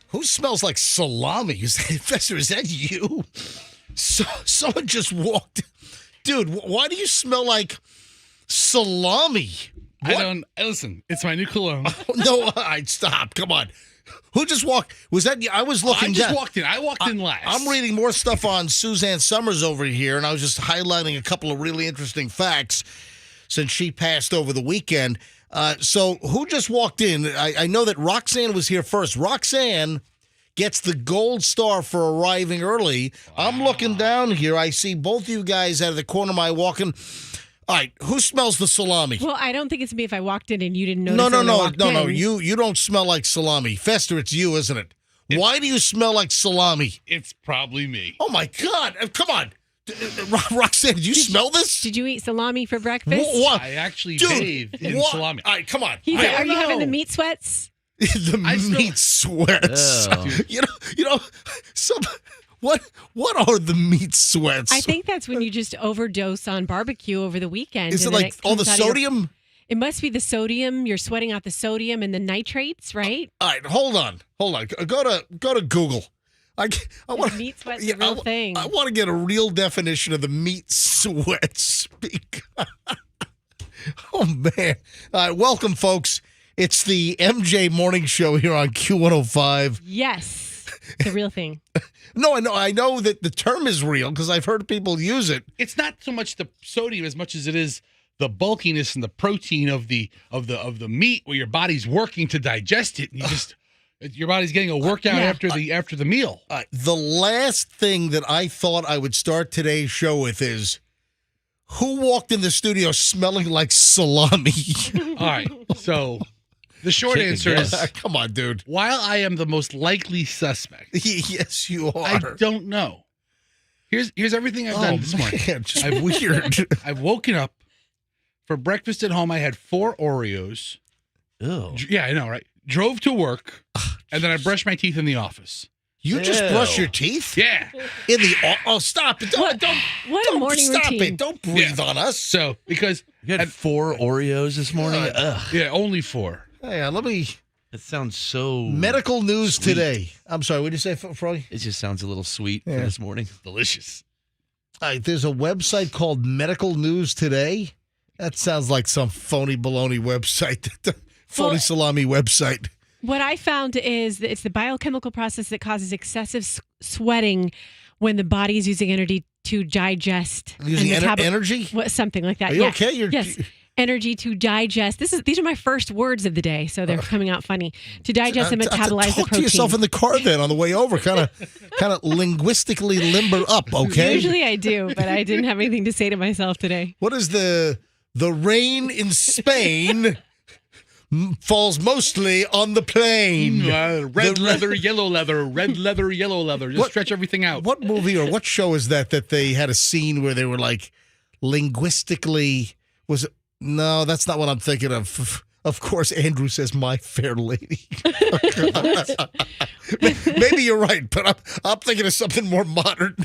Who smells like salami? Fester, is that you? Someone just walked. Dude, why do you smell like salami? What? Listen, it's my new cologne. Oh, no, all right, stop. Come on. Who just walked? Was that you? I was looking I just walked in. I walked in last. I'm reading more stuff on Suzanne Somers over here, and I was just highlighting a couple of really interesting facts since she passed over the weekend. So who just walked in? I know that Roxanne was here first. Roxanne gets the gold star for arriving early. Wow. I'm looking down here. I see both of you guys out of the corner of my walking. All right, who smells the salami? Well, I don't think it's me if I walked in and you didn't notice. No. You don't smell like salami. Fester, it's you, isn't it? Why do you smell like salami? It's probably me. Oh, my God. Come on. Roxanne, did you smell this? Did you eat salami for breakfast? What? I actually bathed in salami. All right, come on. Are you having the meat sweats? The meat sweats. Oh. You know, what are the meat sweats? I think that's when you just overdose on barbecue over the weekend. Is it like all the sodium? It must be the sodium. You're sweating out the sodium and the nitrates, right? All right, hold on. Go to Google. I want meat sweats a real thing. I want to get a real definition of the meat sweats. Oh man! All right, welcome, folks. It's the MJ Morning Show here on Q105. Yes, it's a real thing. No, I know that the term is real because I've heard people use it. It's not so much the sodium as much as it is the bulkiness and the protein of the meat, where your body's working to digest it, and you just. Your body's getting a workout after the meal. The last thing that I thought I would start today's show with is who walked in the studio smelling like salami? All right. So the short answer is, come on, dude. While I am the most likely suspect, yes, you are. I don't know. Here's everything I've done this morning. Just weird. I've woken up for breakfast at home. I had 4 Oreos. Ew. Yeah, I know, right? Drove to work, and then I brushed my teeth in the office. You just brush your teeth? Yeah. In the stop it! Don't a morning stop routine. it! Don't breathe on us. So because you had 4 Oreos this morning. Yeah, only 4. Hey, let me. It sounds so medical news sweet. Today. I'm sorry. What did you say, Froggy? It just sounds a little sweet for this morning. Delicious. All right, there's a website called Medical News Today. That sounds like some phony baloney website. Phony salami website. What I found is that it's the biochemical process that causes excessive sweating when the body is using energy to digest. Using energy? Something like that. Are you okay? Yes. Energy to digest. These are my first words of the day, so they're coming out funny. To digest and metabolize the protein. Talk to yourself in the car then on the way over. Kind of linguistically limber up, okay? Usually I do, but I didn't have anything to say to myself today. What is the rain in Spain falls mostly on the plain? Red leather, yellow leather, red leather, yellow leather. Just stretch everything out. What movie or what show is that they had a scene where they were like linguistically, was it No, that's not what I'm thinking of. Of course, Andrew says My Fair Lady. Maybe you're right, but I'm thinking of something more modern.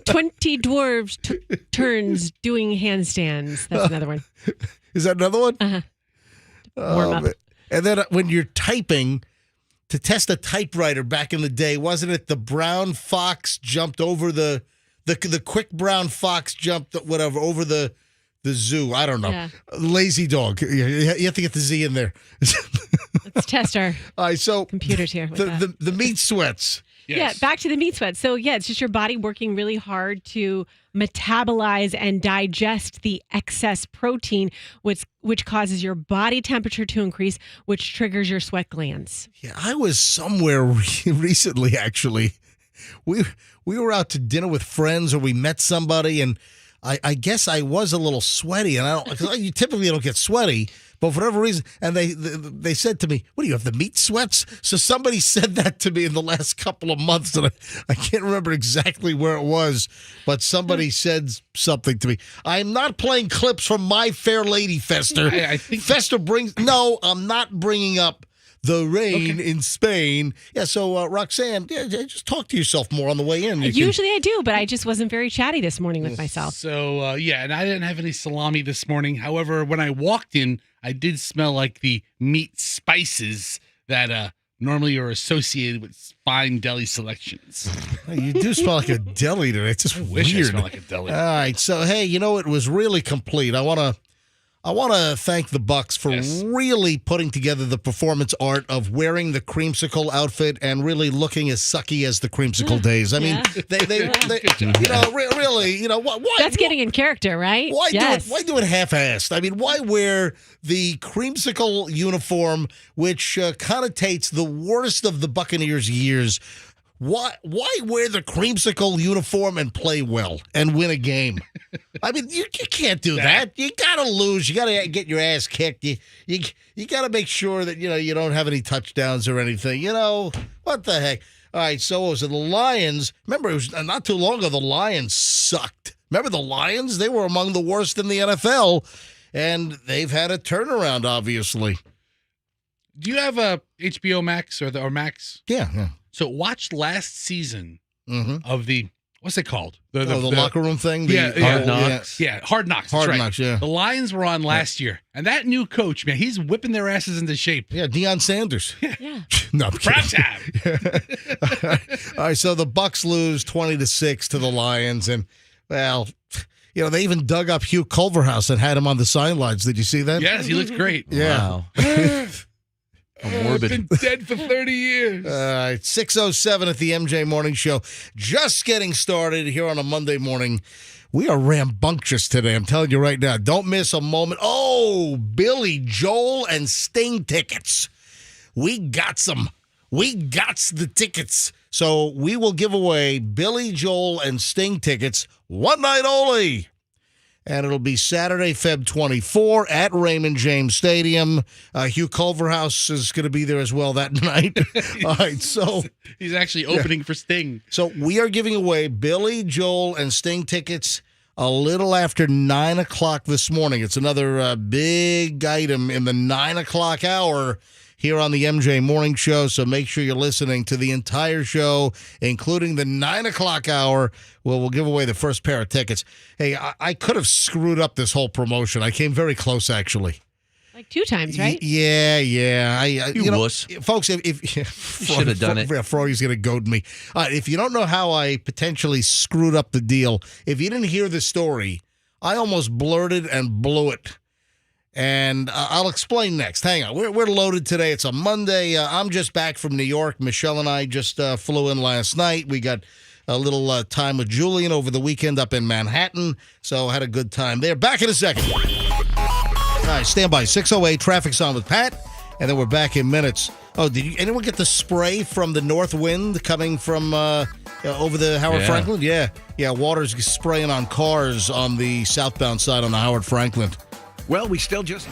20 dwarves took turns doing handstands. That's another one. Is that another one? Uh-huh. Warm up. And then when you're typing to test a typewriter back in the day, wasn't it the brown fox jumped over the quick brown fox jumped whatever over the zoo? I don't know. Yeah. Lazy dog. You have to get the Z in there. Let's test our All right, so computers here. With that. the meat sweats. Yes. Yeah, back to the meat sweat. So yeah, it's just your body working really hard to metabolize and digest the excess protein, which causes your body temperature to increase, which triggers your sweat glands. Yeah, I was somewhere recently. Actually, we were out to dinner with friends, or we met somebody, and I guess I was a little sweaty, and you typically don't get sweaty, but for whatever reason, and they said to me, "What do you have, the meat sweats?" So somebody said that to me in the last couple of months, and I can't remember exactly where it was, but somebody said something to me. I'm not playing clips from My Fair Lady, Fester. I think Fester brings. No, I'm not bringing up the rain in Spain. Yeah, so Roxanne, just talk to yourself more on the way in. Usually I do, but I just wasn't very chatty this morning with myself. So, and I didn't have any salami this morning. However, when I walked in, I did smell like the meat spices that normally are associated with fine deli selections. You do smell like a deli today. It's just I wish weird. I smelled like a deli. All right, so hey, it was really complete. I want to thank the Bucks for really putting together the performance art of wearing the creamsicle outfit and really looking as sucky as the creamsicle days. I mean, they really, why? That's getting in character, right? Why Yes. do it half-assed? I mean, why wear the creamsicle uniform, which connotates the worst of the Buccaneers' years? Why wear the creamsicle uniform and play well and win a game? I mean, you can't do that. You got to lose. You got to get your ass kicked. You got to make sure that you don't have any touchdowns or anything. What the heck? All right, so it was the Lions. Remember, it was not too long ago, the Lions sucked. Remember the Lions? They were among the worst in the NFL, and they've had a turnaround, obviously. Do you have a HBO Max or Max? Yeah. So watch last season of the, what's it called? The locker room thing? Hard Knocks. Yeah, Hard Knocks. Hard that's right. Knocks, yeah. The Lions were on last year. And that new coach, man, he's whipping their asses into shape. Yeah, Deion Sanders. Yeah. No, I'm Prime kidding. time. All right, so the Bucks lose 20-6 to the Lions, and well, they even dug up Hugh Culverhouse and had him on the sidelines. Did you see that? Yes, he looks great. Yeah. Wow. Morbid. Been dead for 30 years. 6:07 at the MJ Morning Show. Just getting started here on a Monday morning. We are rambunctious today. I'm telling you right now. Don't miss a moment. Oh, Billy Joel and Sting tickets. We got some. We got the tickets. So we will give away Billy Joel and Sting tickets one night only. And it'll be Saturday, Feb 24 at Raymond James Stadium. Hugh Culverhouse is going to be there as well that night. All right, so he's actually opening for Sting. So we are giving away Billy Joel and Sting tickets a little after 9 o'clock this morning. It's another big item in the 9 o'clock hour here on the MJ Morning Show, so make sure you're listening to the entire show, including the 9 o'clock hour, where we'll give away the first pair of tickets. Hey, I could have screwed up this whole promotion. I came very close, actually. Like 2 times, right? Yeah. You wuss. Folks, if should have done it. Froggy's going to goad me. If you don't know how I potentially screwed up the deal, if you didn't hear the story, I almost blurted and blew it. And I'll explain next. Hang on. We're loaded today. It's a Monday. I'm just back from New York. Michelle and I just flew in last night. We got a little time with Julian over the weekend up in Manhattan. So had a good time there. Back in a second. All right, stand by. 6:08, Traffic's on with Pat. And then we're back in minutes. Oh, did anyone get the spray from the north wind coming from over the Howard Franklin? Yeah, water's spraying on cars on the southbound side on the Howard Franklin. Well, we still just...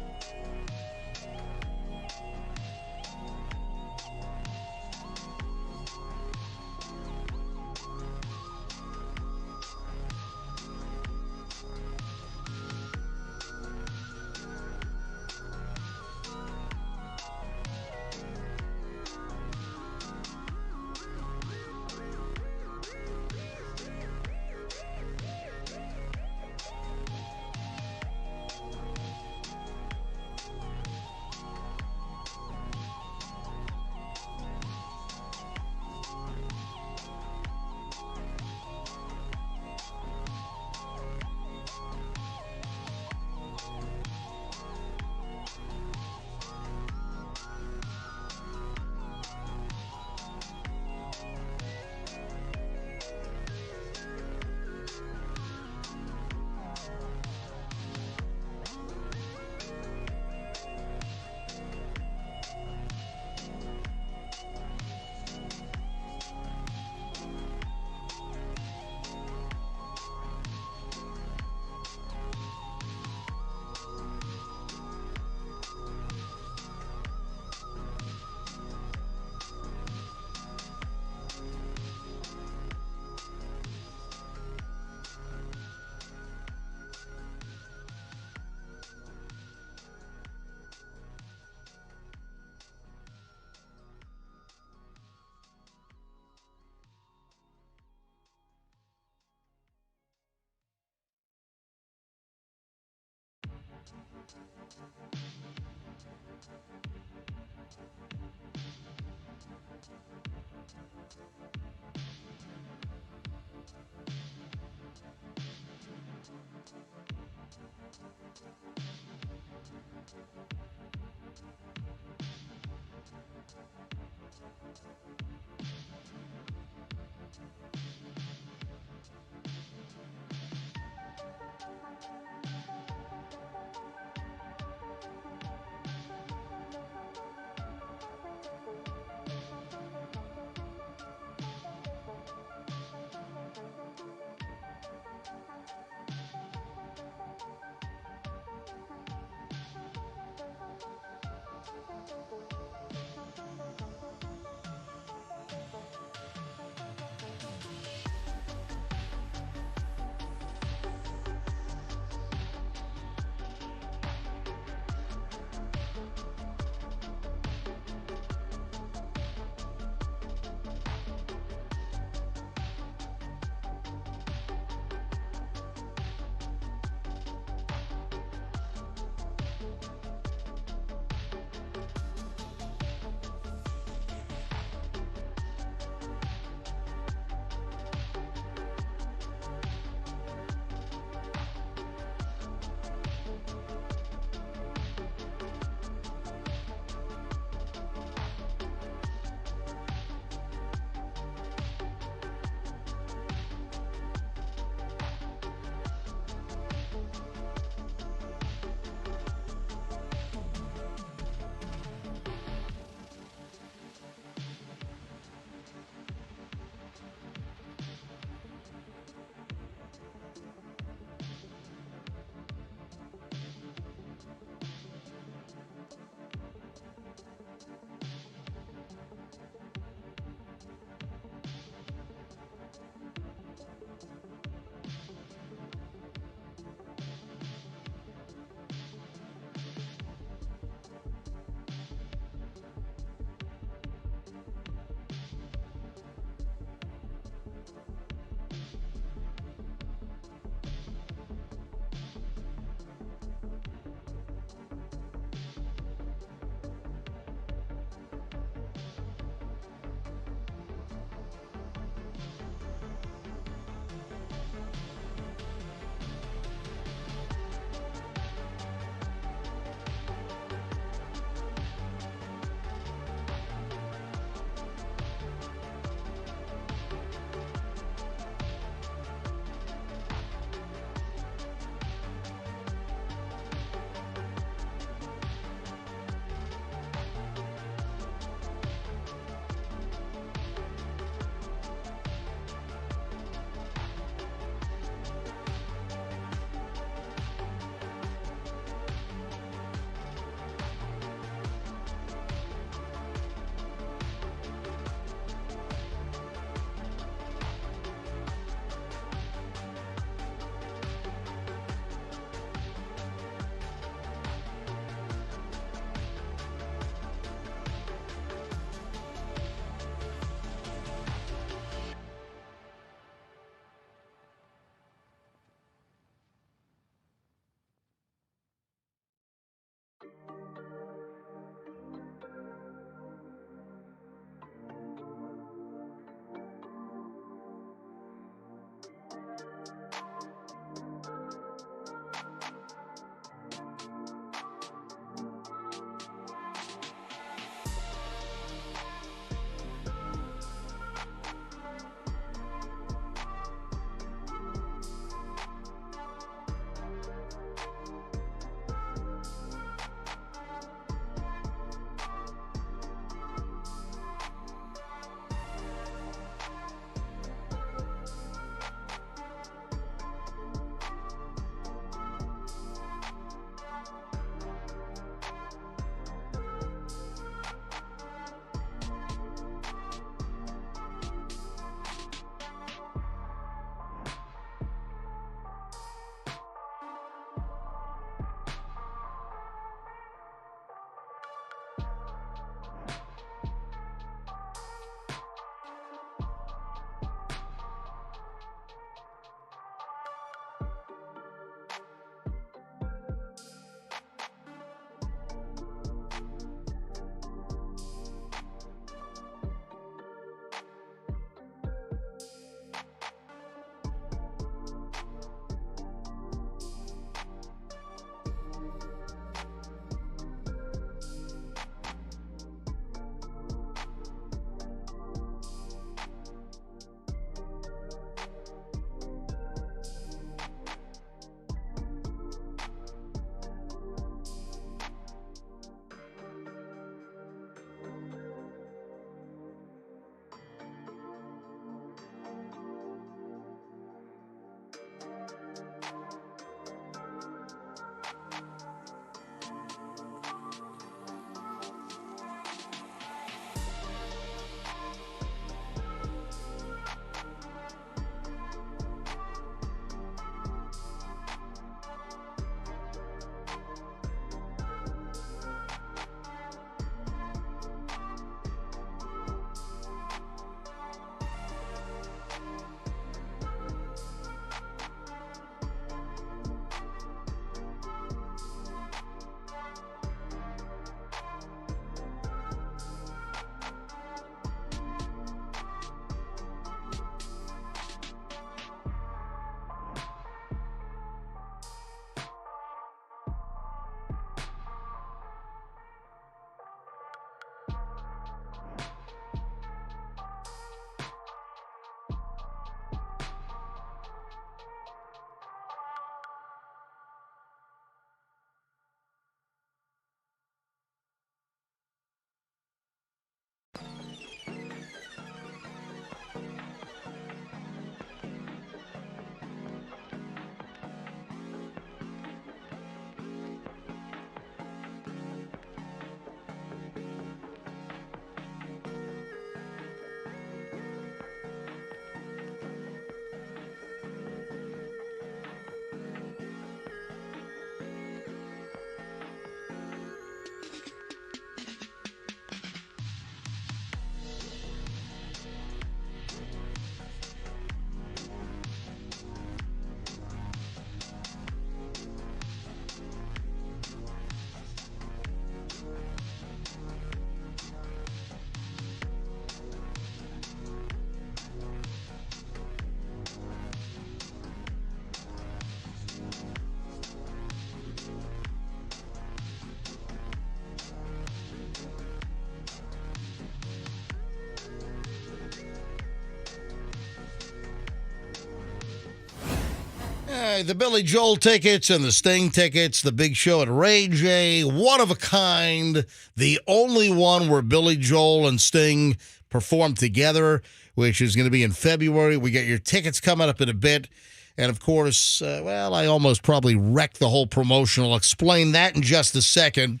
right, the Billy Joel tickets and the Sting tickets, the big show at Ray J, one of a kind, the only one where Billy Joel and Sting perform together, which is going to be in February. We got your tickets coming up in a bit. And, of course, I almost probably wrecked the whole promotion. I'll explain that in just a second.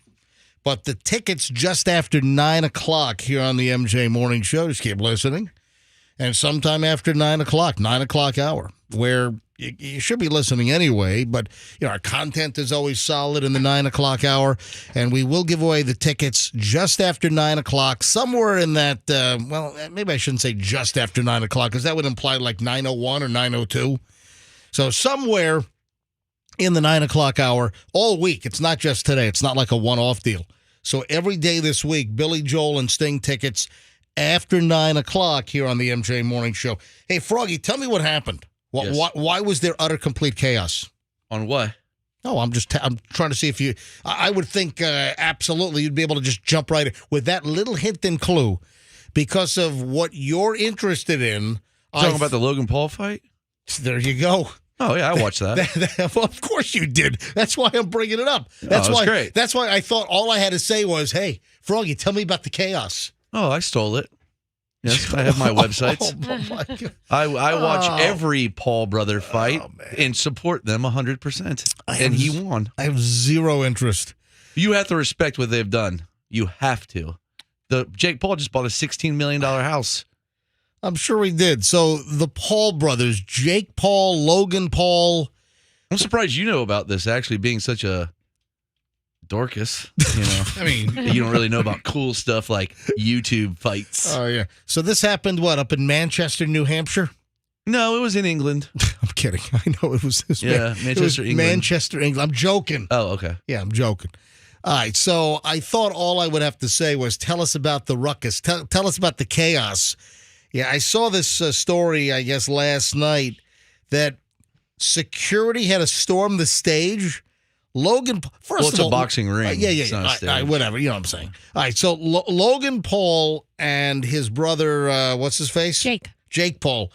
But the tickets just after 9 o'clock here on the MJ Morning Show. Just keep listening. And sometime after 9 o'clock, 9 o'clock hour, where you should be listening anyway. But, our content is always solid in the 9 o'clock hour. And we will give away the tickets just after 9 o'clock, somewhere in that, maybe I shouldn't say just after 9 o'clock, because that would imply like 9:01 or 9:02. So somewhere in the 9 o'clock hour all week. It's not just today. It's not like a one-off deal. So every day this week, Billy Joel and Sting tickets after 9 o'clock here on the MJ Morning Show. Hey, Froggy, tell me what happened. Why was there utter complete chaos? On what? Oh, I'm trying to see if you. I would think absolutely you'd be able to just jump right in with that little hint and clue, because of what you're interested in. Talking about the Logan Paul fight? There you go. Oh, yeah, I watched that. Well, of course you did. That's why I'm bringing it up. That's why. Great. That's why I thought all I had to say was, "Hey, Froggy, tell me about the chaos." Oh, I stole it. Yes, I have my websites. My God. I watch every Paul brother fight and support them 100%. And he won. I have zero interest. You have to respect what they've done. You have to. Jake Paul just bought a $16 million house. I'm sure he did. So the Paul brothers, Jake Paul, Logan Paul. I'm surprised you know about this, actually, being such a Dorcas. I mean, you don't really know about cool stuff like YouTube fights. Oh, yeah. So this happened, up in Manchester, New Hampshire? No, it was in England. I'm kidding. I know it was this. Manchester, England. Manchester, England. I'm joking. Oh, okay. Yeah, I'm joking. All right, so I thought all I would have to say was tell us about the ruckus. Tell us about the chaos. Yeah, I saw this story, I guess, last night that security had to storm the stage. Logan, first it's of all, a boxing ring. Yeah. It's not a stage. Whatever, you know what I'm saying. All right, so Logan Paul and his brother, what's his face? Jake Paul.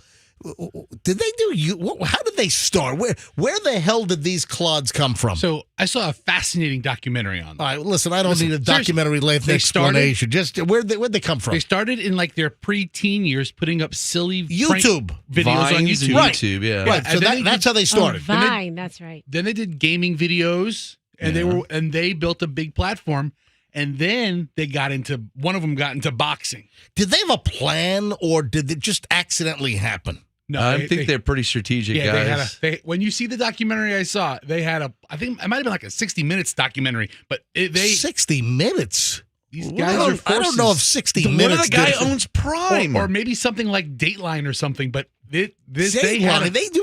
Did they do how did they start? Where the hell did these clods come from? So I saw a fascinating documentary on them. All right, listen, I don't need a documentary length explanation. Just where'd they come from? They started in like their pre-teen years putting up silly YouTube videos Vines on YouTube. Right. YouTube, yeah. Right. So that's how they started. Vine, that's right. Then they did gaming videos, and they built a big platform. And then one of them got into boxing. Did they have a plan, or did it just accidentally happen? No, I think they're pretty strategic guys. When you see the documentary I saw, they had I think it might have been like a 60 Minutes documentary, but 60 Minutes? These guys are forces. I don't know if 60 Minutes. What if the guy owns Prime? Or maybe something like Dateline or something, but they do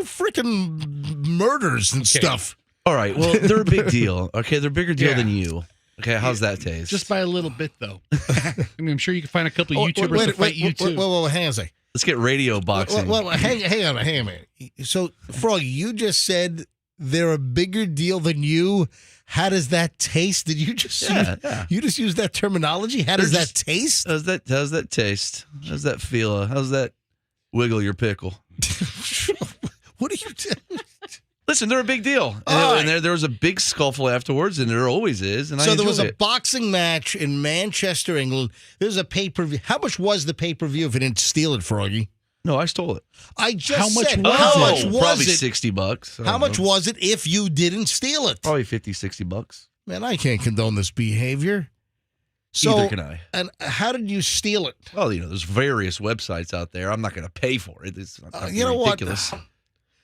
freaking murders and stuff. All right, well, they're a big deal. Okay, they're a bigger deal than you. Okay, how's that taste? Just by a little bit, though. I mean, I'm sure you can find a couple of YouTubers to fight you, too. Wait, hang on a second. Let's get radio boxing. Hang on a minute. So, Frog, you just said they're a bigger deal than you. How does that taste? Did you just you just use that terminology? How does that taste? How's that taste? How's that feel? How's that wiggle your pickle? What are you doing? Listen, they're a big deal. And there was a big scuffle afterwards, and there always is. And so there was a boxing match in Manchester, England. There's a pay-per-view. How much was the pay-per-view if you didn't steal it, Froggy? No, I stole it. I just how much said, was how much was probably it? $60. How much was it if you didn't steal it? Probably $50-$60. Man, I can't condone this behavior. So, neither can I. And how did you steal it? Well, there's various websites out there. I'm not going to pay for it. It's not you know ridiculous. What?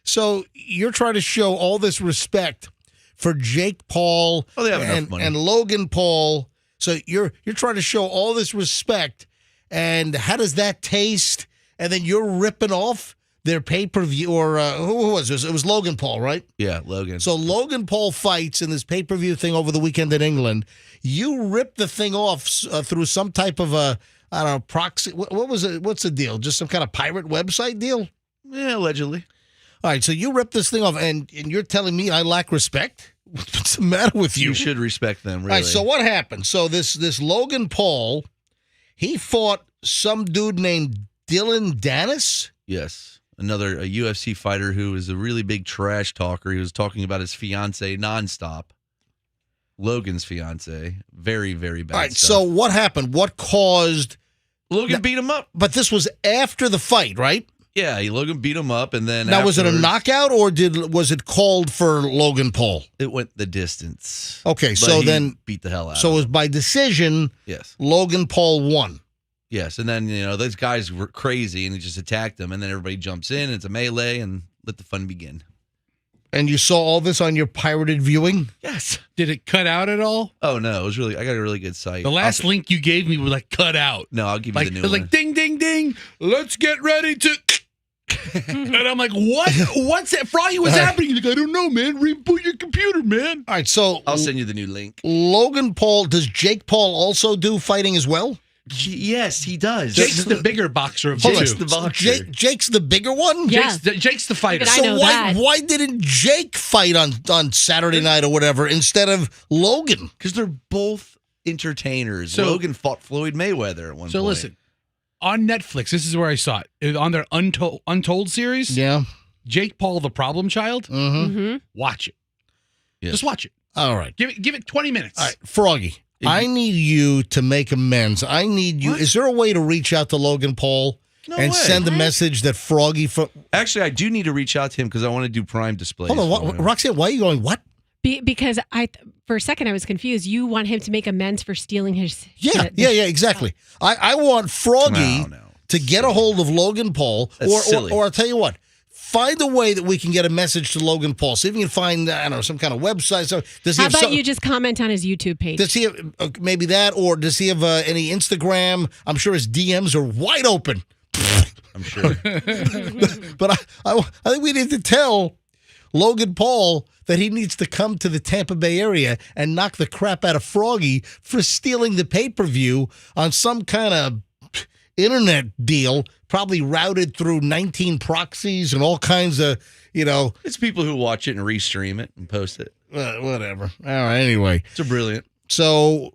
So you're trying to show all this respect for Jake Paul and Logan Paul. So you're trying to show all this respect, and how does that taste? And then you're ripping off their pay-per-view, or who was this? It was Logan Paul, right? Yeah, Logan. So Logan Paul fights in this pay-per-view thing over the weekend in England. You ripped the thing off through some type of proxy. What was it? What's the deal? Just some kind of pirate website deal? Yeah, allegedly. All right, so you ripped this thing off, and you're telling me I lack respect? What's the matter with you? You should respect them, really. All right, so what happened? So this Logan Paul, he fought some dude named Dylan Dennis? Yes. a UFC fighter who is a really big trash talker. He was talking about his fiance nonstop. Logan's fiance. Very, very bad All right, stuff. so what happened? What caused... Logan beat him up. But this was after the fight, right? Yeah, Logan beat him up, and then Now, was it a afterwards, knockout, or was it called for Logan Paul? It went the distance. Okay, But so he then... beat the hell out So it of him. was by decision, Yes. Logan Paul won. Yes, and then, those guys were crazy, and he just attacked them, and then everybody jumps in, and it's a melee, and let the fun begin. And you saw all this on your pirated viewing? Yes. Did it cut out at all? Oh, no, it was really, I got a really good site. The last link you gave me was like cut out. No, I'll give you Like the new it was one. like ding, ding, ding. Let's get ready to. And I'm like, what? What's that? Froggy, what's happening? He's like, I don't know, man. Reboot your computer, man. All right, so I'll send you the new link. Logan Paul, does Jake Paul also do fighting as well? Yes, he does. Jake's the bigger boxer of the Jake's two. the boxer. Jake's the bigger one? Yeah. Jake's the fighter. I So know why that. why didn't Jake fight on Saturday night or whatever instead of Logan? Because they're both entertainers. So- Logan fought Floyd Mayweather at one So point. listen, on Netflix, this is where I saw it. On their Untold series, Yeah. Jake Paul, the problem child, Mm-hmm. Mm-hmm. watch it. Yes. Just watch it. All right. Give it 20 minutes. All right, Froggy, I need you to make amends. I need you. What? Is there a way to reach out to Logan Paul No and way. send a What? message that Froggy... Actually, I do need to reach out to him because I want to do Prime displays. Hold on, for him. Roxanne, why are you going, what? Because for a second I was confused. You want him to make amends for stealing his Yeah, shit. yeah, exactly. I want Froggy No. to get a hold of Logan Paul, That's silly. or I'll tell you what, find a way that we can get a message to Logan Paul. See if you can find, I don't know, some kind of website. So does he How have about you just comment on his YouTube page? Does he have maybe that, or does he have any Instagram? I'm sure his DMs are wide open. I'm sure. But I think we need to tell Logan Paul that he needs to come to the Tampa Bay area and knock the crap out of Froggy for stealing the pay-per-view on some kind of internet deal, probably routed through 19 proxies and all kinds of, It's people who watch it and restream it and post it. whatever. All right, anyway. It's brilliant. So,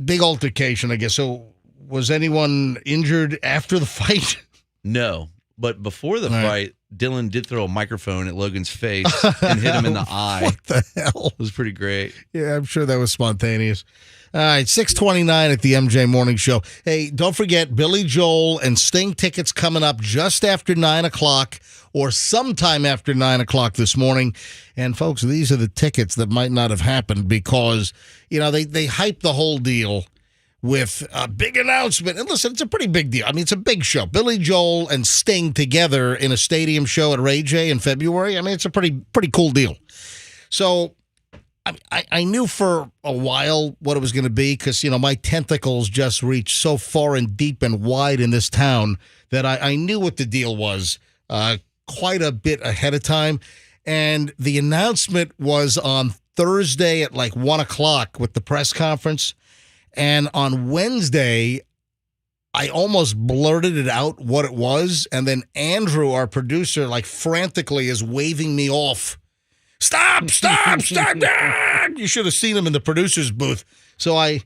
big altercation, I guess. So, was anyone injured after the fight? No. But before the All right. fight, Dylan did throw a microphone at Logan's face and hit him in the eye. What the hell? It was pretty great. Yeah, I'm sure that was spontaneous. All right, 629 at the MJ Morning Show. Hey, don't forget, Billy Joel and Sting tickets coming up just after 9 o'clock or sometime after 9 o'clock this morning. And, folks, these are the tickets that might not have happened because, they hype the whole deal with a big announcement. And listen, it's a pretty big deal. I mean, it's a big show. Billy Joel and Sting together in a stadium show at Ray J in February. I mean, it's a pretty cool deal. So I knew for a while what it was going to be because, my tentacles just reached so far and deep and wide in this town that I knew what the deal was quite a bit ahead of time. And the announcement was on Thursday at like 1 o'clock with the press conference. And on Wednesday, I almost blurted it out what it was. And then Andrew, our producer, like frantically is waving me off. Stop. You should have seen him in the producer's booth. So I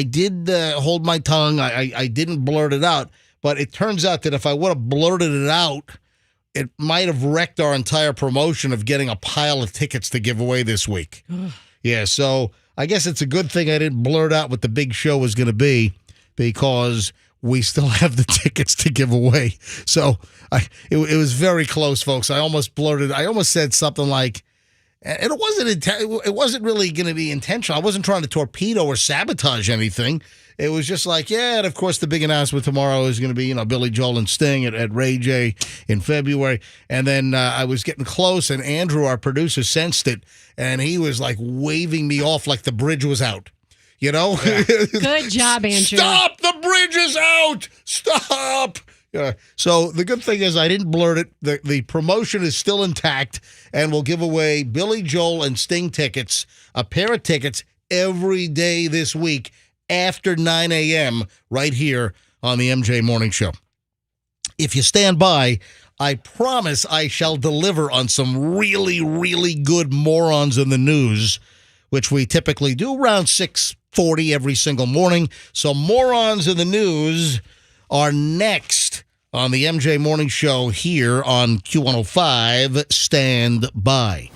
did hold my tongue. I didn't blurt it out. But it turns out that if I would have blurted it out, it might have wrecked our entire promotion of getting a pile of tickets to give away this week. Yeah, so I guess it's a good thing I didn't blurt out what the big show was going to be because we still have the tickets to give away. So it was very close, folks. I almost said something like, and it wasn't really going to be intentional. I wasn't trying to torpedo or sabotage anything. It was just like, yeah, and of course the big announcement tomorrow is going to be, Billy Joel and Sting at Ray J in February. And then I was getting close, and Andrew, our producer, sensed it, and he was like waving me off like the bridge was out. Yeah. Good job, Andrew. Stop! The bridge is out! Stop! Yeah. So the good thing is I didn't blurt it. The promotion is still intact, and we'll give away Billy Joel and Sting tickets, a pair of tickets every day this week after 9 a.m. right here on the MJ Morning Show. If you stand by, I promise I shall deliver on some really, really good morons in the news, which we typically do around 6:40 every single morning. So morons in the news are next on the MJ Morning Show here on Q105. Stand by.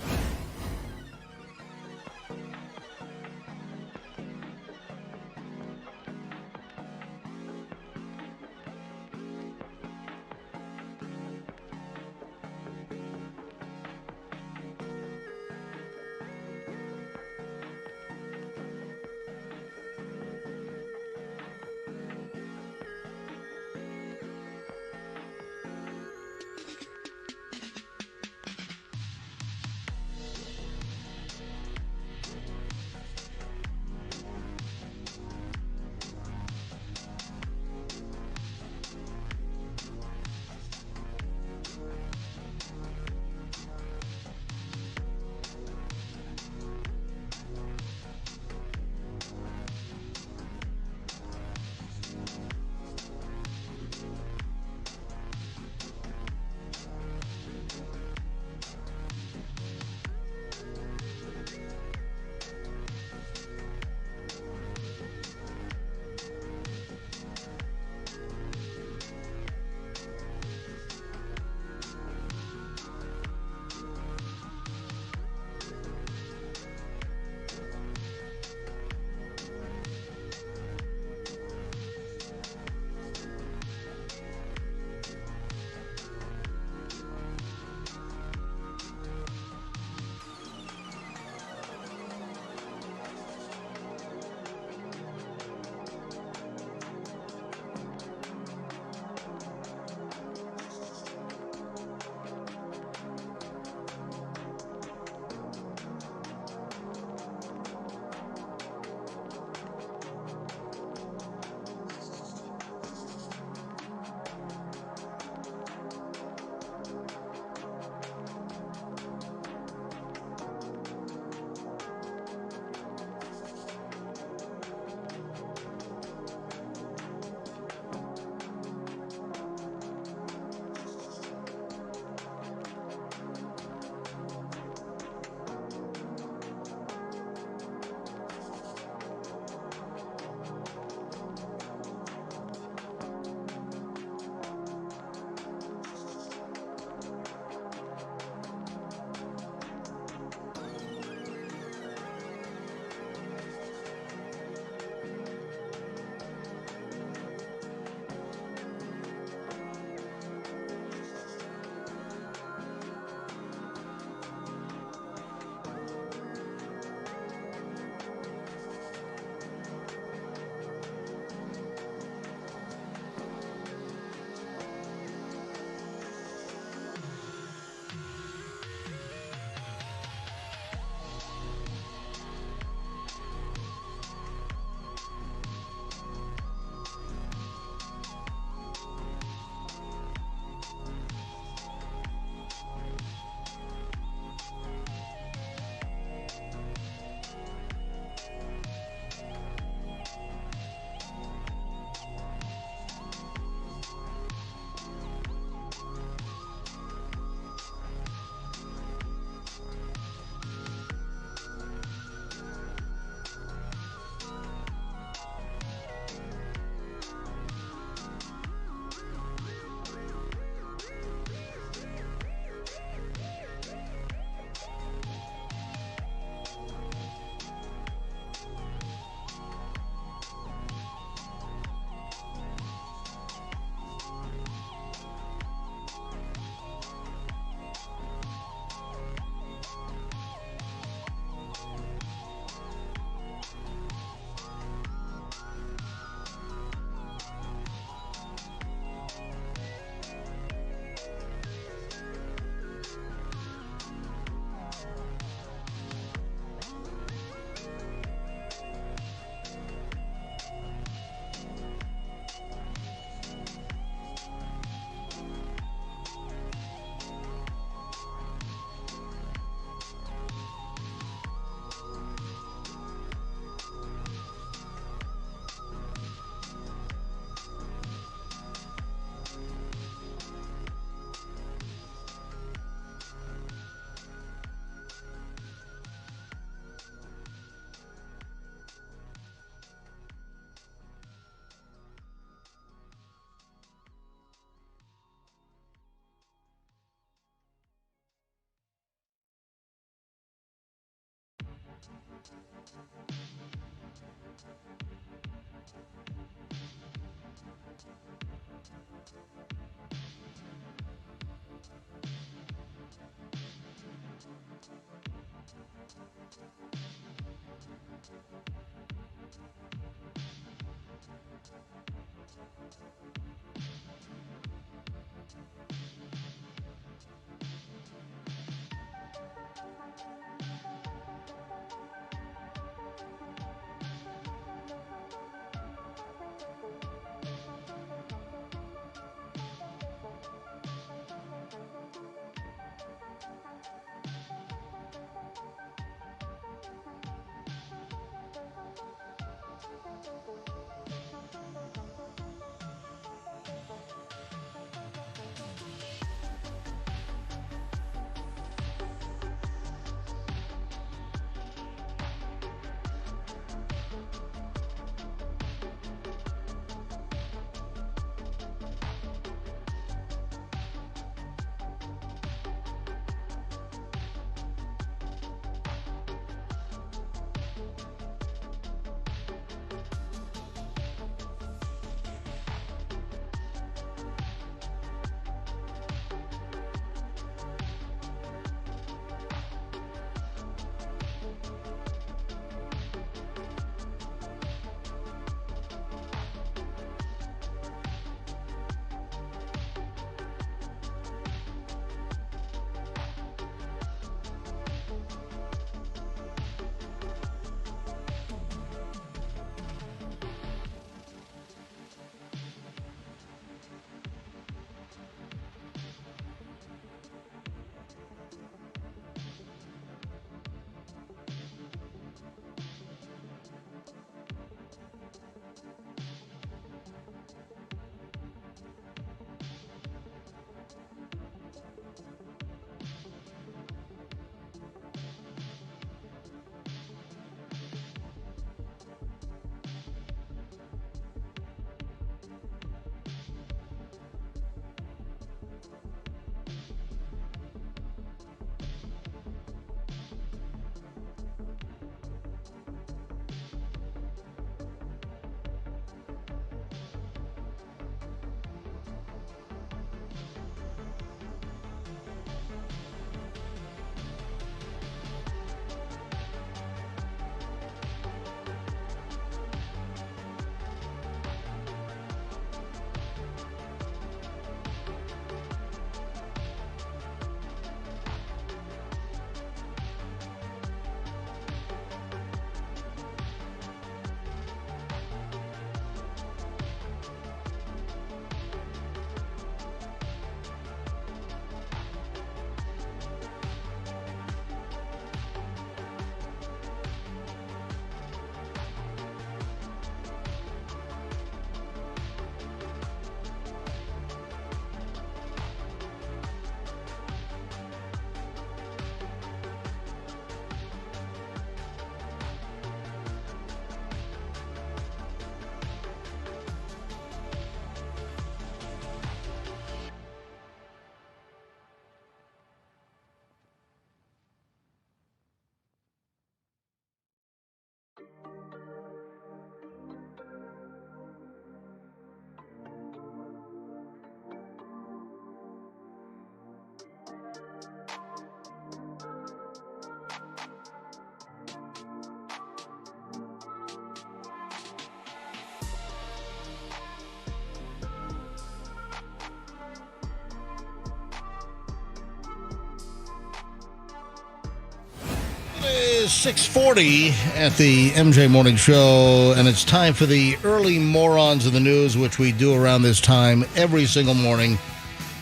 is 6:40 at the MJ Morning Show, and it's time for the early morons of the news, which we do around this time every single morning.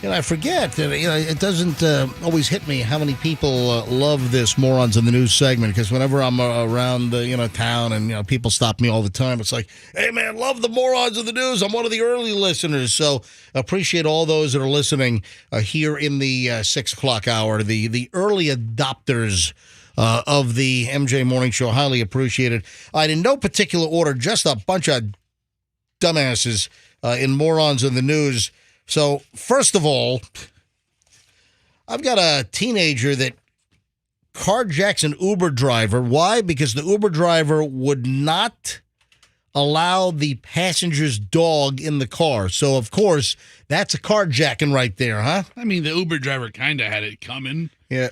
And I forget that it doesn't always hit me how many people love this morons in the news segment, because whenever I'm around town and people stop me all the time, it's like, hey man, love the morons of the news. I'm one of the early listeners, so appreciate all those that are listening here in the 6 o'clock hour, the early adopters of the MJ Morning Show. Highly appreciated. In no particular order, just a bunch of dumbasses in morons in the news. So, first of all, I've got a teenager that carjacks an Uber driver. Why? Because the Uber driver would not allow the passenger's dog in the car. So, of course, that's a carjacking right there, huh? I mean, the Uber driver kind of had it coming. Yeah.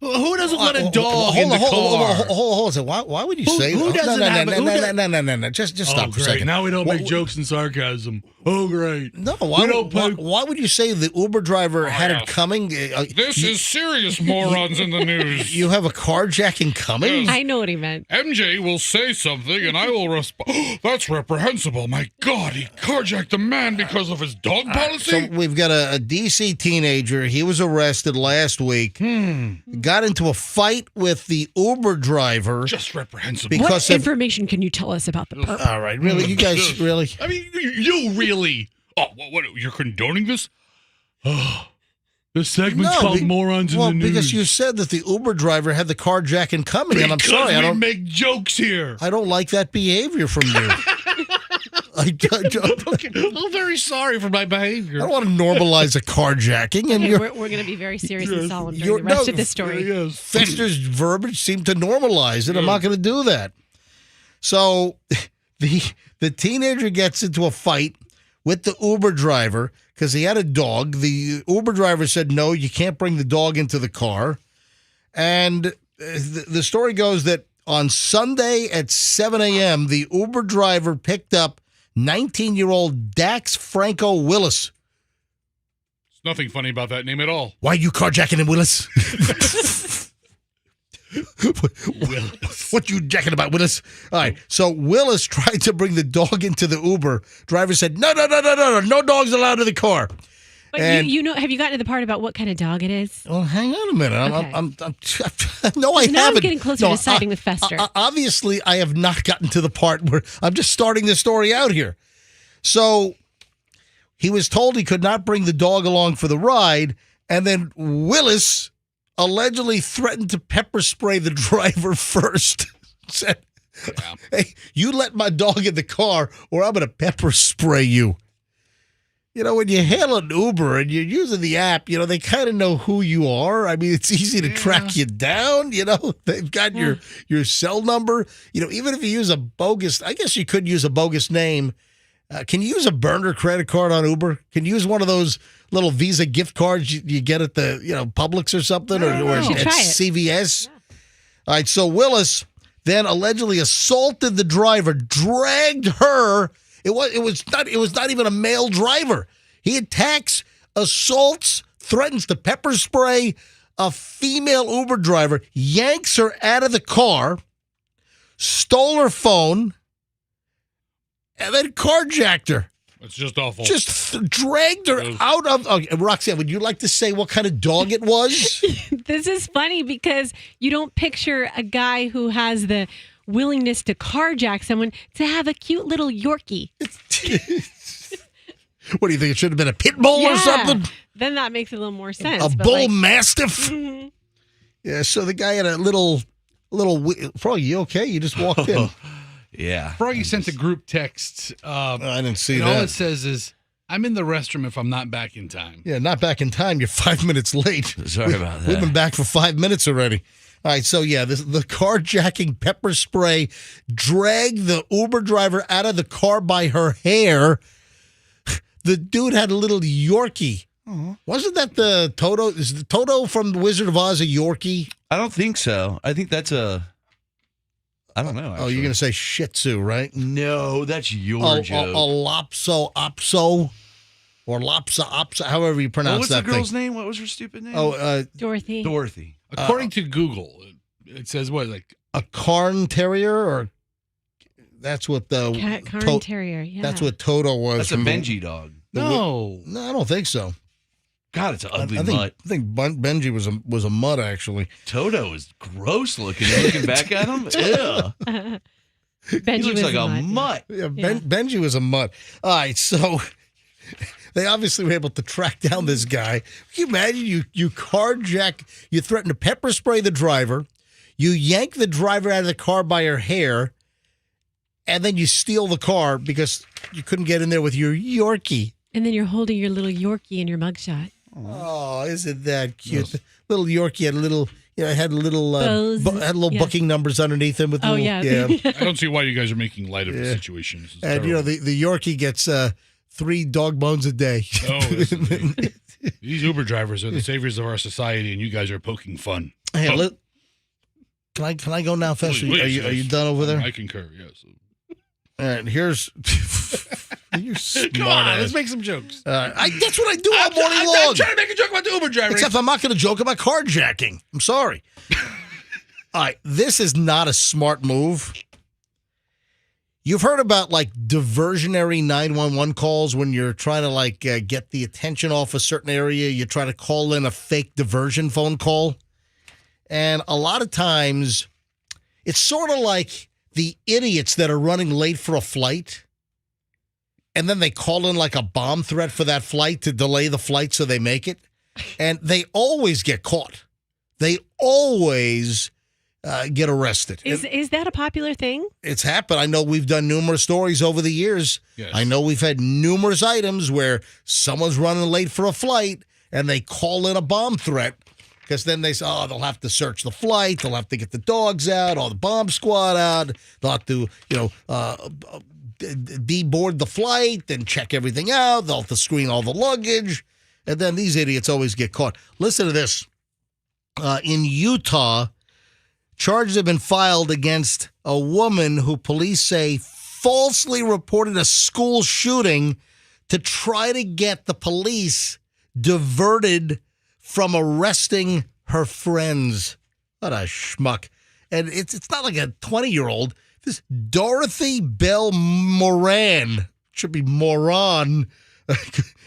Well, who doesn't let a dog in the car? Hold on. Why would you say who that? doesn't have it? No. Just stop for a great. second. Now we don't make jokes and sarcasm. Oh, great. No, why would you say the Uber driver had it coming? This is serious, morons in the news. You have a carjacking coming? I know what he meant. MJ will say something and I will respond. That's reprehensible. My God, he carjacked a man because of his dog policy? So we've got a D.C. teenager. He was arrested last week. Got into a fight with the Uber driver. Just reprehensible. Because what information can you tell us about the perp? All right, really? You guys, really? I mean, you really? Oh, what? You're condoning this? Oh, this segment's called Morons in the News. Well, because you said that the Uber driver had the carjacking coming, and I'm sorry, I don't make jokes here. I don't like that behavior from you. I'm very sorry for my behavior. I don't want to normalize a carjacking, and Okay, we're going to be very serious and solemn during the rest of this story. Fester's verbiage seemed to normalize it. I'm not going to do that. So the teenager gets into a fight with the Uber driver because he had a dog. The Uber driver said, no, you can't bring the dog into the car. And the story goes that on Sunday at 7 a.m., the Uber driver picked up 19-year-old Dax Franco Willis. There's nothing funny about that name at all. Why are you carjacking him, Willis? Willis. What you jacking about, Willis? All right. So Willis tried to bring the dog into the Uber. Driver said, no dogs allowed in the car. But And- you know, have you gotten to the part about what kind of dog it is? Well, hang on a minute. Okay. No, I Now I'm haven't. getting closer to siding with Fester. Obviously, I have not gotten to the part where I'm just starting the story out here. So he was told he could not bring the dog along for the ride, and then Willis allegedly threatened to pepper spray the driver first. Said, hey, you let my dog in the car or I'm going to pepper spray you. You know, when you hail an Uber and you're using the app, you know, they kind of know who you are. I mean, it's easy to track you down. You know, they've got your cell number. You know, even if you use a bogus, I guess you could use a bogus name. Can you use a burner credit card on Uber? Can you use one of those little Visa gift cards you get at the, Publix or something or at CVS? Yeah. All right, so Willis then allegedly assaulted the driver, dragged her. It was not even a male driver. He attacks, assaults, threatens to pepper spray a female Uber driver, yanks her out of the car, stole her phone, and then carjacked her. It's just awful. Just dragged her out of... Roxanne, would you like to say what kind of dog it was? This is funny because you don't picture a guy who has the willingness to carjack someone to have a cute little Yorkie. What do you think? It should have been a pit bull or something? Then that makes a little more sense. A bull mastiff? Mm-hmm. Yeah, so the guy had a little... Froggy, you okay? You just walked in. Yeah. Froggy sent a group text. I didn't see that. All it says is, I'm in the restroom if I'm not back in time. Yeah, not back in time. You're 5 minutes late. Sorry about that. We've been back for 5 minutes already. All right, so yeah, the carjacking pepper spray dragged the Uber driver out of the car by her hair. The dude had a little Yorkie. Uh-huh. Wasn't that the Toto? Is the Toto from The Wizard of Oz a Yorkie? I don't think so. I think that's a... I don't know. Actually. Oh, you're going to say Shih Tzu, right? No, that's your joke. A Lopso Opso or Lopsa Opsa, however you pronounce that thing. What's the girl's name? What was her stupid name? Dorothy. Dorothy. According to Google, it says what, like a Cairn Terrier, or that's what the Cairn Terrier. Yeah, that's what Toto was. That's a Benji dog. No, I don't think so. God, it's an ugly I mutt. think Benji was a mutt, actually. Toto is gross looking. Looking back at him, ew. Benji he looks was like a mutt. Yeah, Benji was a mutt. All right, so they obviously were able to track down this guy. Can you imagine you carjack, you threaten to pepper spray the driver, you yank the driver out of the car by her hair, and then you steal the car because you couldn't get in there with your Yorkie. And then you're holding your little Yorkie in your mugshot. Oh, isn't that cute? Yes. Little Yorkie had a little Yeah, it had little Yes. booking numbers underneath them with Oh, little, yeah. I don't see why you guys are making light of the situation. This is and terrible. the Yorkie gets 3 dog bones a day. Oh, these Uber drivers are the saviors of our society, and you guys are poking fun. Hey, can I go now, Fester? Are you done over there? I concur. Yes. All right, here's. You're smart. Come on, let's make some jokes. That's what I do all morning long. I'm trying to make a joke about the Uber driver. Except I'm not going to joke about carjacking. I'm sorry. All right, this is not a smart move. You've heard about like diversionary 911 calls when you're trying to get the attention off a certain area. You try to call in a fake diversion phone call. And a lot of times it's sort of like the idiots that are running late for a flight. And then they call in like a bomb threat for that flight to delay the flight so they make it. And they always get caught. They always get arrested. Is that a popular thing? It's happened. I know we've done numerous stories over the years. Yes. I know we've had numerous items where someone's running late for a flight and they call in a bomb threat because then they say, they'll have to search the flight. They'll have to get the dogs out, all the bomb squad out. They'll have to, deboard the flight and check everything out. They'll have to screen all the luggage. And then these idiots always get caught. Listen to this. In Utah, charges have been filed against a woman who police say falsely reported a school shooting to try to get the police diverted from arresting her friends. What a schmuck. And it's not like a 20-year-old. This Dorothy Bell Moran, should be moron.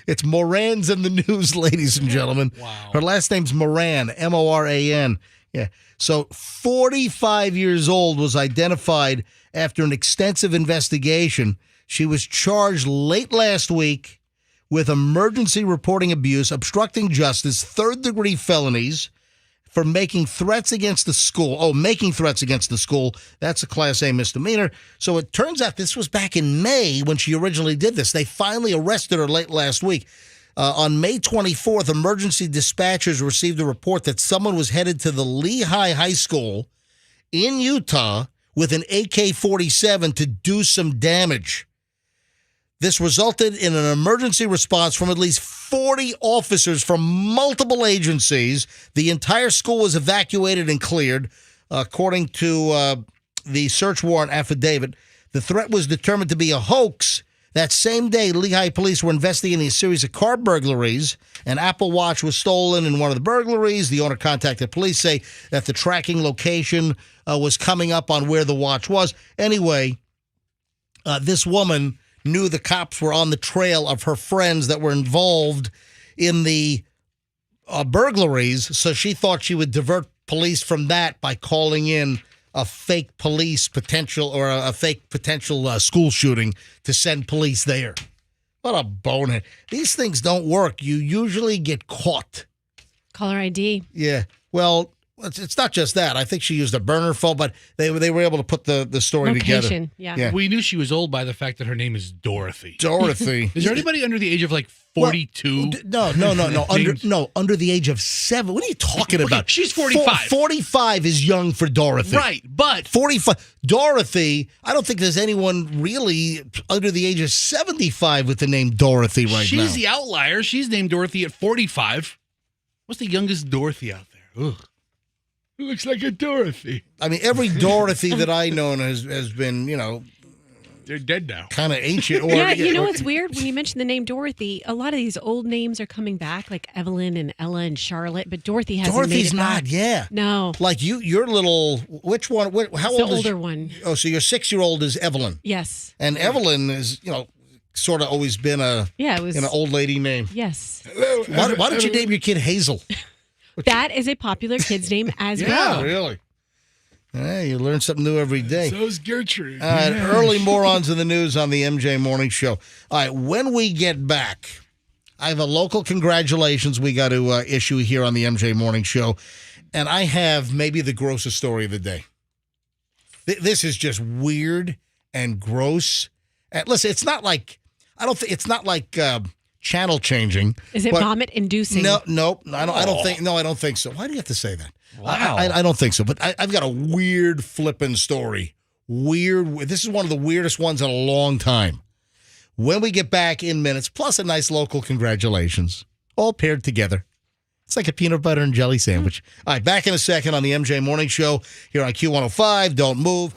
It's Morans in the news, ladies and gentlemen. Wow. Her last name's Moran, M-O-R-A-N. Yeah. So 45 years old, was identified after an extensive investigation. She was charged late last week with emergency reporting abuse, obstructing justice, third-degree felonies, for making threats against the school. Oh, making threats against the school. That's a Class A misdemeanor. So it turns out this was back in May when she originally did this. They finally arrested her late last week. On May 24th, emergency dispatchers received a report that someone was headed to the Lehigh High School in Utah with an AK-47 to do some damage. This resulted in an emergency response from at least 40 officers from multiple agencies. The entire school was evacuated and cleared, according to the search warrant affidavit. The threat was determined to be a hoax. That same day, Lehigh police were investigating a series of car burglaries. An Apple Watch was stolen in one of the burglaries. The owner contacted police, say that the tracking location was coming up on where the watch was. Anyway, this woman knew the cops were on the trail of her friends that were involved in the burglaries, so she thought she would divert police from that by calling in a fake police potential or a fake potential school shooting to send police there. What a bonehead. These things don't work. You usually get caught. Caller ID. Yeah. Well, it's not just that. I think she used a burner phone, but they were able to put the story together. Location. Yeah. Yeah. We knew she was old by the fact that her name is Dorothy. Dorothy. Is there anybody under the age of 42? No. Under the age of 7. What are you talking about? She's 45. 45 is young for Dorothy. Right, but 45. Dorothy, I don't think there's anyone really under the age of 75 with the name Dorothy right now. she's the outlier. She's named Dorothy at 45. What's the youngest Dorothy out there? Ugh. It looks like a Dorothy. I mean, every Dorothy that I know has been, They're dead now. kind of ancient. Or, Yeah, you know what's weird? When you mention the name Dorothy, a lot of these old names are coming back, like Evelyn and Ella and Charlotte, but Dorothy hasn't Dorothy's made it not, back. yeah. No. Like your little, which one, how It's the old is older one. Oh, so your 6-year-old is Evelyn. Yes. And Evelyn is, sort of always been an old lady name. Yes. Why don't you name your kid Hazel? That is a popular kid's name as Yeah, well. really. Yeah, you learn something new every day. So's Gertrude. Early morons in the news on the MJ Morning Show. All right, when we get back, I have a local congratulations we got to issue here on the MJ Morning Show, and I have maybe the grossest story of the day. This is just weird and gross. And listen, it's not like channel changing. Is it but vomit inducing? No, I don't think. No, I don't think so. Why do you have to say that? Wow. I don't think so. But I've got a weird flipping story. Weird. This is one of the weirdest ones in a long time. When we get back in minutes, plus a nice local congratulations, all paired together. It's like a peanut butter and jelly sandwich. All right, back in a second on the MJ Morning Show here on Q105. Don't move.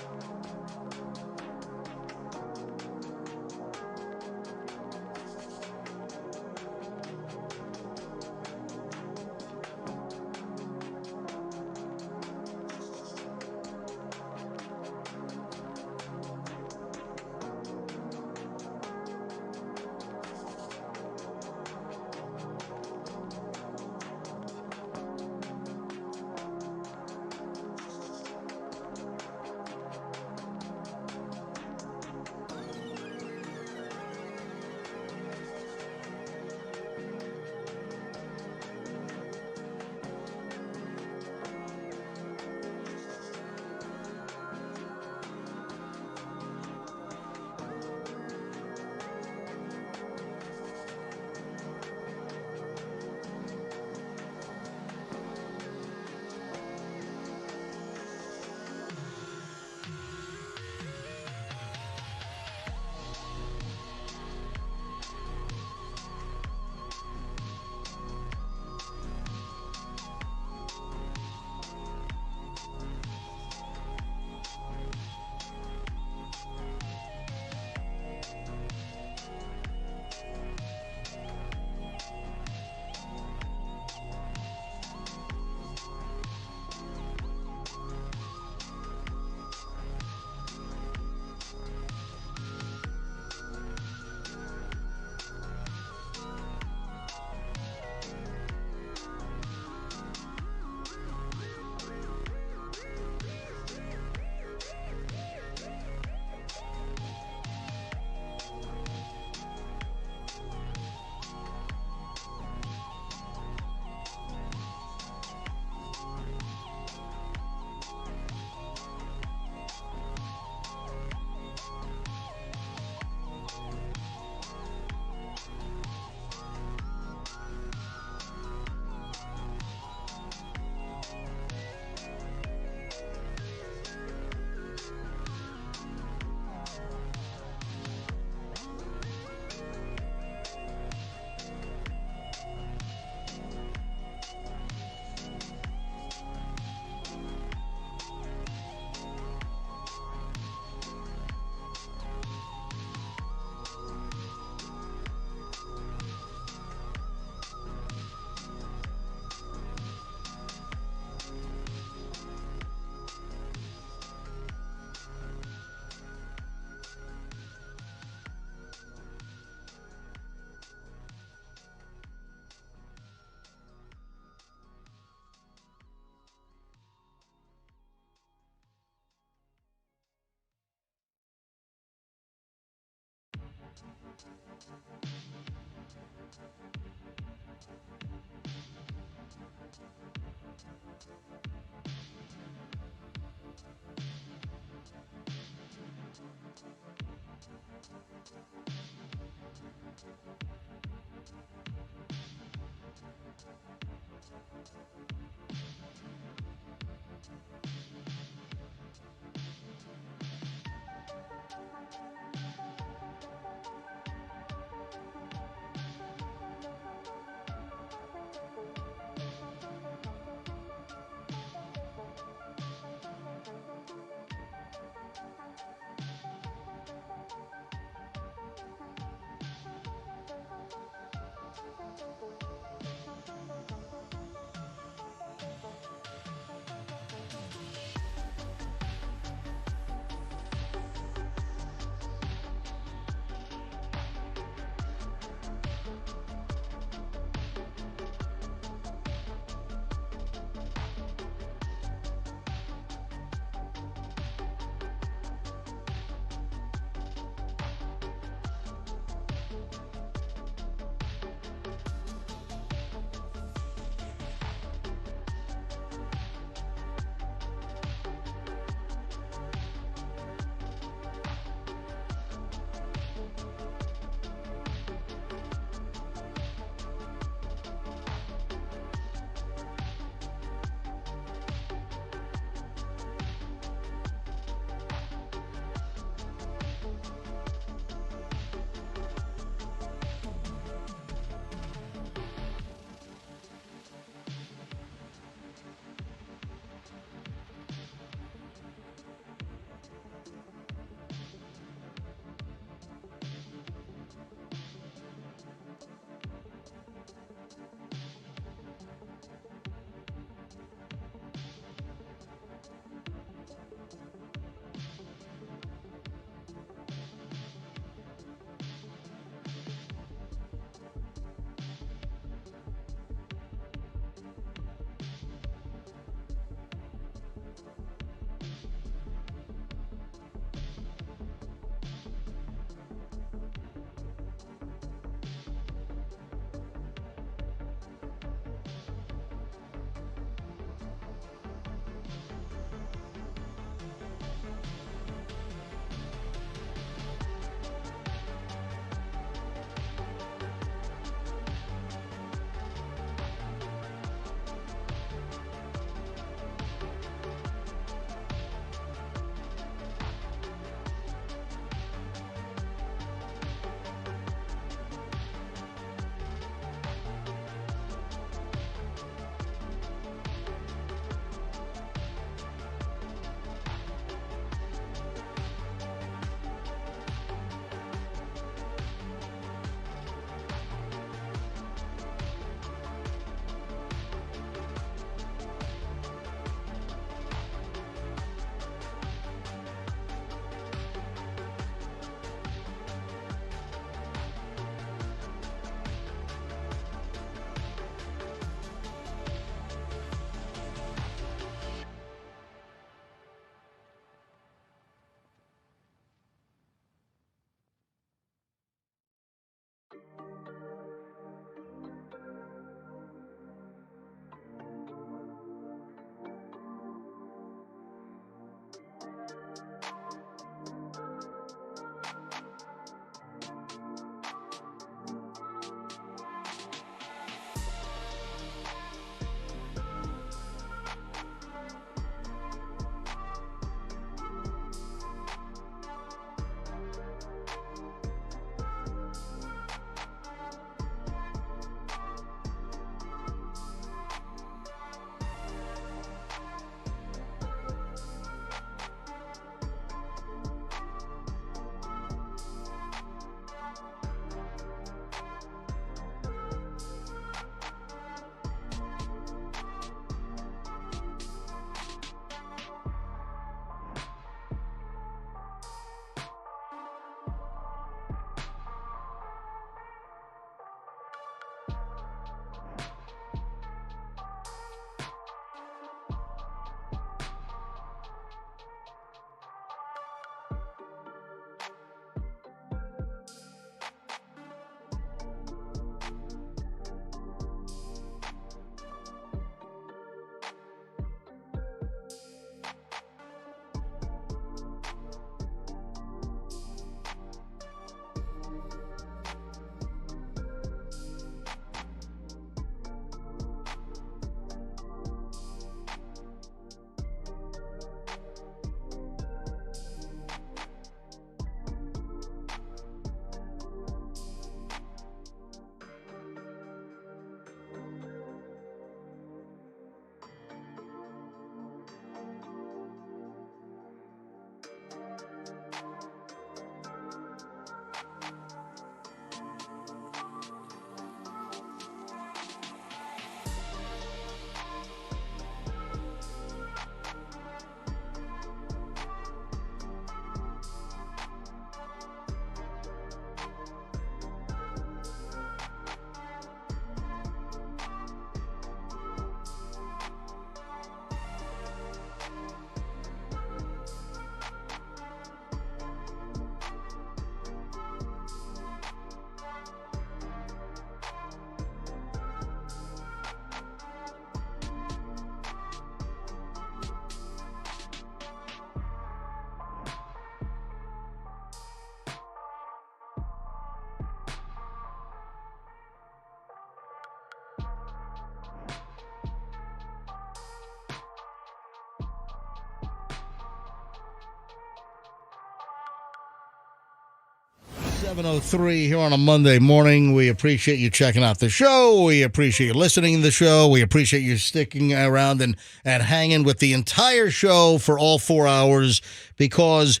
7:03 here on a Monday morning. We appreciate you checking out the show. We appreciate you listening to the show. We appreciate you sticking around and hanging with the entire show for all 4 hours, because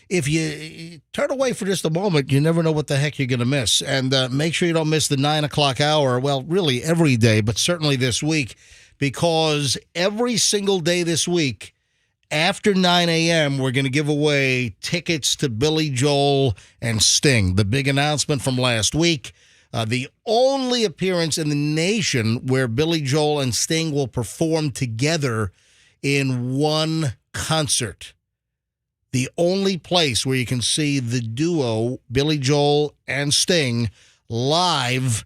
if you turn away for just a moment, you never know what the heck you're going to miss. And make sure you don't miss the 9 o'clock hour. Well, really every day, but certainly this week, because every single day this week, after 9 a.m., we're going to give away tickets to Billy Joel and Sting. The big announcement from last week, the only appearance in the nation where Billy Joel and Sting will perform together in one concert. The only place where you can see the duo, Billy Joel and Sting, live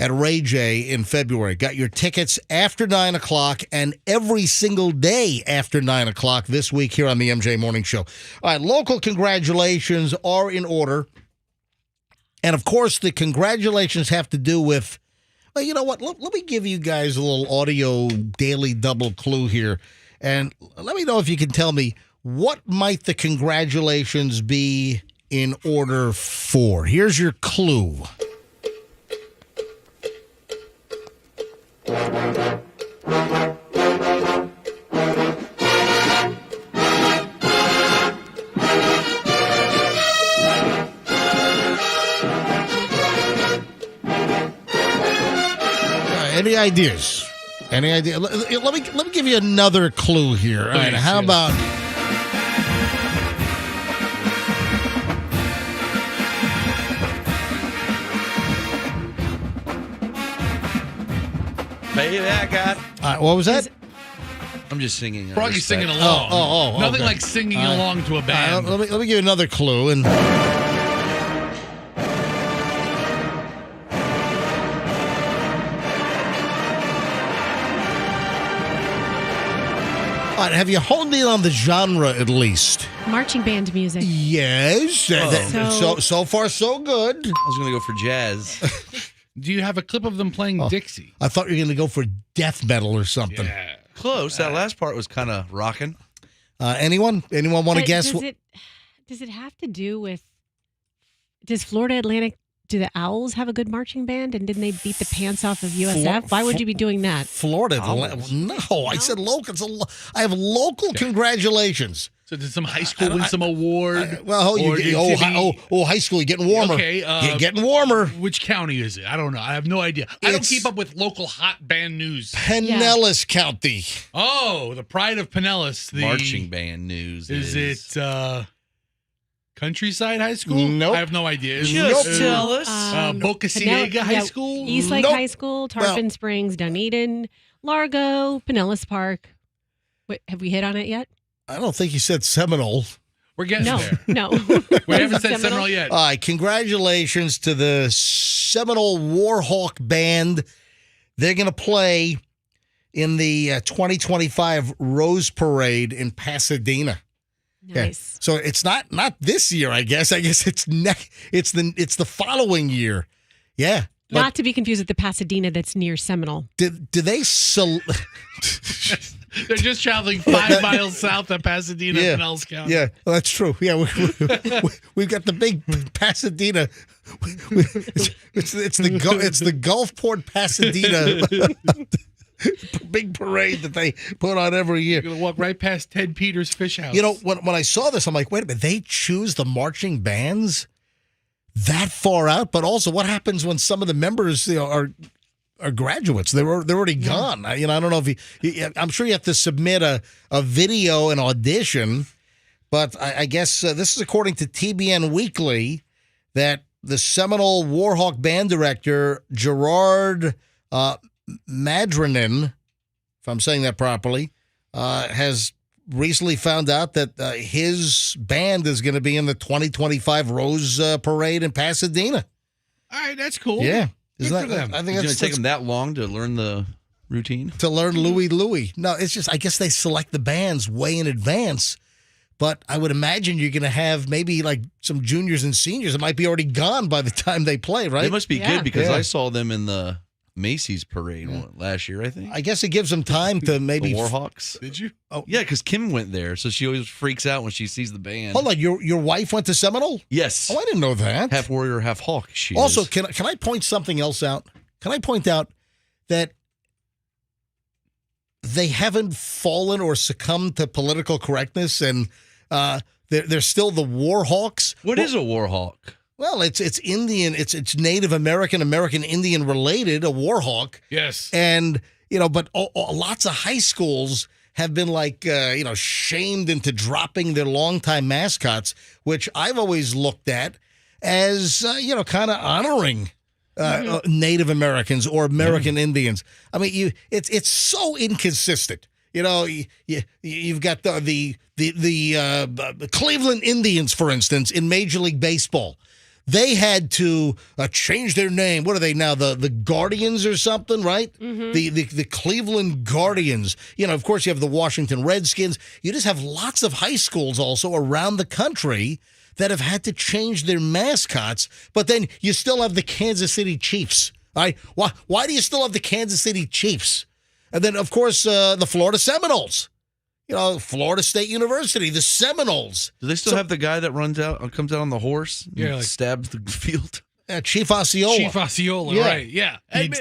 at Ray J in February. Got your tickets after 9 o'clock and every single day after 9 o'clock this week here on the MJ Morning Show. All right, local congratulations are in order. And, of course, the congratulations have to do with, well, you know what? Let me give you guys a little audio daily double clue here. And let me know if you can tell me, what might the congratulations be in order for? Here's your clue. Any ideas? Any idea? Let me give you another clue here. All right, how about? Baby, I got. What was that? I'm just singing. Froggy's singing along. Oh, Nothing okay. like singing along to a band. Let me give you another clue. And all right, have you honed in on the genre at least? Marching band music. Yes. So far, so good. I was going to go for jazz. Do you have a clip of them playing Dixie? I thought you were going to go for death metal or something. Yeah. Close. That last part was kind of rocking. Anyone want to guess? Does it have to do with? Does Florida Atlantic? Do the Owls have a good marching band? And didn't they beat the pants off of USF? Why would you be doing that? Florida. No, I said local. I have local congratulations. So did some high school win some award? High school, you're getting warmer. Okay, you're getting warmer. Which county is it? I don't know. I have no idea. I don't keep up with local hot band news. Pinellas County. Oh, the pride of Pinellas. The marching band news. Is it Countryside High School? Nope. I have no idea. Just tell us. Boca Ciega High School? Eastlake High School, Tarpon Springs, Dunedin, Largo, Pinellas Park. Wait, have we hit on it yet? I don't think you said Seminole. We're getting there. No. We haven't said Seminole yet. All right, congratulations to the Seminole Warhawk Band. They're going to play in the 2025 Rose Parade in Pasadena. Nice. Yeah. So it's not this year, I guess. I guess it's the following year. Yeah. Not to be confused with the Pasadena that's near Seminole. Do they They're just traveling 5 miles south of Pasadena, Pinellas County. Yeah, well, that's true. Yeah, we've got the big Pasadena. It's the Gulfport Pasadena big parade that they put on every year. You're gonna walk right past Ted Peters' Fish House. You know, when I saw this, I'm like, wait a minute, they choose the marching bands that far out? But also, what happens when some of the members are graduates? They're already gone. I don't know if I'm sure you have to submit a video and audition, but I guess this is according to TBN Weekly that the Seminole Warhawk band director Gerard Madrinin, if I'm saying that properly, has recently found out that his band is going to be in the 2025 Rose Parade in Pasadena. All right, that's cool. Yeah. Good for them. I think It's going it's to take them that long to learn the routine? to learn Louie. No, it's just, I guess they select the bands way in advance. But I would imagine you're going to have maybe like some juniors and seniors that might be already gone by the time they play, right? They must be good because I saw them in the Macy's parade last year, I think. I guess it gives them time to maybe. The Warhawks. Did you? Oh, yeah, because Kim went there, so she always freaks out when she sees the band. Hold on, your wife went to Seminole? Yes. Oh, I didn't know that. Half warrior, half hawk. She also, is. can I point something else out? Can I point out that they haven't fallen or succumbed to political correctness, and they're still the Warhawks? What is a Warhawk? Well, it's Indian, it's Native American Indian related, a Warhawk. Yes. And, but lots of high schools have been shamed into dropping their longtime mascots, which I've always looked at as, kind of honoring Native Americans or American Indians. I mean, it's so inconsistent. You've got the Cleveland Indians, for instance, in Major League Baseball. They had to change their name. What are they now? The Guardians or something, right? Mm-hmm. The Cleveland Guardians. Of course, you have the Washington Redskins. You just have lots of high schools also around the country that have had to change their mascots. But then you still have the Kansas City Chiefs. Right? Why do you still have the Kansas City Chiefs? And then, of course, the Florida Seminoles. Florida State University, the Seminoles. Do they still have the guy that comes out on the horse and stabs the field? Chief Osceola. Chief Osceola, Yeah. right, yeah.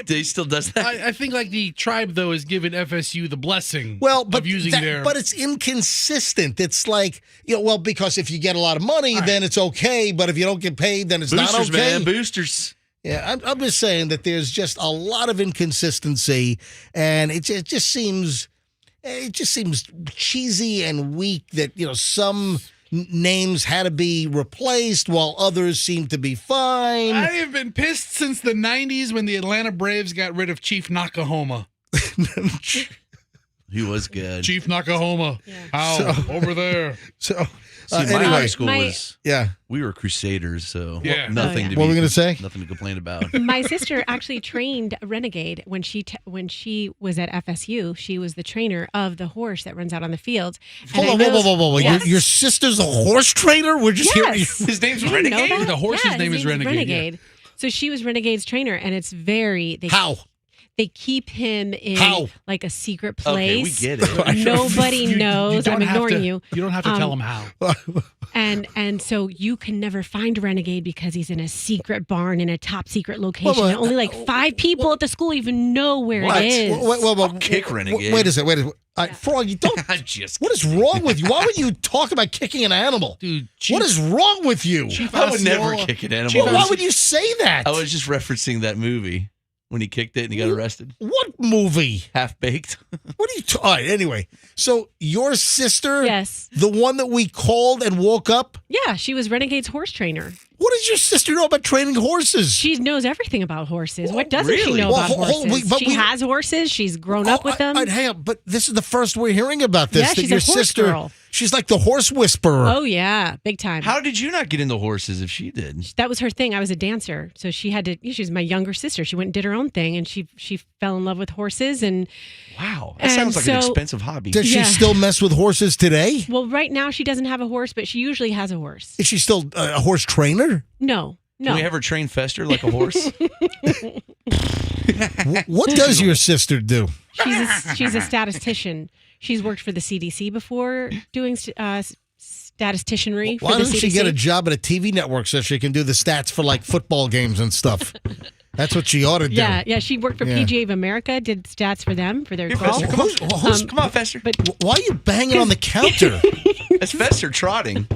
He still does that? I think the tribe, though, has given FSU the blessing but of using their... But it's inconsistent. It's like, because if you get a lot of money, then it's okay, but if you don't get paid, then it's not okay. Boosters, man, boosters. Yeah, I'm just saying that there's just a lot of inconsistency, and it just seems cheesy and weak that some names had to be replaced while others seem to be fine. I have been pissed since the 90s when the Atlanta Braves got rid of Chief Nakahoma. He was good. Chief Nakahoma. Yeah. How? Over there. So, my high school was... Yeah. We were Crusaders, so What nothing were we going to say? Nothing to complain about. My sister actually trained Renegade when she was at FSU. She was the trainer of the horse that runs out on the field. Hold on, whoa. Yes. Your sister's a horse trainer? We're just hearing. His name's Renegade? The horse's name is Renegade. Yeah. So she was Renegade's trainer, and it's very... How? They keep him in like a secret place. Okay, we get it. Nobody knows. I'm ignoring you. You don't have to tell him how. And so you can never find Renegade because he's in a secret barn in a top secret location. Only like 5 people at the school even know where it is. I'll kick Renegade. Wait a second. Froggy, don't. What is wrong with you? Why would you talk about kicking an animal? Dude, what is wrong with you? I would never kick an animal. Why would you say that? I was just referencing that movie. When he kicked it and he got arrested. What movie? Half Baked. What are you all right, anyway. So your sister, yes, the one that we called and woke up? Yeah, she was Renegade's horse trainer. What does your sister know about training horses? She knows everything about horses. What doesn't she know about horses? She has horses. She's grown up with them. Hang on, but this is the first we're hearing about this. Yeah, she's a horse girl. She's like the horse whisperer. Oh, yeah. Big time. How did you not get into horses if she did? That was her thing. I was a dancer. So she had to, she was my younger sister. She went and did her own thing, and she fell in love with horses. And wow. That sounds like an expensive hobby. Does she still mess with horses today? Well, right now she doesn't have a horse, but she usually has a horse. Is she still a horse trainer? No. Can we have her train Fester like a horse? What does your sister do? She's a statistician. She's worked for the CDC before doing statisticianry. Why doesn't she get a job at a TV network so she can do the stats for like football games and stuff? That's what she ought to do. Yeah. She worked for PGA of America, did stats for them for their golf. Fester, come on, Fester. But why are you banging on the counter? That's Fester trotting.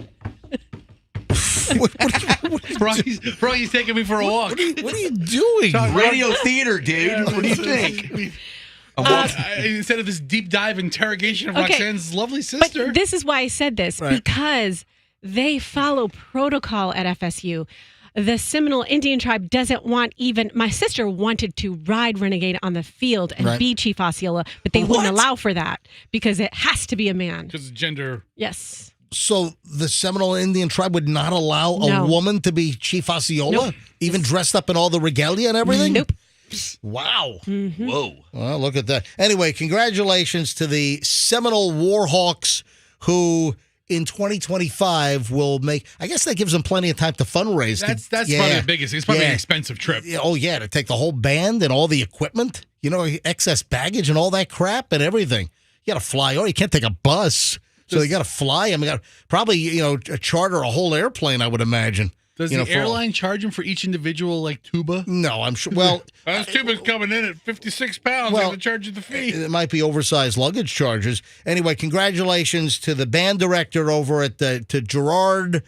Froggy's taking me for a walk. What are you doing? Radio theater, dude. What do you think? Instead of this deep dive interrogation of Roxanne's lovely sister. But this is why I said this, because they follow protocol at FSU. The Seminole Indian tribe doesn't want my sister wanted to ride Renegade on the field and be Chief Osceola, but they wouldn't allow for that because it has to be a man. Because of gender. Yes. So the Seminole Indian tribe would not allow a woman to be Chief Osceola, even dressed up in all the regalia and everything? Nope. Wow. Mm-hmm. Whoa. Well, look at that. Anyway, congratulations to the Seminole Warhawks who in 2025 will make. I guess that gives them plenty of time to fundraise. That's probably the biggest. It's probably an expensive trip. Oh yeah, to take the whole band and all the equipment, excess baggage and all that crap and everything. You got to fly. Oh, you can't take a bus, so you got to fly. I mean, probably charter a whole airplane. I would imagine. Does the airline charge them for each individual tuba? No, I'm sure. Well, this tuba's coming in at 56 pounds. Well, I'm going to charge you the fee. It might be oversized luggage charges. Anyway, congratulations to the band director over at to Gerard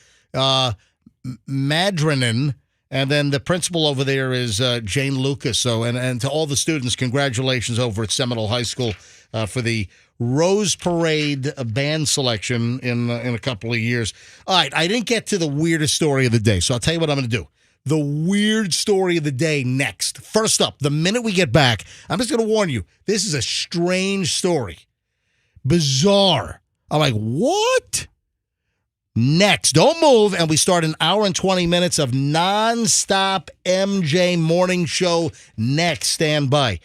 Madrinin, and then the principal over there is Jane Lucas. So, and to all the students, congratulations over at Seminole High School for the Rose Parade band selection in a couple of years. All right, I didn't get to the weirdest story of the day, so I'll tell you what I'm going to do. The weird story of the day next. First up, the minute we get back, I'm just going to warn you, this is a strange story. Bizarre. I'm like, what? Next, don't move, and we start an hour and 20 minutes of nonstop MJ morning show next. Stand by.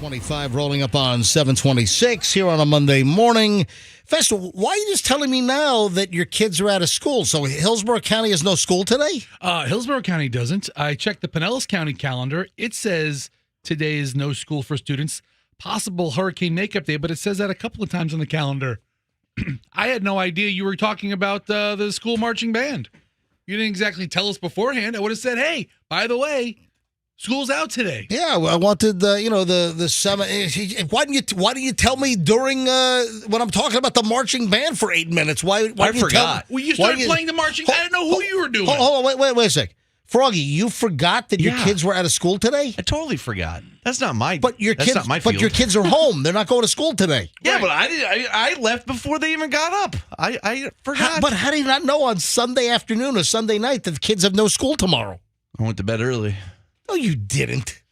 6:25 rolling up on 7:26 here on a Monday morning. Festa, why are you just telling me now that your kids are out of school? So Hillsborough County has no school today? Hillsborough County doesn't. I checked the Pinellas County calendar. It says today is no school for students. Possible hurricane makeup day, but it says that a couple of times on the calendar. I had no idea you were talking about the school marching band. You didn't exactly tell us beforehand. I would have said, hey, by the way, school's out today. Yeah, well, I wanted the summer. Why didn't you tell me during when I'm talking about the marching band for 8 minutes? Why I didn't you forgot. Well, you started playing the marching. I didn't know who you were doing. Hold on, wait a sec. Froggy, you forgot that your kids were out of school today? I totally forgot. That's not my. But your that's kids, not my but field. your kids are home. They're not going to school today. Yeah, but I left before they even got up. I forgot. But how do you not know on Sunday afternoon or Sunday night that the kids have no school tomorrow? I went to bed early. No, you didn't.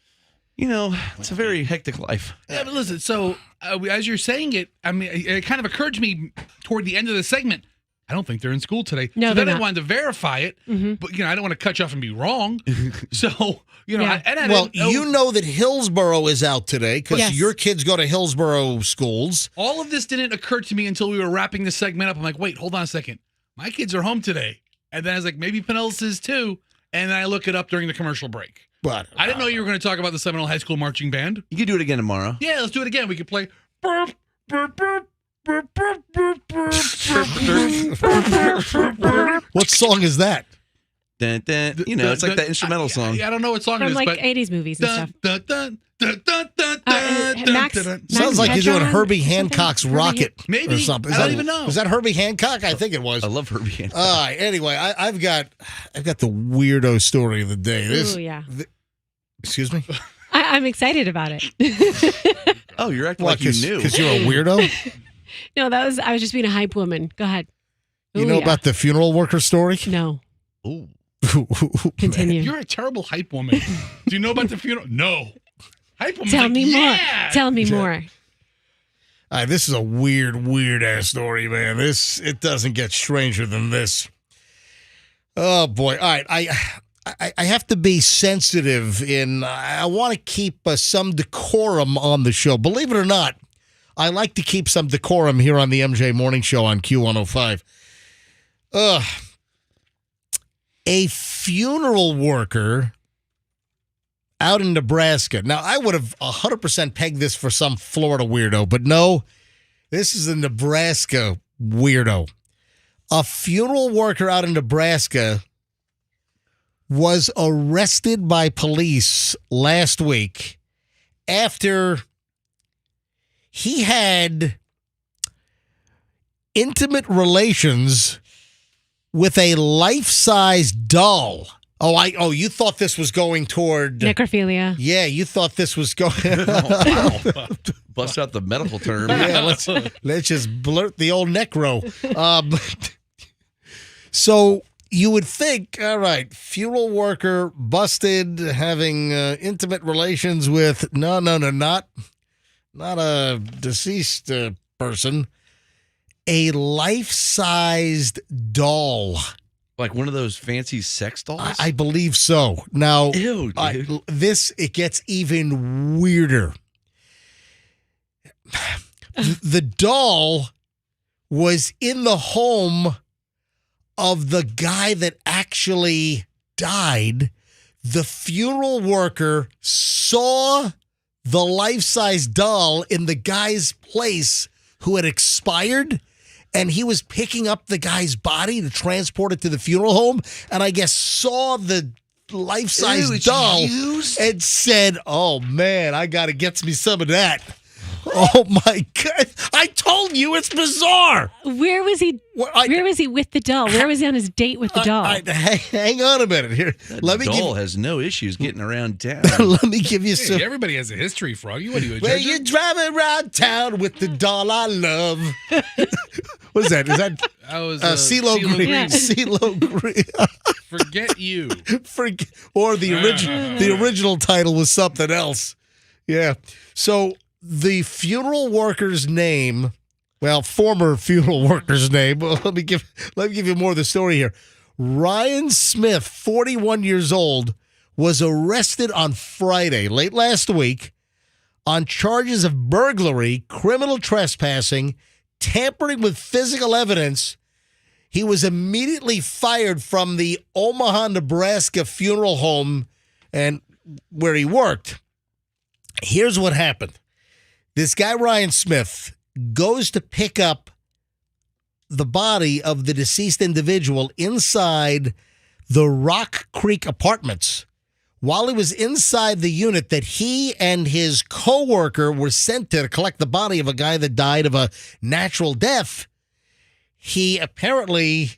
You know, it's a very hectic life. Yeah, but listen, so as you're saying it, I mean, it kind of occurred to me toward the end of the segment, I don't think they're in school today. No, so they're then I not. wanted to verify it, but, I don't want to cut you off and be wrong. So, Yeah. You know that Hillsborough is out today because Yes. your kids go to Hillsborough schools. all of this didn't occur to me until we were wrapping the segment up. I'm like, wait, hold on a second. My kids are home today. And then I was like, maybe Pinellas is too. And then I look it up during the commercial break. But I didn't know you were going to talk about the Seminole High School Marching Band. You can do it again tomorrow. Yeah, let's do it again. We could play. what song is that? Dun, dun. It's like that instrumental song. I don't know what song it From is, like but 80s movies and stuff. dun, dun, dun, dun, dun, Max- dun, dun. Sounds like you're doing Metron? Herbie Hancock's Herbie Rocket Maybe. or something. I don't even know. Was that Herbie Hancock? I think it was. I love Herbie Hancock. All right. Anyway, I've got the weirdo story of the day. Ooh, yeah. Excuse me. I'm excited about it. Oh, you're acting like you knew. Because you're a weirdo. No, I was just being a hype woman. Go ahead. You Ooh, know yeah. about the funeral worker story? No. Ooh. Continue. You're a terrible hype woman. Do you know about the funeral? No. Hype woman. Tell me more. yeah. Tell me more. All right, this is a weird ass story, man. It doesn't get stranger than this. Oh boy! All right, I have to be sensitive I want to keep some decorum on the show. Believe it or not, I like to keep some decorum here on the MJ Morning Show on Q105. A funeral worker out in Nebraska. Now, I would have 100% pegged this for some Florida weirdo, but no, this is a Nebraska weirdo. A funeral worker out in Nebraska was arrested by police last week after he had intimate relations with a life-size doll. Oh, you thought this was going toward Necrophilia. Yeah, you thought this was going. Bust out the medical term. Yeah, let's just blurt the old necro. So you would think, all right, funeral worker busted having intimate relations with not a deceased person, a life-sized doll. Like one of those fancy sex dolls? I believe so. Now, Ew, dude. It gets even weirder. The doll was in the home of the guy that actually died. The funeral worker saw the life-size doll in the guy's place who had expired, and he was picking up the guy's body to transport it to the funeral home, and I guess saw the life-size Ew, it's doll used? and said, oh, man, I got to get me some of that. Oh, my God. I told you it's bizarre. Where was he? Where was he with the doll? Where was he on his date with the doll? Hang on a minute here. That doll has no issues getting around town. Let me give you some. Hey, everybody has a history, Froggy. What are you, a Well, judge? you're driving around town with the doll I love. What is that? Is that I was CeeLo Green? Yeah. CeeLo Green. Forget you. Or the original title was something else. Yeah. So the funeral worker's name, former funeral worker's name. Well, let me give you more of the story here. Ryan Smith, 41 years old, was arrested on Friday, late last week, on charges of burglary, criminal trespassing, tampering with physical evidence. He was immediately fired from the Omaha, Nebraska funeral home and where he worked. Here's what happened. This guy, Ryan Smith, goes to pick up the body of the deceased individual inside the Rock Creek Apartments. While he was inside the unit that he and his coworker were sent to collect the body of a guy that died of a natural death, he apparently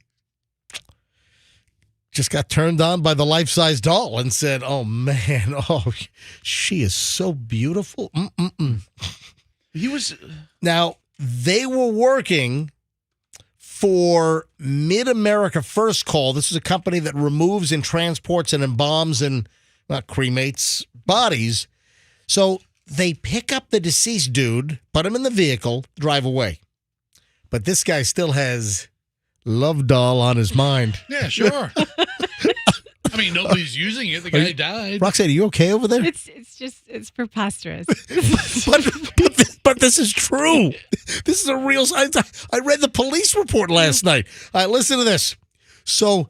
just got turned on by the life-size doll and said, oh, man, she is so beautiful. He was... Now, they were working for Mid-America First Call. This is a company that removes and transports and embalms and cremates bodies. So they pick up the deceased dude, put him in the vehicle, drive away. But this guy still has Love Doll on his mind. Yeah, sure. I mean, nobody's using it. The guy died. Roxanne, are you okay over there? It's preposterous. but this is true. This is a real. I read the police report last night. All right, listen to this. So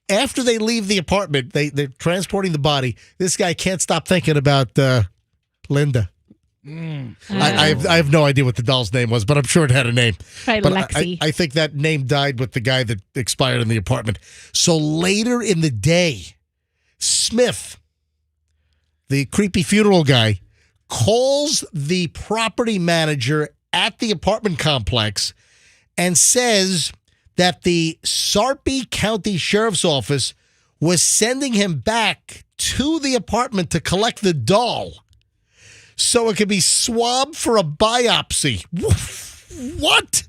after they leave the apartment, they're transporting the body. This guy can't stop thinking about Linda. I have no idea what the doll's name was, but I'm sure it had a name. Right, but Lexi. I think that name died with the guy that expired in the apartment. So later in the day, Smith, the creepy funeral guy, calls the property manager at the apartment complex and says that the Sarpy County Sheriff's Office was sending him back to the apartment to collect the doll so it could be swabbed for a biopsy. What?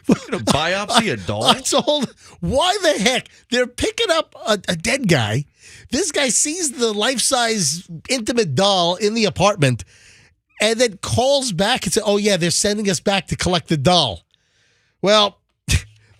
A biopsy a doll? Why the heck? They're picking up a dead guy. This guy sees the life-size intimate doll in the apartment and then calls back and says, oh, yeah, they're sending us back to collect the doll. Well,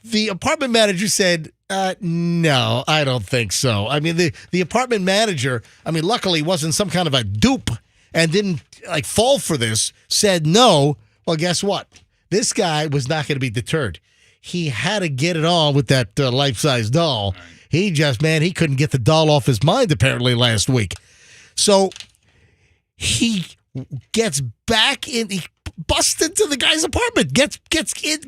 the apartment manager said, no, I don't think so. I mean, the apartment manager, luckily wasn't some kind of a dupe and didn't fall for this, said no. Well, guess what? This guy was not going to be deterred. He had to get it on with that life-size doll. He he couldn't get the doll off his mind apparently last week. So he gets back in, he busts into the guy's apartment,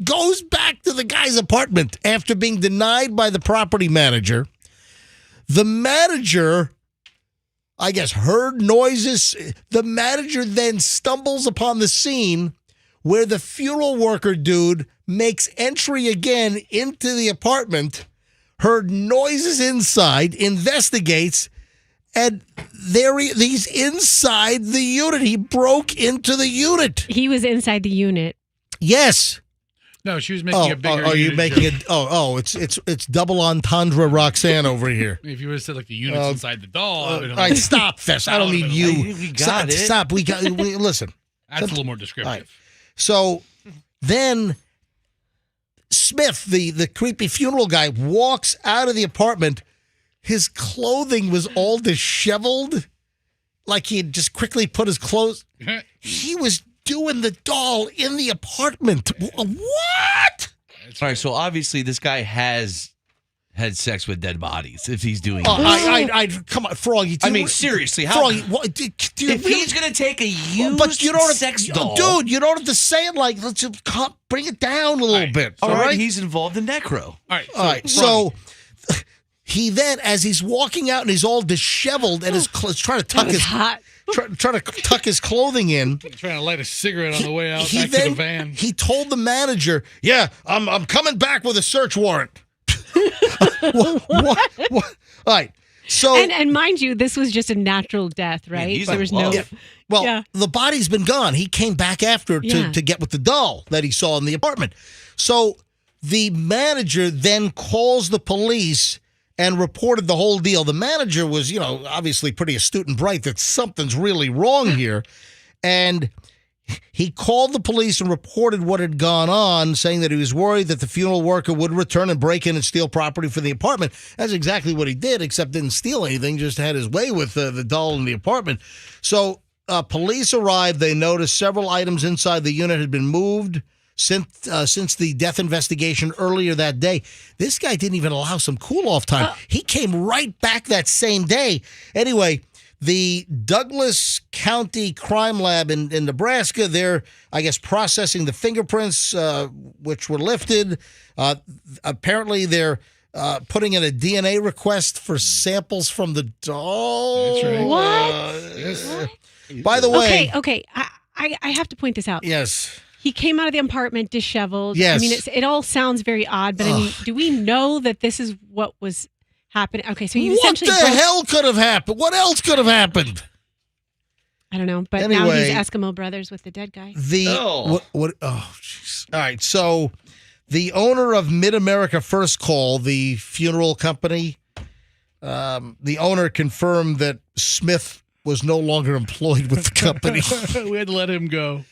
goes back to the guy's apartment after being denied by the property manager. The manager, I guess, heard noises. The manager then stumbles upon the scene where the funeral worker dude makes entry again into the apartment, heard noises inside, investigates, and he's inside the unit. He broke into the unit. He was inside the unit. Yes. No, she was making a bigger. Are you making it? It's double entendre Roxanne over here. If you would have said the unit's inside the doll, all right, stop this. I don't need you. We got it. Stop. Listen. That's a little more descriptive. Right. So then Smith, the creepy funeral guy, walks out of the apartment. His clothing was all disheveled, like he had just quickly put his clothes. He was doing the doll in the apartment. What? All right, so obviously this guy has had sex with dead bodies if he's doing I come on, Froggy. Seriously, how? Froggy, if he's going to take a used sex doll. Dude, you don't have to say it like, let's bring it down a little bit. All right, he's involved in necro. All right, so he then, as he's walking out and he's all disheveled and is trying to tuck trying to tuck his clothing in. Trying to light a cigarette on the way out back to the van. He told the manager, yeah, I'm coming back with a search warrant. What? All right. So and mind you, this was just a natural death, right? Yeah, there was no. The body's been gone. He came back after to get with the doll that he saw in the apartment. So the manager then calls the police and reported the whole deal. The manager was, obviously pretty astute and bright that something's really wrong here, and he called the police and reported what had gone on, saying that he was worried that the funeral worker would return and break in and steal property for the apartment. That's exactly what he did, except didn't steal anything, just had his way with the doll in the apartment. So police arrived, they noticed several items inside the unit had been moved since the death investigation earlier that day. This guy didn't even allow some cool-off time. He came right back that same day. Anyway, the Douglas County Crime Lab in Nebraska, they're, I guess, processing the fingerprints, which were lifted. Apparently, they're putting in a DNA request for samples from the doll. That's right. What? Yes. By the way. Okay. I have to point this out. Yes. He came out of the apartment disheveled. Yes. I mean, it all sounds very odd, but I mean, do we know that this is what was happening? Okay, so he What essentially the hell could have happened? What else could have happened? I don't know, but now he's Eskimo Brothers with the dead guy. What? Oh, jeez. All right, so the owner of Mid-America First Call, the funeral company, the owner confirmed that Smith was no longer employed with the company. We had to let him go.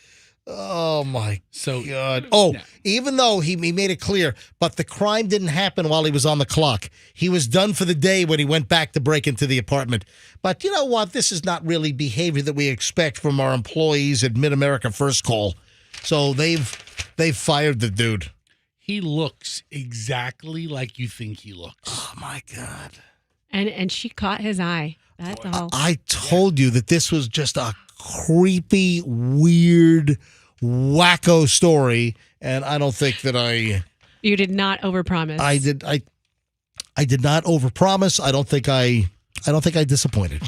Oh, my So God. Oh, yeah. Even though he made it clear, but the crime didn't happen while he was on the clock. He was done for the day when he went back to break into the apartment. But you know what? This is not really behavior that we expect from our employees at Mid-America First Call. So they've fired the dude. He looks exactly like you think he looks. Oh, my God. And she caught his eye. That's all. I told you that this was just a creepy, weird, wacko story, and I don't think that You did not overpromise. I did not overpromise. I don't think I disappointed.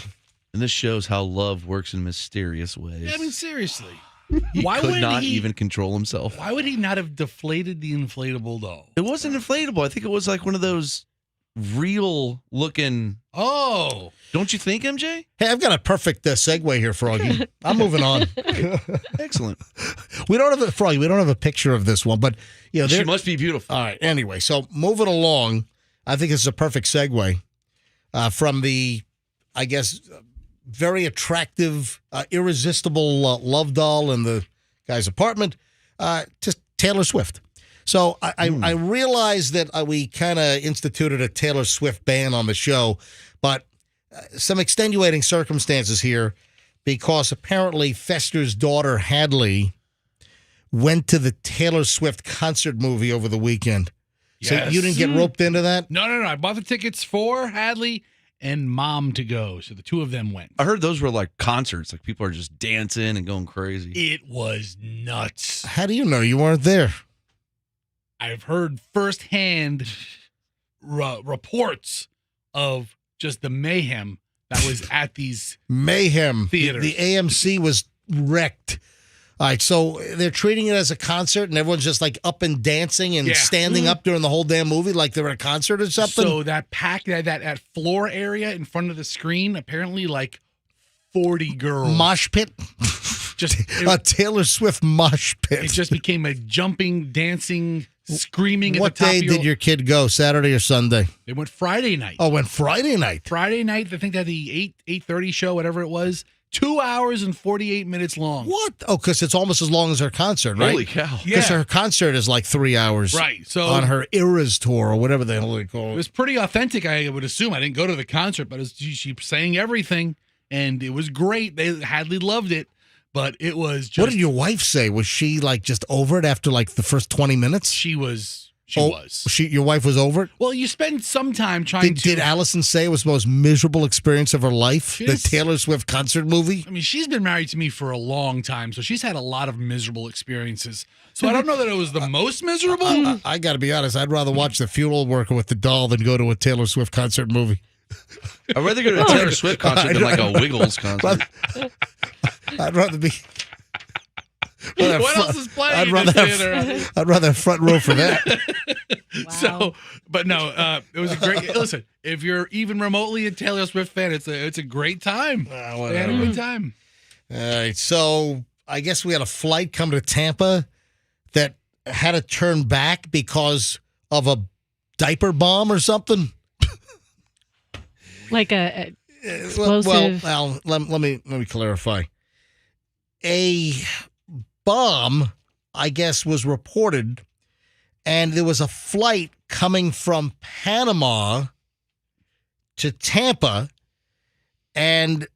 And this shows how love works in mysterious ways. I mean, seriously. He could not even control himself. Why would he not have deflated the inflatable doll? It wasn't inflatable. I think it was like one of those real looking. Oh, don't you think, MJ? Hey, I've got a perfect segue here, Froggy. I'm moving on. Excellent. We don't have Froggy. We don't have a picture of this one, but she must be beautiful. All right. Anyway, so moving along, I think this is a perfect segue from the, I guess, very attractive, irresistible love doll in the guy's apartment to Taylor Swift. So I realize that we kind of instituted a Taylor Swift ban on the show, but some extenuating circumstances here because apparently Fester's daughter, Hadley, went to the Taylor Swift concert movie over the weekend. Yes. So you didn't get roped into that? No. I bought the tickets for Hadley and Mom to go. So the two of them went. I heard those were like concerts. Like people are just dancing and going crazy. It was nuts. How do you know you weren't there? I've heard firsthand reports of just the mayhem that was at these mayhem theaters. The AMC was wrecked. All right, so they're treating it as a concert, and everyone's just like up and dancing and standing up during the whole damn movie, like they're at a concert or something. So that that floor area in front of the screen, apparently like 40 girls. Mosh pit. Just a Taylor Swift mosh pit. It just became a jumping, dancing, screaming. What at the top day did your kid go? Saturday or Sunday? They went Friday night. Oh, went Friday night. Friday night. I think that the 8:30 show, whatever it was, 2 hours and 48 minutes long. What? Oh, because it's almost as long as her concert, right? Holy cow! Because her concert is like 3 hours, right? So on her Eras tour or whatever the hell they call it. It was pretty authentic. I would assume. I didn't go to the concert, but she sang everything, and it was great. Hadley loved it. But it was just... What did your wife say? Was she like just over it after like the first 20 minutes? She was. Your wife was over it? Well, you spend some time trying to... Did Allison say it was the most miserable experience of her life? The Taylor Swift concert movie? I mean, she's been married to me for a long time, so she's had a lot of miserable experiences. So I don't know that it was the most miserable. I got to be honest. I'd rather watch the funeral worker with the doll than go to a Taylor Swift concert movie. I'd rather go to a Taylor Swift concert than like a Wiggles concert. I'd rather be. What else is playing? I'd rather have front row for that. Wow. So, but no, it was a great. Listen, if you're even remotely a Taylor Swift fan, it's a great time. They had a good time. All right, so I guess we had a flight come to Tampa that had to turn back because of a diaper bomb or something. Like a explosive. Well, let me clarify. A bomb, I guess, was reported, and there was a flight coming from Panama to Tampa, and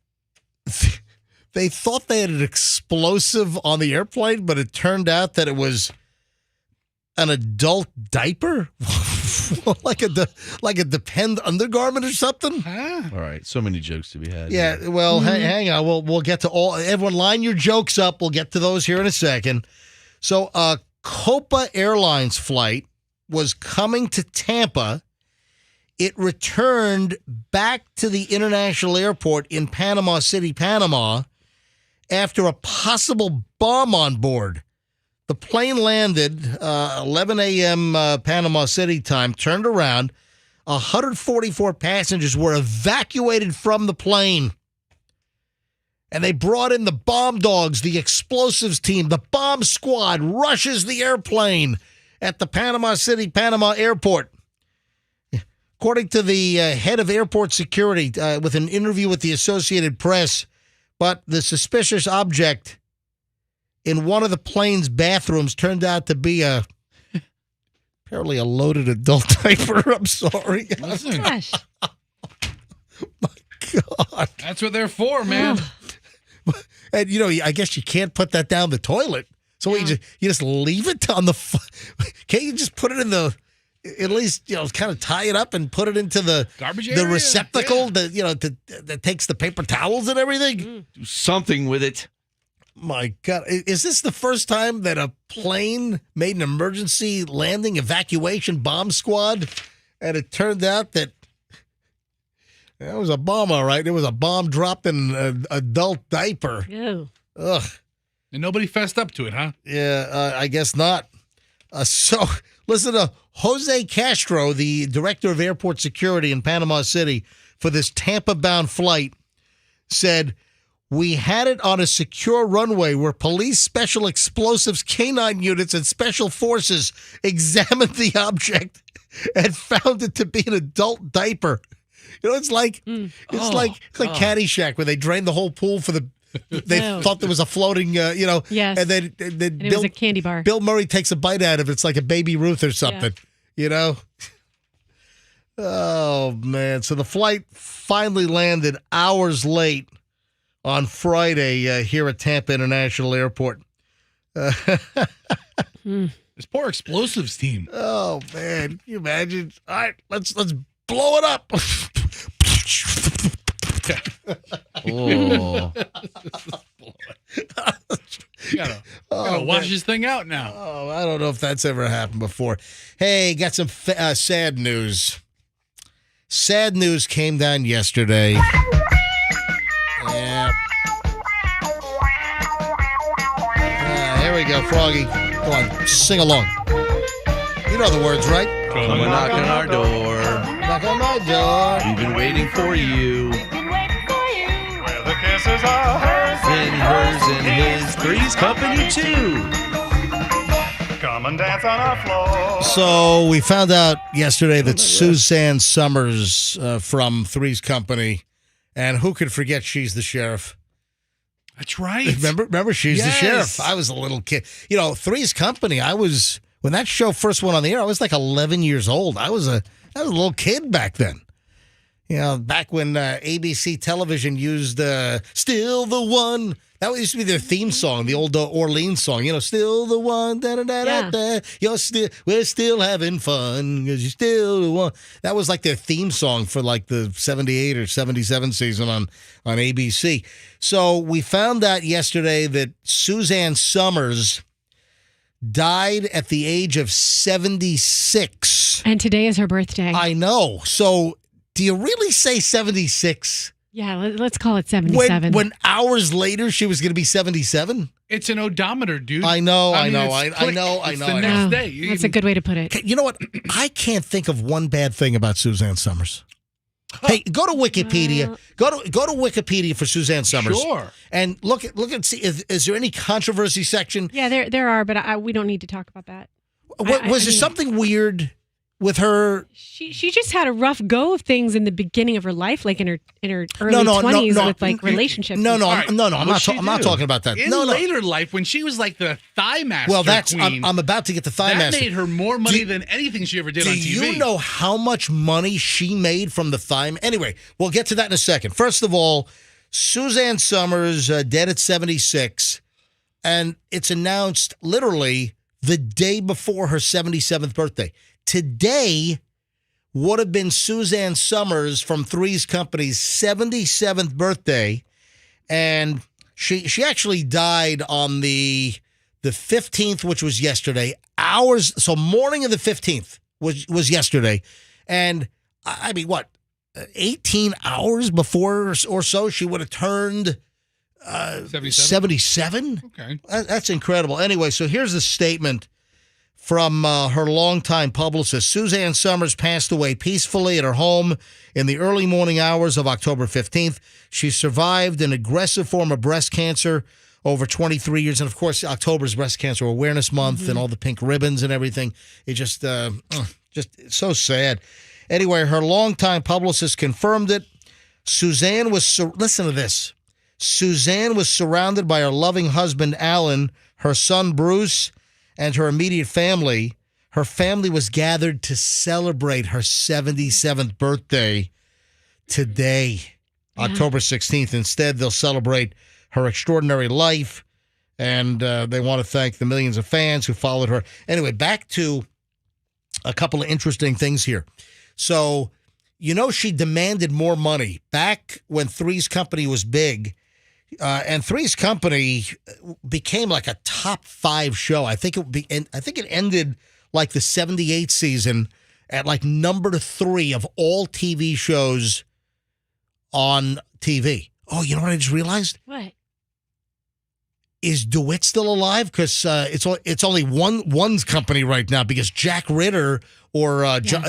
they thought they had an explosive on the airplane, but it turned out that it was an adult diaper, like a Depend undergarment or something. All right, so many jokes to be had. Yeah, well, hang on. We'll get to all. Everyone, line your jokes up. We'll get to those here in a second. So, Copa Airlines flight was coming to Tampa. It returned back to the international airport in Panama City, Panama, after a possible bomb on board. The plane landed 11 a.m. Panama City time, turned around. 144 passengers were evacuated from the plane. And they brought in the bomb dogs, the explosives team. The bomb squad rushes the airplane at the Panama City, Panama airport. According to the head of airport security with an interview with the Associated Press, but the suspicious object in one of the plane's bathrooms turned out to be apparently a loaded adult diaper. I'm sorry. Listen, Gosh. My God. that's what they're for, man. And, I guess you can't put that down the toilet. So what, you just leave it on the can't you just put it in the, at least, kind of tie it up and put it into the Garbage the area? receptacle that takes the paper towels and everything? Do something with it. My God. Is this the first time that a plane made an emergency landing evacuation bomb squad? And it turned out that it was a bomb, all right. It was a bomb dropped in an adult diaper. Ew. Ugh. And nobody fessed up to it, huh? Yeah, I guess not. So listen to Jose Castro, the director of airport security in Panama City for this Tampa-bound flight, said, "We had it on a secure runway where police, special explosives, canine units, and special forces examined the object and found it to be an adult diaper." It's like Caddyshack, where they drained the whole pool for the. They thought there was a floating, Yes. and then And it was a candy bar. Bill Murray takes a bite out of it. It's like a Baby Ruth or something, Oh, man. So the flight finally landed hours late on Friday here at Tampa International Airport. This poor explosives team. Oh, man. Can you imagine? All right, let's blow it up. Oh, Gotta wash this thing out now. Oh, I don't know if that's ever happened before. Hey, got some sad news. Sad news came down yesterday. Yeah. Here we go, Froggy. Go on, sing along. You know the words, right? come and knock on our door. Knock on my door. We've been waiting for you. Where the kisses are hers And hers and his. Three's company too. Come and dance on our floor. So we found out yesterday that Suzanne Somers from Three's Company, and who could forget she's the sheriff? That's right. Remember, she's the Yes. sheriff. I was a little kid. Three's Company. When that show first went on the air, I was like 11 years old. I was a little kid back then. Back when ABC television used "Still the One." That used to be their theme song, the old Orleans song. Still the one, da da da da da. We're still having fun because you're still the one. That was like their theme song for like the 78 or 77 season on ABC. So we found out yesterday that Suzanne Somers died at the age of 76. And today is her birthday. I know. So do you really say 76? Yeah, let's call it 77. When hours later she was going to be 77? It's an odometer, dude. I know. It's the next day. That's a good way to put it. You know what? I can't think of one bad thing about Suzanne Somers. Hey, go to Wikipedia. Go to Wikipedia for Suzanne Somers. Sure. And look and see. Is there any controversy section? Yeah, there are, but we don't need to talk about that. Was there something weird with her? She just had a rough go of things in the beginning of her life, like in her early 20s with like relationships. No, Right. I'm not talking about that. In later life, when she was like the thigh master queen, I'm about to get the thigh that master. made her more money than anything she ever did on TV. Do you know how much money she made from the thigh? Anyway, we'll get to that in a second. First of all, Suzanne Somers, dead at 76, and it's announced literally the day before her 77th birthday. Today would have been Suzanne Somers from Three's Company's 77th birthday, and she actually died on the 15th, which was yesterday. Morning of the 15th was yesterday, and I mean, what, 18 hours before or so, she would have turned 77? Okay. That's incredible. Anyway, so here's the statement from her longtime publicist. Suzanne Somers passed away peacefully at her home in the early morning hours of October 15th. She survived an aggressive form of breast cancer over 23 years. And, of course, October's Breast Cancer Awareness Month and all the pink ribbons and everything. It just it's so sad. Anyway, her longtime publicist confirmed it. Suzanne was, listen to this. Suzanne was surrounded by her loving husband, Alan, her son, Bruce, and her immediate family. Her family was gathered to celebrate her 77th birthday today, October 16th. Instead, they'll celebrate her extraordinary life, and they want to thank the millions of fans who followed her. Anyway, back to a couple of interesting things here. So, she demanded more money back when Three's Company was big. And Three's Company became like a top 5 show. I think it ended like the 78 season at like number 3 of all TV shows on TV. Oh, you know what I just realized? What? Is DeWitt still alive? Because it's only one's company right now, because Jack Ritter or John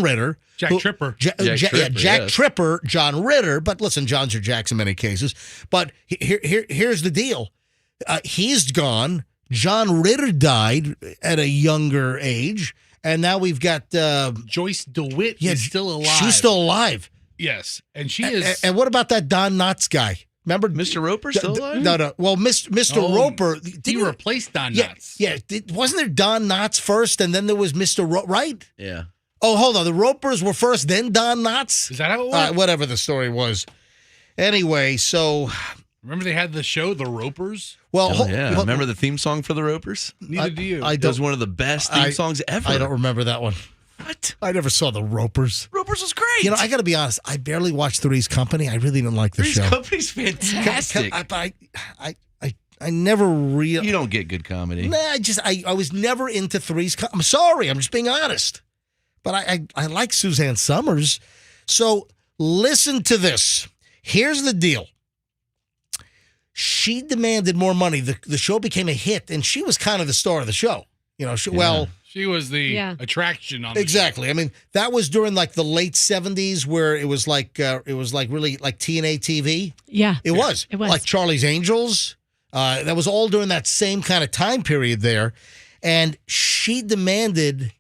Ritter. Jack Tripper. Jack Tripper, John Ritter. But listen, Johns are Jacks in many cases. But here's the deal. He's gone. John Ritter died at a younger age. And now we've got... Joyce DeWitt is still alive. She's still alive. Yes. And she is... And what about that Don Knotts guy? Remember? Mr. Roper still alive? No. Well, Mr. Roper... He replaced Don Knotts. Yeah. Wasn't there Don Knotts first, and then there was Mr. Roper, right? Yeah. Oh, hold on. The Ropers were first, then Don Knotts? Is that how it worked? Whatever the story was. Anyway, so... Remember they had the show, The Ropers? Well, remember the theme song for The Ropers? Neither do you. It was one of the best theme songs ever. I don't remember that one. What? I never saw The Ropers. Ropers was great. I got to be honest. I barely watched Three's Company. I really didn't like the show. Three's Company's fantastic. I never really... You don't get good comedy. Nah, I was never into Three's Company. I'm sorry. I'm just being honest. But I like Suzanne Somers. So listen to this. Here's the deal. She demanded more money. The show became a hit, and she was kind of the star of the show. She was the attraction on the exactly. show. I mean, that was during like the late 70s, where it was like really like TNA TV. Yeah. It was like Charlie's Angels. That was all during that same kind of time period there. And she demanded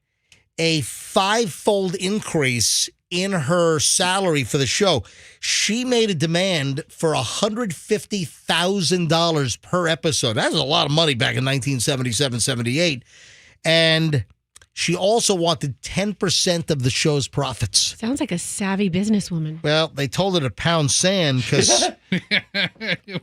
a 5-fold increase in her salary for the show. She made a demand for $150,000 per episode. That was a lot of money back in 1977, 78. And she also wanted 10% of the show's profits. Sounds like a savvy businesswoman. Well, they told her to pound sand because...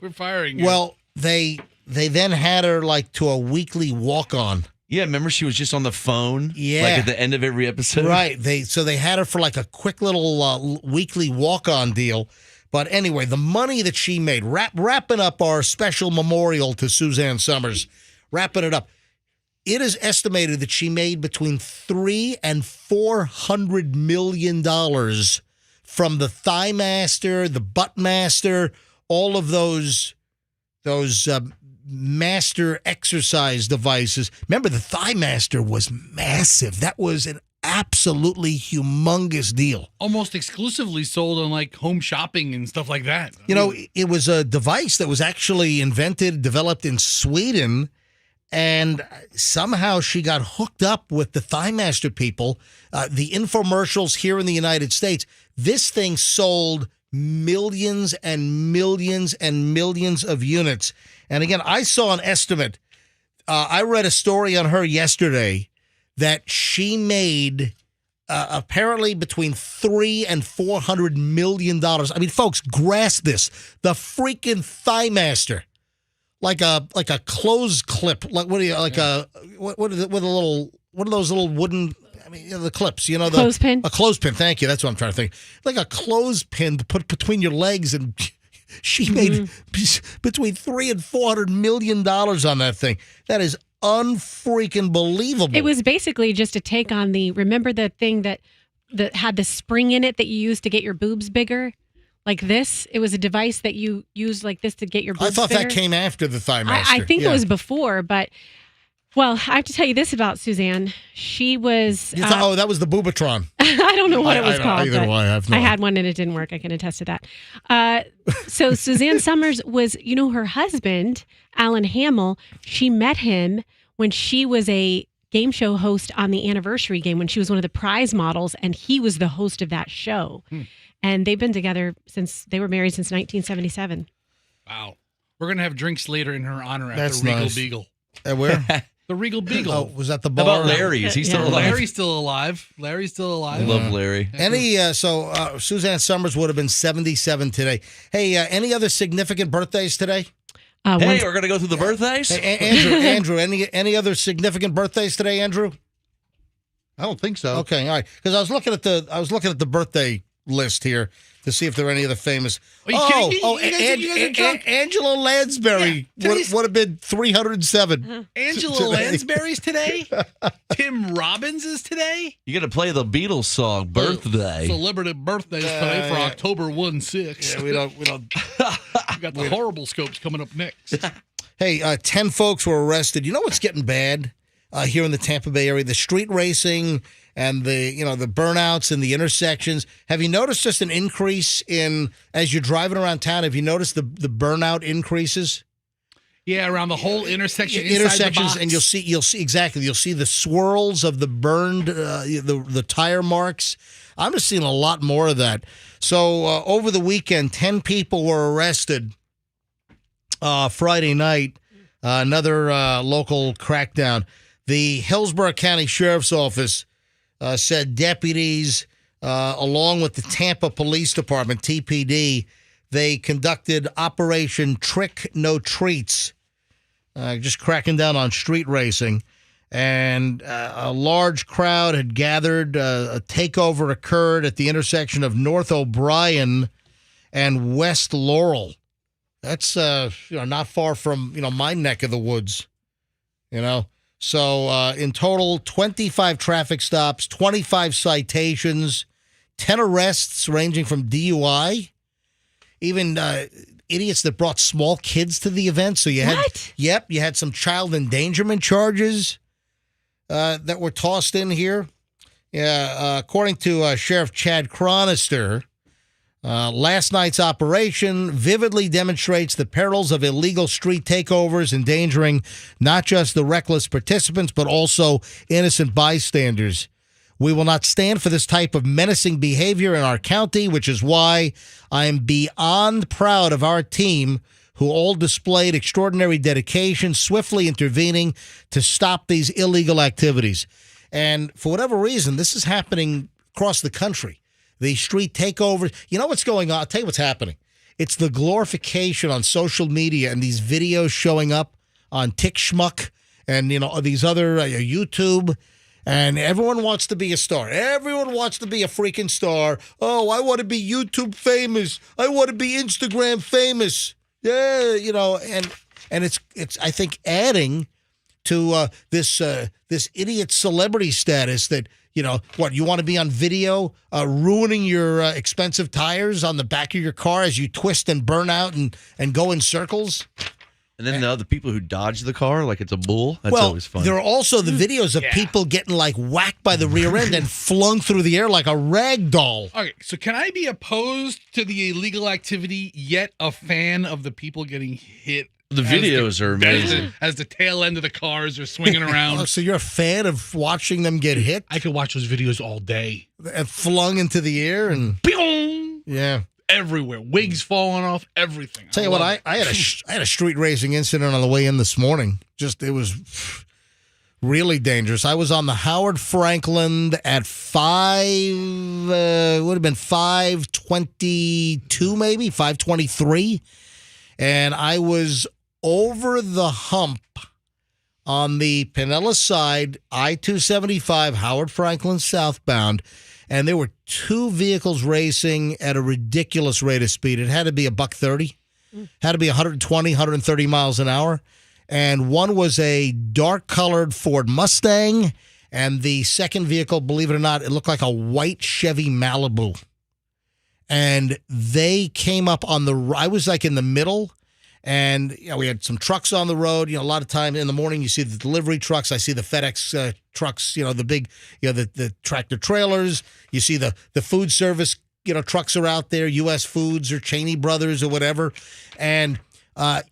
We're firing you. Well, they then had her like to a weekly walk-on. Yeah, remember she was just on the phone? Yeah. Like at the end of every episode? Right. They had her for like a quick little weekly walk-on deal. But anyway, the money that she made, wrapping up our special memorial to Suzanne Somers, wrapping it up, it is estimated that she made between $300 and $400 million from the Thigh Master, the Butt Master, all of those master exercise devices. Remember, the Thigh Master was massive. That was an absolutely humongous deal. Almost exclusively sold on like home shopping and stuff like that. It was a device that was actually developed in Sweden, and somehow she got hooked up with the Thigh Master people. The infomercials here in the United States, this thing sold millions and millions and millions of units. And again, I saw an estimate. I read a story on her yesterday that she made apparently between $300 and $400 million. I mean, folks, grasp this. The freaking Thigh Master. Like a clothes clip. Like what are those little wooden, I mean, the clips, the clothespin. A clothespin. Thank you. That's what I'm trying to think. Like a clothespin to put between your legs, and she made between $300 and $400 million on that thing. That is unfreaking believable. It was basically just a take on remember the thing that had the spring in it that you used to get your boobs bigger? Like this? It was a device that you used like this to get your boobs I thought bigger? that came after the Thigh Master. I think it was before, but... Well, I have to tell you this about Suzanne. She was... that was the Boobatron. I don't know what it was called. Either way, I had one and it didn't work. I can attest to that. So Suzanne Somers was, her husband, Alan Hamill, she met him when she was a game show host on the anniversary game, when she was one of the prize models, and he was the host of that show. And they've been together they were married since 1977. Wow. We're going to have drinks later in her honor at That's the Regal nice. Beagle. Where? The Regal Beagle. Oh, was that the bar? How about Larry? Is he still alive? Larry's still alive. I love Larry. Suzanne Somers would have been 77 today. Hey, any other significant birthdays today? Hey, we're going to go through the birthdays? Hey, Andrew, any other significant birthdays today, Andrew? I don't think so. Okay, all right. Because I was looking at the birthday list here to see if there are any other famous. Are you kidding me? You guys are drunk. Angela Lansbury would have been 307. Angela Lansbury's today. Tim Robbins is today. You got to play the Beatles song, Birthday. Celebrity birthdays today for October 1/6. Yeah, we don't. We got the horrible scopes coming up next. Hey, 10 folks were arrested. You know what's getting bad here in the Tampa Bay area? The street racing and the burnouts and the intersections. Have you noticed just an increase as you're driving around town? Have you noticed the burnout increases? Yeah, around the whole intersection. Intersections, and you'll see exactly. You'll see the swirls of the burned, the tire marks. I'm just seeing a lot more of that. So over the weekend, 10 people were arrested. Friday night, another local crackdown. The Hillsborough County Sheriff's Office said deputies, along with the Tampa Police Department, TPD, they conducted Operation Trick No Treats, just cracking down on street racing. And a large crowd had gathered. A takeover occurred at the intersection of North O'Brien and West Laurel. That's not far from my neck of the woods. So in total, 25 traffic stops, 25 citations, 10 arrests ranging from DUI, even idiots that brought small kids to the event. So you had some child endangerment charges that were tossed in here. Yeah, according to Sheriff Chad Chronister, last night's operation vividly demonstrates the perils of illegal street takeovers, endangering not just the reckless participants, but also innocent bystanders. We will not stand for this type of menacing behavior in our county, which is why I am beyond proud of our team, who all displayed extraordinary dedication, swiftly intervening to stop these illegal activities. And for whatever reason, this is happening across the country. The street takeovers. You know what's going on? I'll tell you what's happening. It's the glorification on social media and these videos showing up on TikTok and these other YouTube. And everyone wants to be a star. Everyone wants to be a freaking star. Oh, I want to be YouTube famous. I want to be Instagram famous. Yeah, and it's I think adding to this idiot celebrity status that. You want to be on video ruining your expensive tires on the back of your car as you twist and burn out and go in circles? And then the people who dodge the car like it's a bull, that's always fun. There are also the videos of people getting whacked by the rear end and flung through the air like a rag doll. Okay, so can I be opposed to the illegal activity, yet a fan of the people getting hit? The videos are amazing. As the tail end of the cars are swinging around. Oh, so you're a fan of watching them get hit? I could watch those videos all day. And flung into the air and... Bing! Yeah. Everywhere. Wigs falling off, everything. Tell you what, I had a street racing incident on the way in this morning. Just, it was Really dangerous. I was on the Howard Franklin at 5:22 maybe, 5:23. And I was over the hump on the Pinellas side, I-275, Howard Franklin southbound, and there were two vehicles racing at a ridiculous rate of speed. It had to be $130, had to be 120, 130 miles an hour, and one was a dark-colored Ford Mustang, and the second vehicle, believe it or not, it looked like a white Chevy Malibu. And they came up on I was like in the middle. And we had some trucks on the road. A lot of time in the morning, you see the delivery trucks. I see the FedEx trucks. The big, the tractor trailers. You see the food service. Trucks are out there. U.S. Foods or Cheney Brothers or whatever. And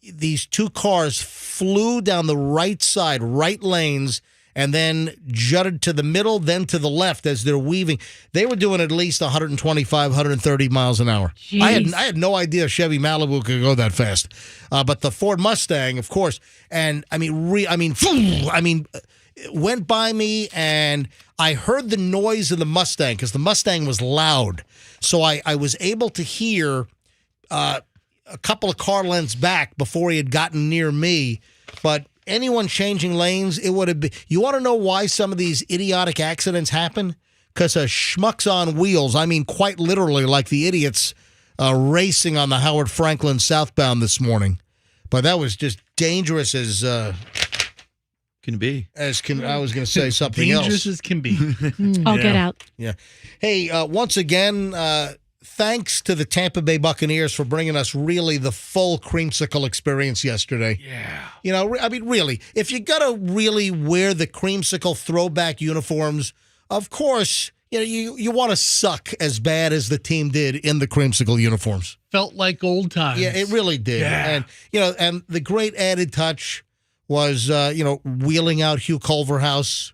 these two cars flew down the right side, right lanes, and then jutted to the middle, then to the left as they're weaving. They were doing at least 125, 130 miles an hour. I had no idea Chevy Malibu could go that fast. But the Ford Mustang, of course, and went by me, and I heard the noise of the Mustang because the Mustang was loud. So I was able to hear a couple of car lengths back before he had gotten near me. But anyone changing lanes, it would have been. You want to know why some of these idiotic accidents happen? Because of schmucks on wheels. I mean, quite literally, like the idiots racing on the Howard Franklin southbound this morning. But that was just dangerous as can be. I was going to say something dangerous else. as can be. I'll get out. Yeah. Hey, once again, thanks to the Tampa Bay Buccaneers for bringing us really the full creamsicle experience yesterday. Yeah. Really, if you got to really wear the creamsicle throwback uniforms, of course, you want to suck as bad as the team did in the creamsicle uniforms. Felt like old times. Yeah, it really did. Yeah. And, and the great added touch was, wheeling out Hugh Culverhouse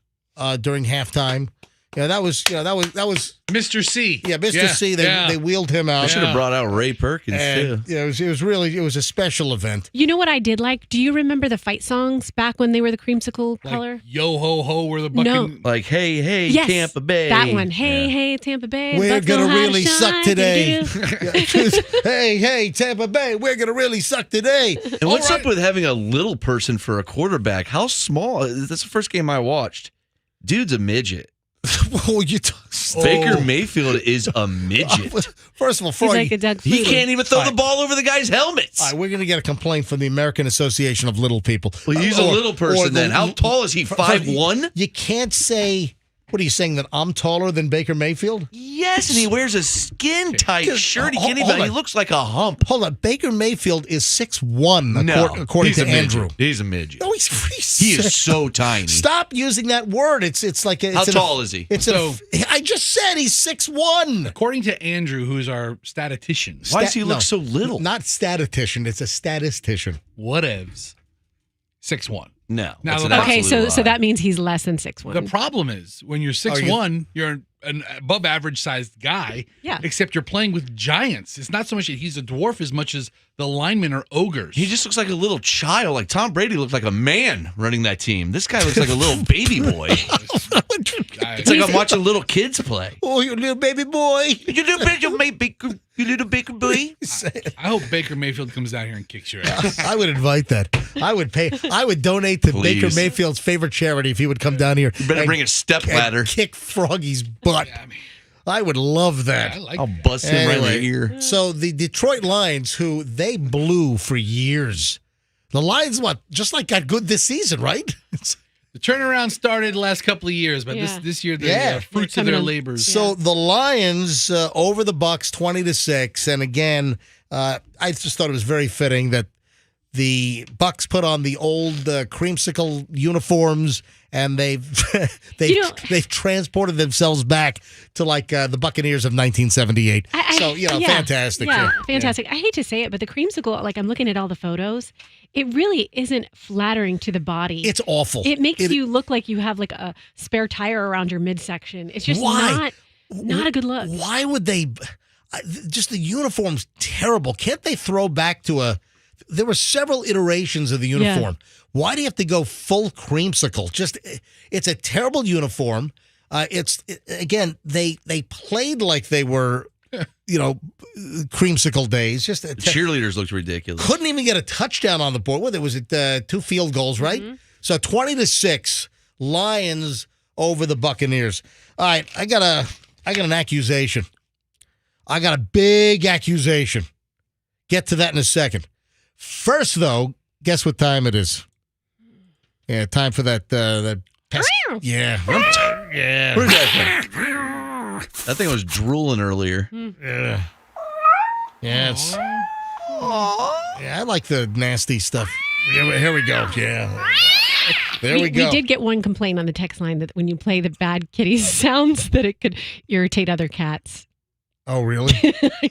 during halftime. Yeah, that was Mr. C. Yeah, Mr. C. They wheeled him out. They should have brought out Ray Perkins too. Yeah, it was a special event. You know what I did like? Do you remember the fight songs back when they were the creamsicle Like, color? yo ho ho, were the Buccaneers. No. Like, hey, Yes, Tampa Bay. That one. Hey, Tampa Bay. We're Bucks gonna know how to really suck shine. today. Do-do-do. Hey, Tampa Bay, we're gonna really suck today. And what's up with having a little person for a quarterback? How small? That's the first game I watched. Dude's a midget. Baker Mayfield is a midget. First of all, He's Froggy, like a Doug He Flutie. can't even throw the ball over the guy's helmets. all right, we're going to get a complaint from the American Association of Little People. Well, he's a little person then. How tall is he? 5'1"? You can't say, what are you saying, that I'm taller than Baker Mayfield? Yes, and he wears a skin-tight Dude, shirt. He hold can't even. on. He looks like a hump. Hold on, Baker Mayfield is 6'1", No, according he's to a Andrew. midget. He's a midget. No, he's He is so tiny. Stop using that word. It's like How tall is he? I just said he's 6'1". According to Andrew, who's our statistician. Why does he look so little? Not statistician. It's a statistician. Whatevs. 6'1". No. Now, that's an Okay, absolute so lie. that means he's less than 6'1". The problem is when you're 6'1", you're an above average sized guy. Yeah. Except you're playing with giants. It's not so much that he's a dwarf as much as the linemen are ogres. He just looks like a little child. Like Tom Brady looked like a man running that team. This guy looks like a little baby boy. It's like I'm watching little kids play. Oh, you little baby boy. You little baker boy. I hope Baker Mayfield comes down here and kicks your ass. I would invite that. I would donate to Please. Baker Mayfield's favorite charity if he would come down here. You better and- bring a step ladder. and kick Froggy's butt. Yeah, I mean, I would love that. I like I'll bust him right in the Anyway, ear. So the Detroit Lions, who they blew for years. The Lions, just got good this season, right? the turnaround started the last couple of years, but Yeah. this year the Yeah. fruits of Coming their on. labors. So the Lions over the Bucks 20-6, and again, I just thought it was very fitting that the Bucks put on the old creamsicle uniforms, and they've transported themselves back to like the Buccaneers of 1978. Fantastic. Yeah, Sure. fantastic. I hate to say it, but the creamsicle, like I'm looking at all the photos, it really isn't flattering to the body. It's awful. It makes you look like you have like a spare tire around your midsection. It's just Why? not a good look. Why would they? Just the uniform's terrible. Can't they throw back to there were several iterations of the uniform. Why do you have to go full creamsicle? It's a terrible uniform. Again, they played like they were, creamsicle days. Just The cheerleaders looked ridiculous. couldn't even get a touchdown on the board. What was it? 2 field goals, right? Mm-hmm. So 20-6, Lions over the Buccaneers. All right, I got an accusation. I got a big accusation. Get to that in a second. First, though, guess what time it is? Yeah, time for that pest. Yeah. Yeah. Where's that thing? That thing was drooling earlier. Yeah. Yes. Yeah, I like the nasty stuff. Here we go. Yeah. There we go. We did get one complaint on the text line that when you play the bad kitty sounds that it could irritate other cats. Oh, really?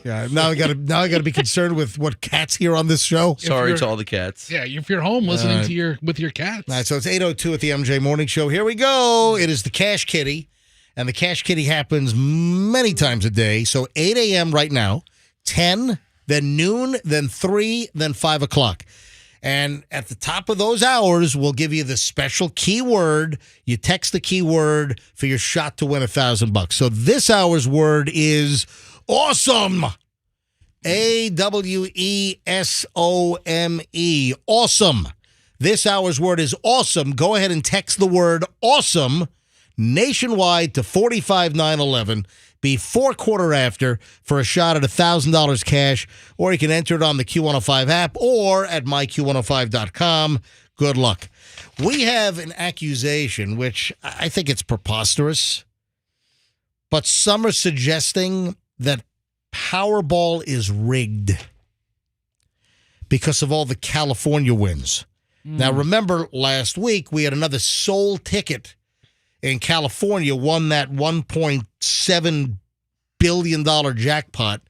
Yeah. Now I got to be concerned with what cats hear on this show. Sorry to all the cats. Yeah, if you're home listening with your cats. All right, so it's 8:02 at the MJ Morning Show. Here we go. It is the Cash Kitty, and the Cash Kitty happens many times a day. So 8 a.m. right now, 10, then noon, then 3, then 5 o'clock. And at the top of those hours, we'll give you the special keyword. You text the keyword for your shot to win $1,000. So this hour's word is awesome. AWESOME. Awesome. This hour's word is awesome. Go ahead and text the word awesome nationwide to 45911. Before quarter after for a shot at $1,000 cash, or you can enter it on the Q105 app or at myQ105.com. Good luck. We have an accusation, which I think it's preposterous, but some are suggesting that Powerball is rigged because of all the California wins. Now, remember last week we had another sold ticket in California, won that $1.7 billion jackpot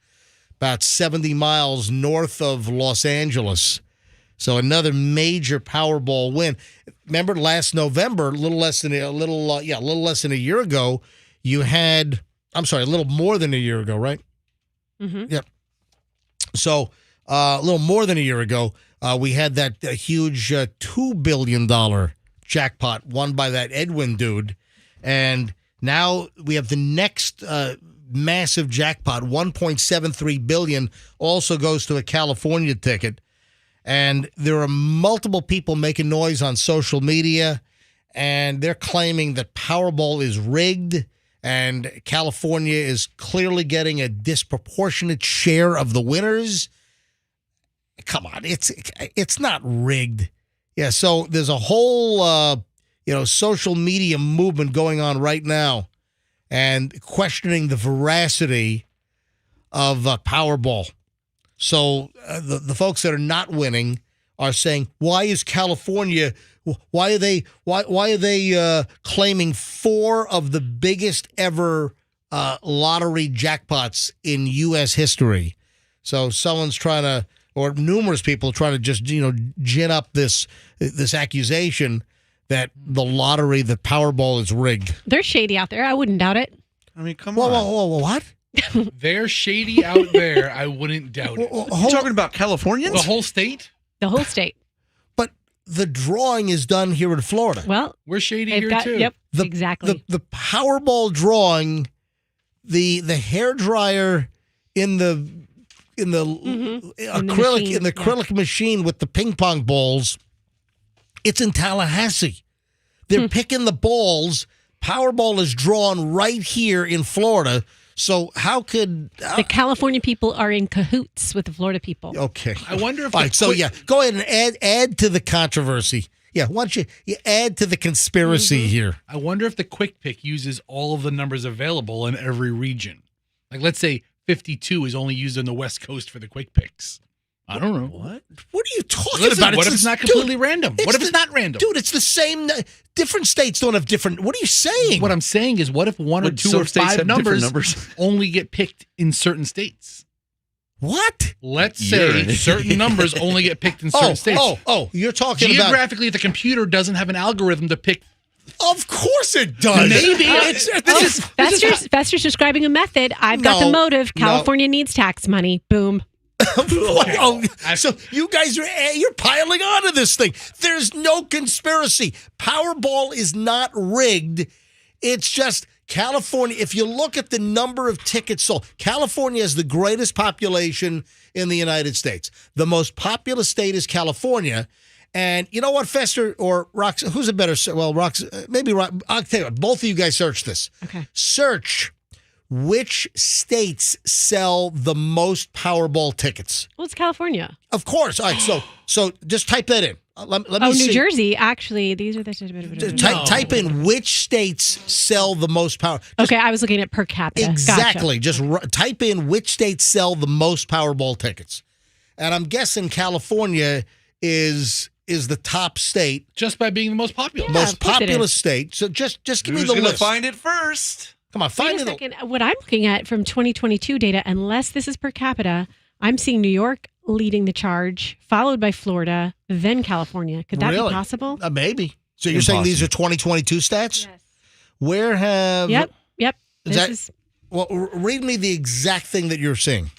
about 70 miles north of Los Angeles. So another major Powerball win. Remember last November, a little more than a year ago, right? Mm-hmm. Yep. So a little more than a year ago, we had that huge $2 billion jackpot won by that Edwin dude. And now we have the next massive jackpot, $1.73 billion, also goes to a California ticket. And there are multiple people making noise on social media, and they're claiming that Powerball is rigged, and California is clearly getting a disproportionate share of the winners. Come on, it's not rigged. Yeah, so there's a whole social media movement going on right now and questioning the veracity of Powerball. So the folks that are not winning are saying, why are they claiming 4 of the biggest ever lottery jackpots in U.S. history? So someone's trying to, or numerous people trying to just, gin up this accusation that the Powerball is rigged. They're shady out there. I wouldn't doubt it. I mean, come on. Whoa, what? They're shady out there. I wouldn't doubt it. You talking about Californians? The whole state? The whole state. But the drawing is done here in Florida. Well, we're shady they've here got, too. Yep, The exactly. The Powerball drawing, the hairdryer in the acrylic machine with the ping pong balls. It's in Tallahassee. They're picking the balls. Powerball is drawn right here in Florida. So how could the California people are in cahoots with the Florida people? Okay. I wonder if all right. So go ahead and add to the controversy. Yeah, why don't you add to the conspiracy here? I wonder if the Quick Pick uses all of the numbers available in every region. Like, let's say 52 is only used on the West Coast for the Quick Picks. I don't know. What are you talking about? What if it's not completely random? What if it's not random? Dude, it's the same. Different states don't have different. What are you saying? What I'm saying is, what if one or two or five numbers only get picked in certain states? What? Let's say certain numbers only get picked in certain states. You're talking about geographically, the computer doesn't have an algorithm to pick. Of course it does. Maybe. Fester's describing a method. I've got the motive. California needs tax money. Boom. Oh, so you guys you're piling onto this thing. There's no conspiracy. Powerball is not rigged. It's just California. If you look at the number of tickets sold, California has the greatest population in the United States. The most populous state is California. And you know what, Fester or Roxanne, who's a better, well, Roxanne, maybe, I'll tell you what, both of you guys search this. Okay. Search which states sell the most Powerball tickets. Well, it's California. Of course. All right, so just type that in. Let me see. New Jersey, actually. These are the... Type in which states sell the most power. Okay, I was looking at per capita. Exactly. Gotcha. Just type in which states sell the most Powerball tickets. And I'm guessing California is the top state. Just by being the most popular. Yeah, most populous state. So just give me the list. Find it first? Come on, Wait a second. What I'm looking at from 2022 data, unless this is per capita, I'm seeing New York leading the charge, followed by Florida, then California. Could that be possible? Maybe. So you're saying these are 2022 stats? Yes. Where have... Yep. Well, read me the exact thing that you're seeing.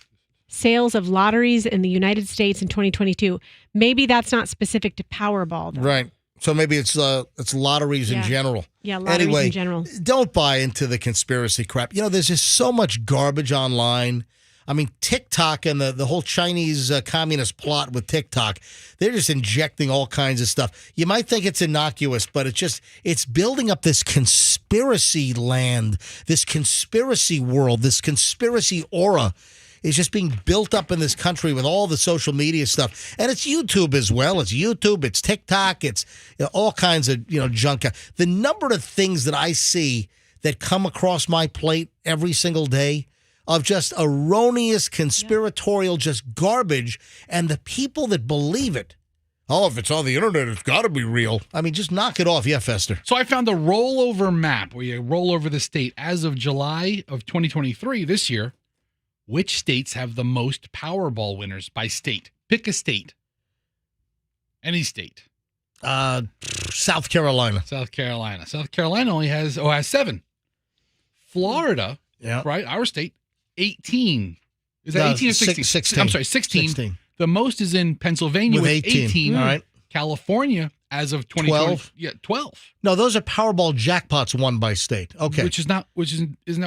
Sales of lotteries in the United States in 2022. Maybe that's not specific to Powerball, though. Right. So maybe it's lotteries in general. Yeah, lotteries in general. Don't buy into the conspiracy crap. You know, there's just so much garbage online. I mean, TikTok and the whole Chinese communist plot with TikTok, they're just injecting all kinds of stuff. You might think it's innocuous, but it's building up this conspiracy land, this conspiracy world, this conspiracy aura is just being built up in this country with all the social media stuff. And it's YouTube as well. It's YouTube, it's TikTok, it's all kinds of junk. The number of things that I see that come across my plate every single day of just erroneous, conspiratorial, just garbage, and the people that believe it. Oh, if it's on the internet, it's got to be real. I mean, just knock it off. Yeah, Fester. So I found a rollover map where you roll over the state as of July of 2023 this year. Which states have the most Powerball winners by state? Pick a state. Any state. South Carolina. South Carolina only has 7. Florida, right? Our state, 18. Is that 18 or 16? 16. I'm sorry, 16. The most is in Pennsylvania with 18. All right. California, as of 2020. 12. Yeah, 12. No, those are Powerball jackpots won by state. Okay. Isn't that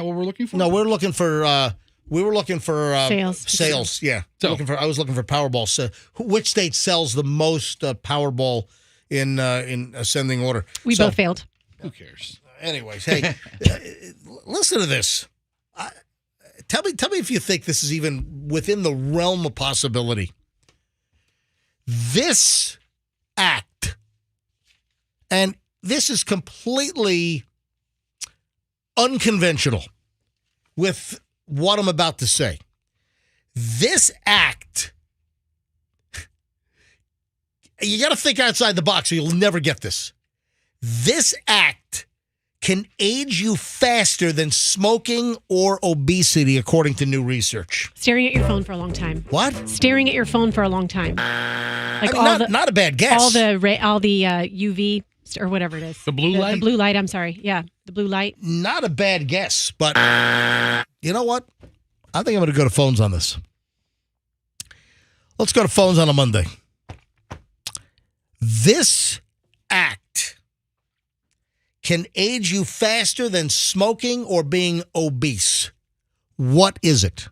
what we're looking for? No, we're looking for we were looking for sales. Yeah. So, I was looking for Powerball. So, which state sells the most Powerball in ascending order? We both failed. Who cares? Anyways, hey, listen to this. Tell me if you think this is even within the realm of possibility. This act, and this is completely unconventional with what I'm about to say. This act, you got to think outside the box or you'll never get this. This act can age you faster than smoking or obesity, according to new research. Staring at your phone for a long time. What? Staring at your phone for a long time. Like not a bad guess. All the UV or whatever it is. The blue light? The blue light, I'm sorry. Yeah, the blue light. Not a bad guess, but you know what? I think I'm going to go to phones on this. Let's go to phones on a Monday. This act can age you faster than smoking or being obese. What is it?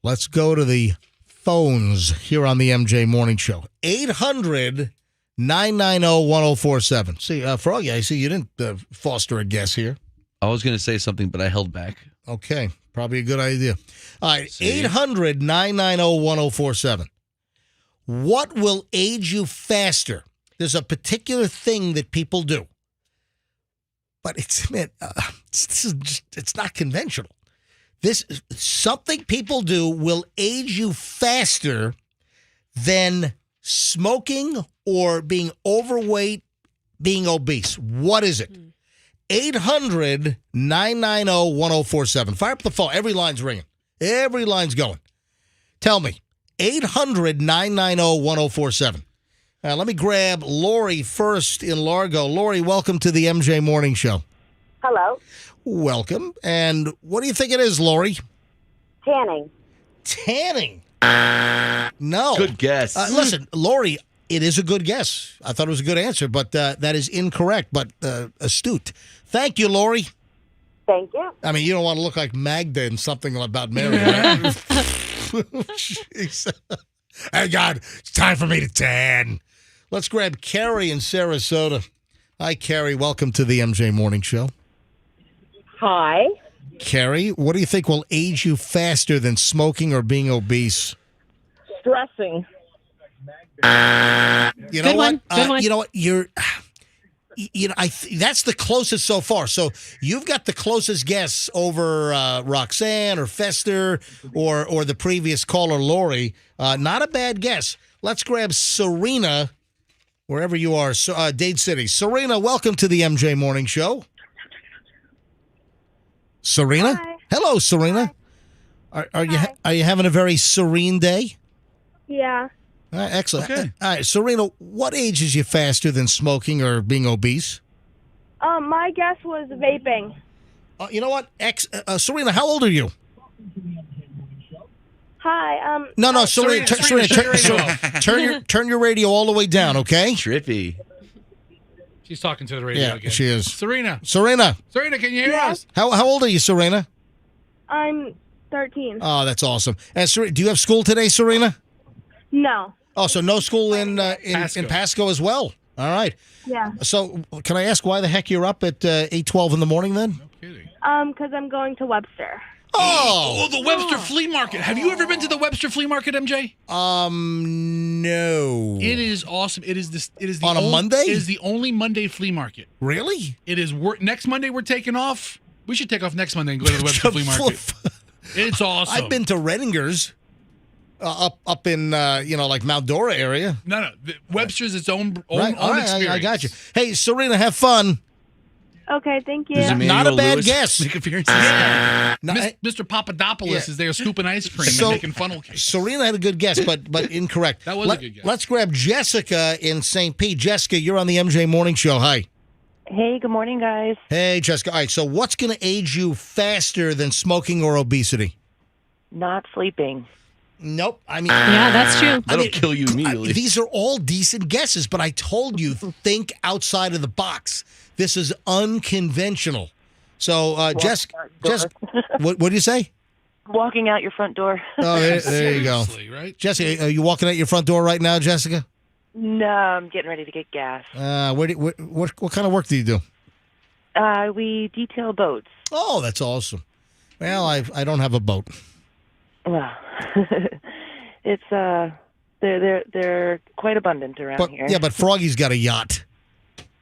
Let's go to the phones here on the MJ Morning Show. 800-990-1047. See, Froggy, I see you didn't foster a guess here. I was going to say something, but I held back. Okay, probably a good idea. All right, 800-990-1047. What will age you faster? There's a particular thing that people do, but it's not conventional. This something people do will age you faster than smoking or being overweight, being obese. What is it? 800-990-1047. Fire up the phone. Every line's ringing. Every line's going. Tell me. 800-990-1047. Let me grab Lori first in Largo. Lori, welcome to the MJ Morning Show. Hello. Welcome. And what do you think it is, Lori? Tanning. Tanning. No. Good guess. Listen, Lori, it is a good guess. I thought it was a good answer, but that is incorrect, but astute. Thank you, Lori. Thank you. I mean, you don't want to look like Magda in something about Mary, right? Jeez. Hey, God, it's time for me to tan. Let's grab Carrie in Sarasota. Hi, Carrie. Welcome to the MJ Morning Show. Hi. Carrie, what do you think will age you faster than smoking or being obese? Stressing. You know Good one. what? Good one. You know what? That's the closest so far. So you've got the closest guess over Roxanne or Fester or the previous caller, Lori. Not a bad guess. Let's grab Serena, wherever you are, Dade City. Serena, welcome to the MJ Morning Show. Serena? Hi. Hello, Serena. Are you having a very serene day? Yeah. All right, excellent. Okay. All right, Serena, what ages you faster than smoking or being obese? My guess was vaping. You know what? Serena, how old are you? Hi. No, Serena, turn your radio all the way down, okay? Trippy. She's talking to the radio Yeah, again. she is. Serena, Serena, can you hear Yeah. us? how old are you, Serena? I'm 13. Oh, that's awesome. And Serena, do you have school today, Serena? No. Oh, so no school in Pasco. Pasco as well. All right. Yeah. So can I ask why the heck you're up at 8:12 in the morning then? No kidding. Because I'm going to Webster. Oh, the Webster Flea Market. Have you ever been to the Webster Flea Market, MJ? no. It is awesome. It is the On a Monday? It is the only Monday flea market. Really? It is next Monday we're taking off. We should take off next Monday and go to the Webster Flea Market. It's awesome. I've been to Renninger's up in like Mount Dora area. No. Webster's its own Right. All right, experience. I got you. Hey, Serena, have fun. Okay, thank you. Does Not a Emmanuel bad Lewis guess. Make appearances. Yeah. No, Mr. Papadopoulos Yeah. is there scooping ice cream So- and making funnel cakes. Serena had a good guess, but incorrect. That was a good guess. Let's grab Jessica in St. Pete. Jessica, you're on the MJ Morning Show. Hi. Hey, good morning, guys. Hey, Jessica. All right, so what's going to age you faster than smoking or obesity? Not sleeping. Nope. I mean, Yeah, that's true. That'll kill you immediately. these are all decent guesses, but I told you, think outside of the box. This is unconventional. So, Jessica, what do you say? Walking out your front door. Oh, there you go. Seriously, right? Jessica, are you walking out your front door right now, Jessica? No, I'm getting ready to get gas. What kind of work do you do? We detail boats. Oh, that's awesome. Well, I don't have a boat. Well, it's they're quite abundant around here. Yeah, but Froggy's got a yacht.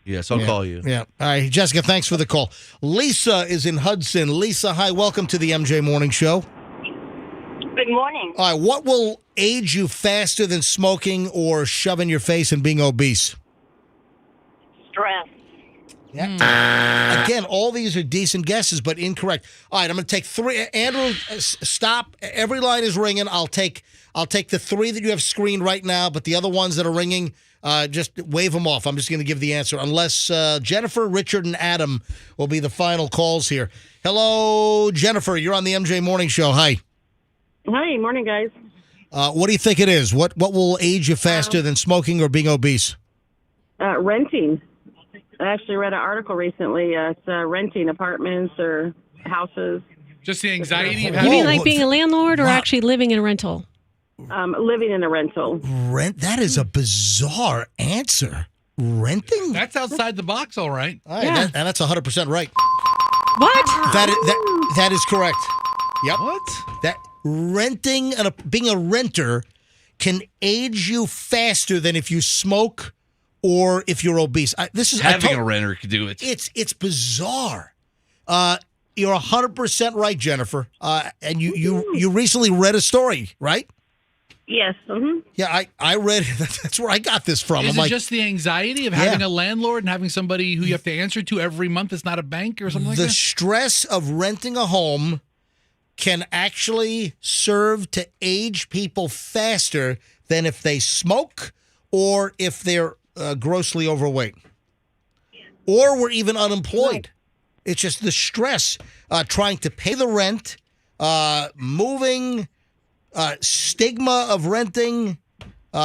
Yes, I'll call you. Yeah. All right, Jessica, thanks for the call. Lisa is in Hudson. Lisa, hi, welcome to the MJ Morning Show. Good morning. All right, what will age you faster than smoking or shoving your face and being obese? Stress. Yeah. Again, all these are decent guesses, but incorrect. All right, I'm going to take three. Andrew, stop. Every line is ringing. I'll take the three that you have screened right now, but the other ones that are ringing, just wave them off. I'm just going to give the answer, unless Jennifer, Richard, and Adam will be the final calls here. Hello, Jennifer. You're on the MJ Morning Show. Hi. Hi, morning, guys. What do you think it is? What will age you faster than smoking or being obese? Renting. I actually read an article recently. It's renting apartments or houses. Just the anxiety of You having mean like being a landlord or Wow. actually living in a rental? Living in a rental. Rent? That is a bizarre answer. Renting? That's outside the box, all right. All right, Yeah. and that's 100% right. What? That is correct. Yep. What? That renting and being a renter can age you faster than if you smoke or if you're obese. Having a renter could do it. It's bizarre. You're 100% right, Jennifer. And you recently read a story, right? Yes. Mm-hmm. Yeah, I read. That's where I got this from. Is I'm it like, just the anxiety of having a landlord and having somebody who you have to answer to every month that's not a bank or something like the that? stress of renting a home can actually serve to age people faster than if they smoke or if they're grossly overweight or were even unemployed. It's just the stress trying to pay the rent, moving, Stigma of renting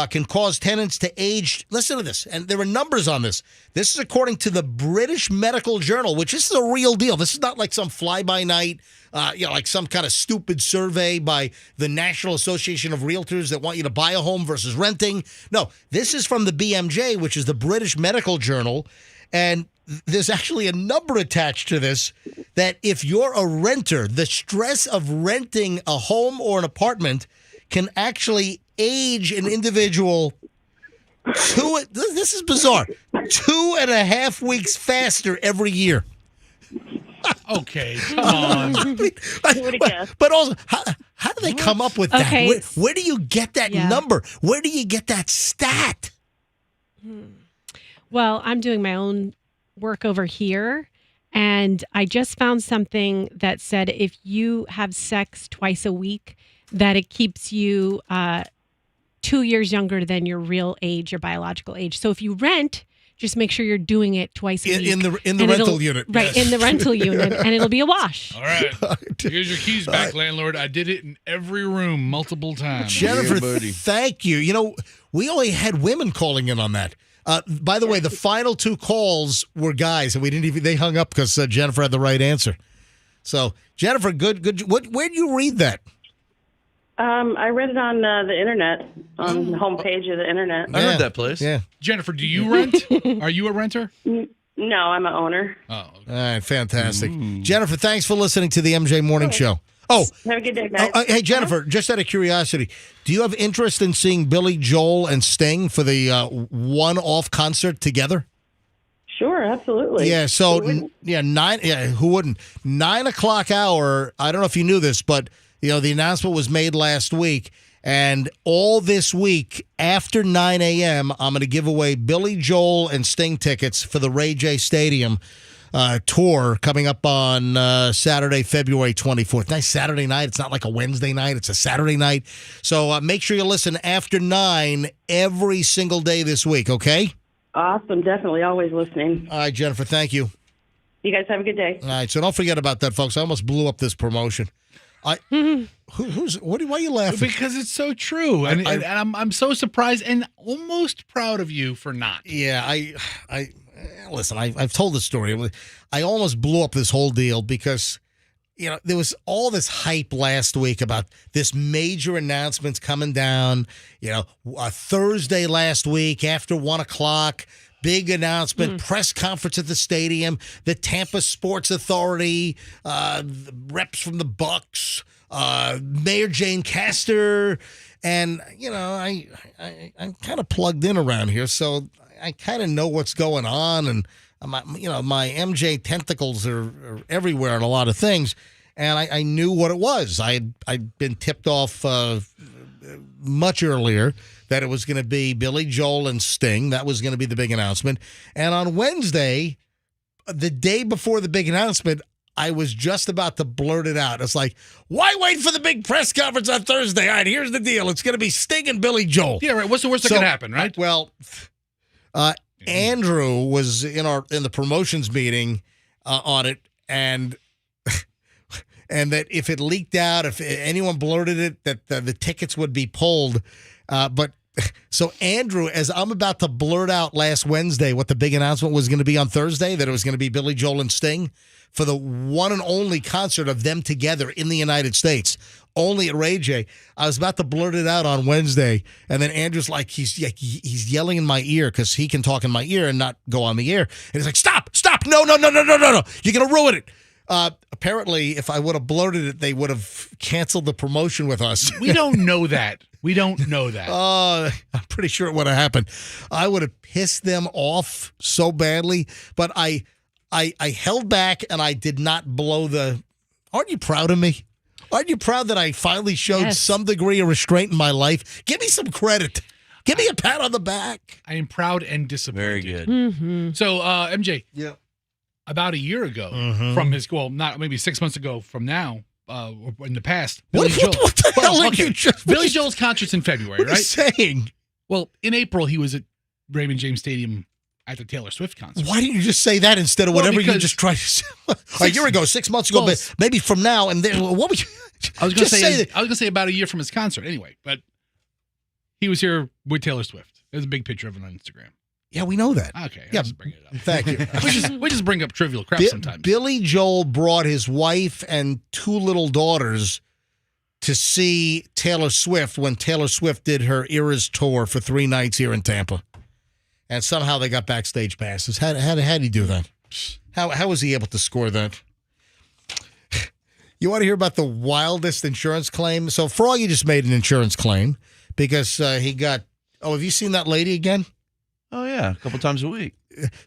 can cause tenants to age. Listen to this, and there are numbers on this. This is according to the British Medical Journal, which is a real deal. This is not like some fly-by-night, like some kind of stupid survey by the National Association of Realtors that want you to buy a home versus renting. No, this is from the BMJ, which is the British Medical Journal, and there's actually a number attached to this that if you're a renter, the stress of renting a home or an apartment can actually age an individual this is bizarre, 2.5 weeks faster every year. Okay, come on. But also, how do they come up with that? Okay. Where do you get that number? Where do you get that stat? Well, I'm doing my own work over here, and I just found something that said if you have sex twice a week, that it keeps you 2 years younger than your real age, your biological age. So if you rent, just make sure you're doing it twice a week. In the rental unit. Right, in the rental unit, and it'll be a wash. All right. Here's your keys back, landlord. I did it in every room multiple times. Jennifer, thank you. You know, we only had women calling in on that. By the way, the final 2 calls were guys, and they hung up because Jennifer had the right answer. So, Jennifer, good. Where do you read that? I read it on the internet, on the homepage of the internet. I heard that place. Yeah. Jennifer, do you rent? Are you a renter? No, I'm an owner. Oh, okay. All right, fantastic. Jennifer, thanks for listening to the MJ Morning Show. Oh, have a good day, guys. Hey, Jennifer, just out of curiosity, do you have interest in seeing Billy Joel and Sting for the one-off concert together? Sure, absolutely. Yeah, so, who wouldn't? 9 o'clock hour, I don't know if you knew this, but the announcement was made last week, and all this week after 9 a.m., I'm going to give away Billy Joel and Sting tickets for the Ray J Stadium tour coming up on Saturday, February 24th. Nice Saturday night. It's not like a Wednesday night. It's a Saturday night. So make sure you listen after 9 every single day this week, okay? Awesome. Definitely. Always listening. All right, Jennifer, thank you. You guys have a good day. All right, so don't forget about that, folks. I almost blew up this promotion. Why are you laughing? Because it's so true, and I'm so surprised and almost proud of you for not. Yeah, listen. I've told the story. I almost blew up this whole deal because there was all this hype last week about this major announcements coming down. Thursday last week after 1 o'clock. Big announcement, press conference at the stadium, the Tampa Sports Authority, the reps from the Bucks, Mayor Jane Castor, and I'm kind of plugged in around here, so I kind of know what's going on, and my MJ tentacles are everywhere on a lot of things, and I knew what it was. I'd been tipped off much earlier that it was going to be Billy Joel and Sting. That was going to be the big announcement. And on Wednesday, the day before the big announcement, I was just about to blurt it out. It's like, why wait for the big press conference on Thursday? All right, here's the deal. It's going to be Sting and Billy Joel. Yeah, right. What's the worst that could happen, right? Well, Andrew was in the promotions meeting on it, and that if it leaked out, if anyone blurted it, that the tickets would be pulled. So Andrew, as I'm about to blurt out last Wednesday what the big announcement was going to be on Thursday, that it was going to be Billy Joel and Sting for the one and only concert of them together in the United States, only at Ray J. I was about to blurt it out on Wednesday, and then Andrew's like, he's yelling in my ear because he can talk in my ear and not go on the air. And he's like, stop, no, you're going to ruin it. Apparently, if I would have blurted it, they would have canceled the promotion with us. We don't know that. I'm pretty sure it would have happened. I would have pissed them off so badly, but I held back and I did not blow the. Aren't you proud of me? Aren't you proud that I finally showed some degree of restraint in my life? Give me some credit. Give me a pat on the back. I am proud and disappointed. Very good. Mm-hmm. So, MJ. Yeah. About a year ago from his, not maybe 6 months ago from now, in the past. What the hell are you just... Billy Joel's concert's in February, what are you saying? Well, in April, he was at Raymond James Stadium at the Taylor Swift concert. Why didn't you just say that instead of whatever you just tried to say? A year ago, 6 months ago, but maybe from now and then. What would you? I was going to say about a year from his concert anyway, but he was here with Taylor Swift. There's a big picture of him on Instagram. Yeah, we know that. Okay, yeah, just bring it up. Thank you. we just bring up trivial crap sometimes. Billy Joel brought his wife and 2 little daughters to see Taylor Swift when Taylor Swift did her Eras tour for 3 nights here in Tampa. And somehow they got backstage passes. How did he do that? How was he able to score that? You want to hear about the wildest insurance claim? So Froggy just made an insurance claim because he got, have you seen that lady again? Oh, yeah, a couple times a week.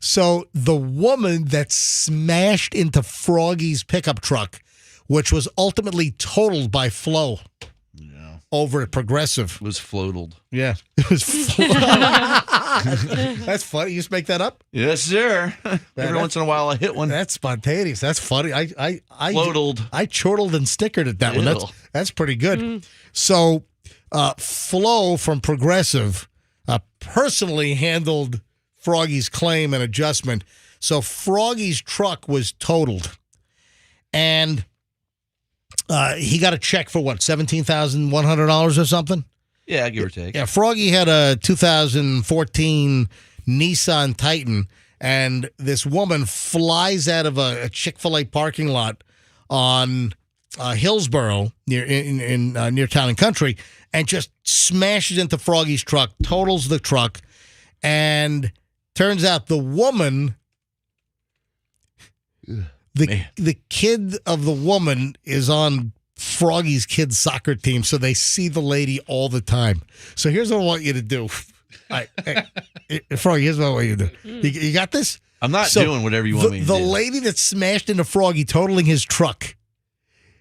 So the woman that smashed into Froggy's pickup truck, which was ultimately totaled by Flo over at Progressive. Was floatled. Yeah. It was That's funny. You just make that up? Yes, sir. Every once in a while I hit one. That's spontaneous. That's funny. I floatled. I chortled and stickered at that one. That's pretty good. So Flo from Progressive personally handled Froggy's claim and adjustment. So Froggy's truck was totaled. And he got a check for what, $17,100 or something? Yeah, give or take. Yeah, Froggy had a 2014 Nissan Titan, and this woman flies out of a Chick-fil-A parking lot on Hillsborough near Town and Country, and just smashes into Froggy's truck, totals the truck, and turns out the woman, the kid of the woman is on Froggy's kids' soccer team, so they see the lady all the time. So here's what I want you to do. Froggy, here's what I want you to do. You got this? I'm not doing whatever you want me to do. The lady that smashed into Froggy, totaling his truck,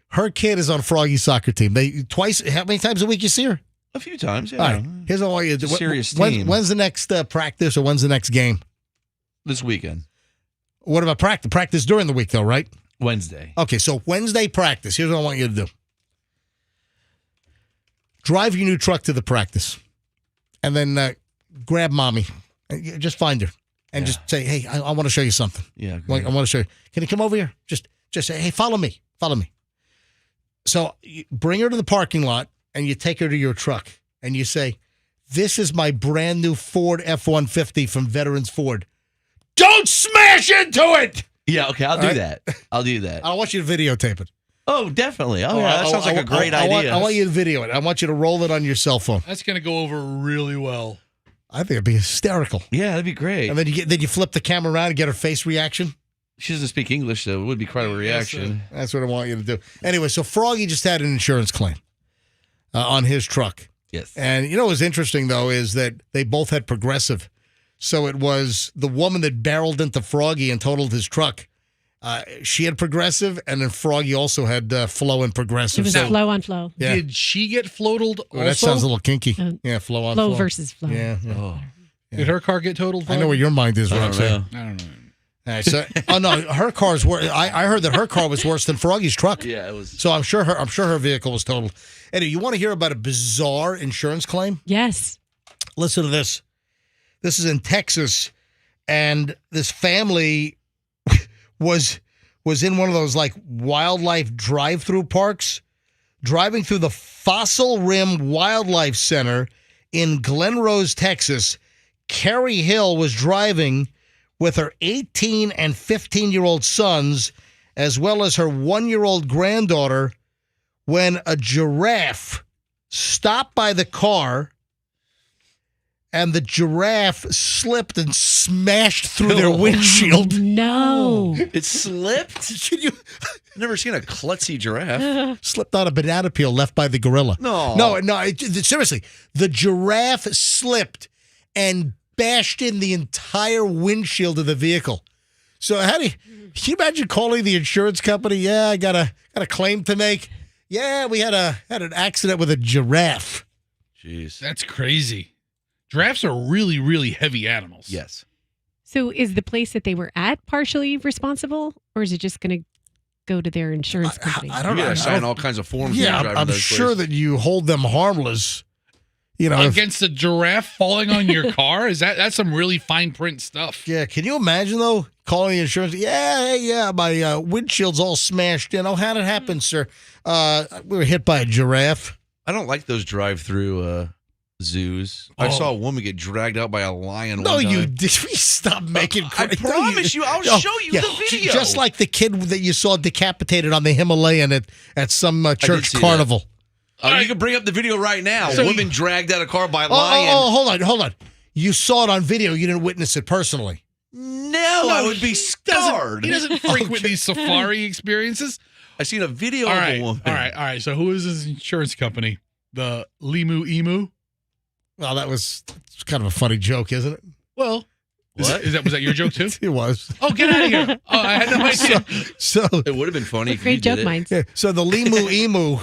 her kid is on Froggy's soccer team. How many times a week you see her? A few times, yeah. All right. Here's what I want you to do. Serious team. When's the next practice or when's the next game? This weekend. What about practice? Practice during the week, though, right? Wednesday. Okay, so Wednesday practice. Here's what I want you to do. Drive your new truck to the practice. And then grab mommy. Just find her. And just say, hey, I want to show you something. Yeah, I want to show you. Can you come over here? Just say, hey, follow me. Follow me. So you bring her to the parking lot, and you take her to your truck. And you say, this is my brand new Ford F-150 from Veterans Ford. Don't smash into it! Yeah, okay, I'll do that. I'll do that. I want you to videotape it. Oh, definitely. Oh, yeah, that sounds like a great idea. I want you to video it. I want you to roll it on your cell phone. That's going to go over really well. I think it'd be hysterical. Yeah, that'd be great. And then you flip the camera around and get her face reaction. She doesn't speak English, so it would be quite a reaction. That's what I want you to do. Anyway, so Froggy just had an insurance claim on his truck. Yes. And you know what's interesting, though, is that they both had Progressive. So it was the woman that barreled into Froggy and totaled his truck. She had Progressive, and then Froggy also had Flo and Progressive. It was Flo on Flo. Yeah. Did she get floatled also? That sounds a little kinky. Yeah, Flo on Flo. Flo versus Flo. Yeah. Oh. Did her car get totaled? I know where your mind is, Roxanne. I don't know. All right, so, no, her car's worse. I heard that her car was worse than Froggy's truck. Yeah, it was. So I'm sure her vehicle was totaled. Anyway, you want to hear about a bizarre insurance claim? Yes. Listen to this. This is in Texas, and this family was in one of those like wildlife drive-through parks, driving through the Fossil Rim Wildlife Center in Glen Rose, Texas. Carrie Hill was driving with her 18 and 15-year-old sons, as well as her 1-year-old granddaughter, when a giraffe stopped by the car, and the giraffe slipped and smashed through their windshield. No. It slipped? I've never seen a klutzy giraffe. Slipped on a banana peel left by the gorilla. No. Seriously. The giraffe slipped and bashed in the entire windshield of the vehicle. So can you imagine calling the insurance company? Yeah, I got a claim to make. Yeah, we had an accident with a giraffe. Jeez. That's crazy. Giraffes are really, really heavy animals. Yes. So is the place that they were at partially responsible, or is it just going to go to their insurance company? I don't know. You got to sign all kinds of forms. Yeah, I'm sure that you hold them harmless against a giraffe falling on your car? That's some really fine print stuff. Yeah, can you imagine though? Calling the insurance. Yeah, my windshield's all smashed in. Oh, how'd it happen, sir? We were hit by a giraffe. I don't like those drive-through zoos. I saw a woman get dragged out by a lion. No, one time. you did. Stop making. I promise you, I'll show you the video. Just like the kid that you saw decapitated on the Himalayan at some church carnival. You can bring up the video right now. A woman dragged out of a car by a lion. Hold on. You saw it on video. You didn't witness it personally. No, I would be scarred. He doesn't frequent these safari experiences. I seen a video of a woman. All right. So who is his insurance company? The Limu Emu? Well, that's kind of a funny joke, isn't it? Well, was that your joke too? It was. Oh, get out of here! Oh, I had no idea. So it would have been funny. If Great you joke, did it. minds. Yeah, so the Limu Emu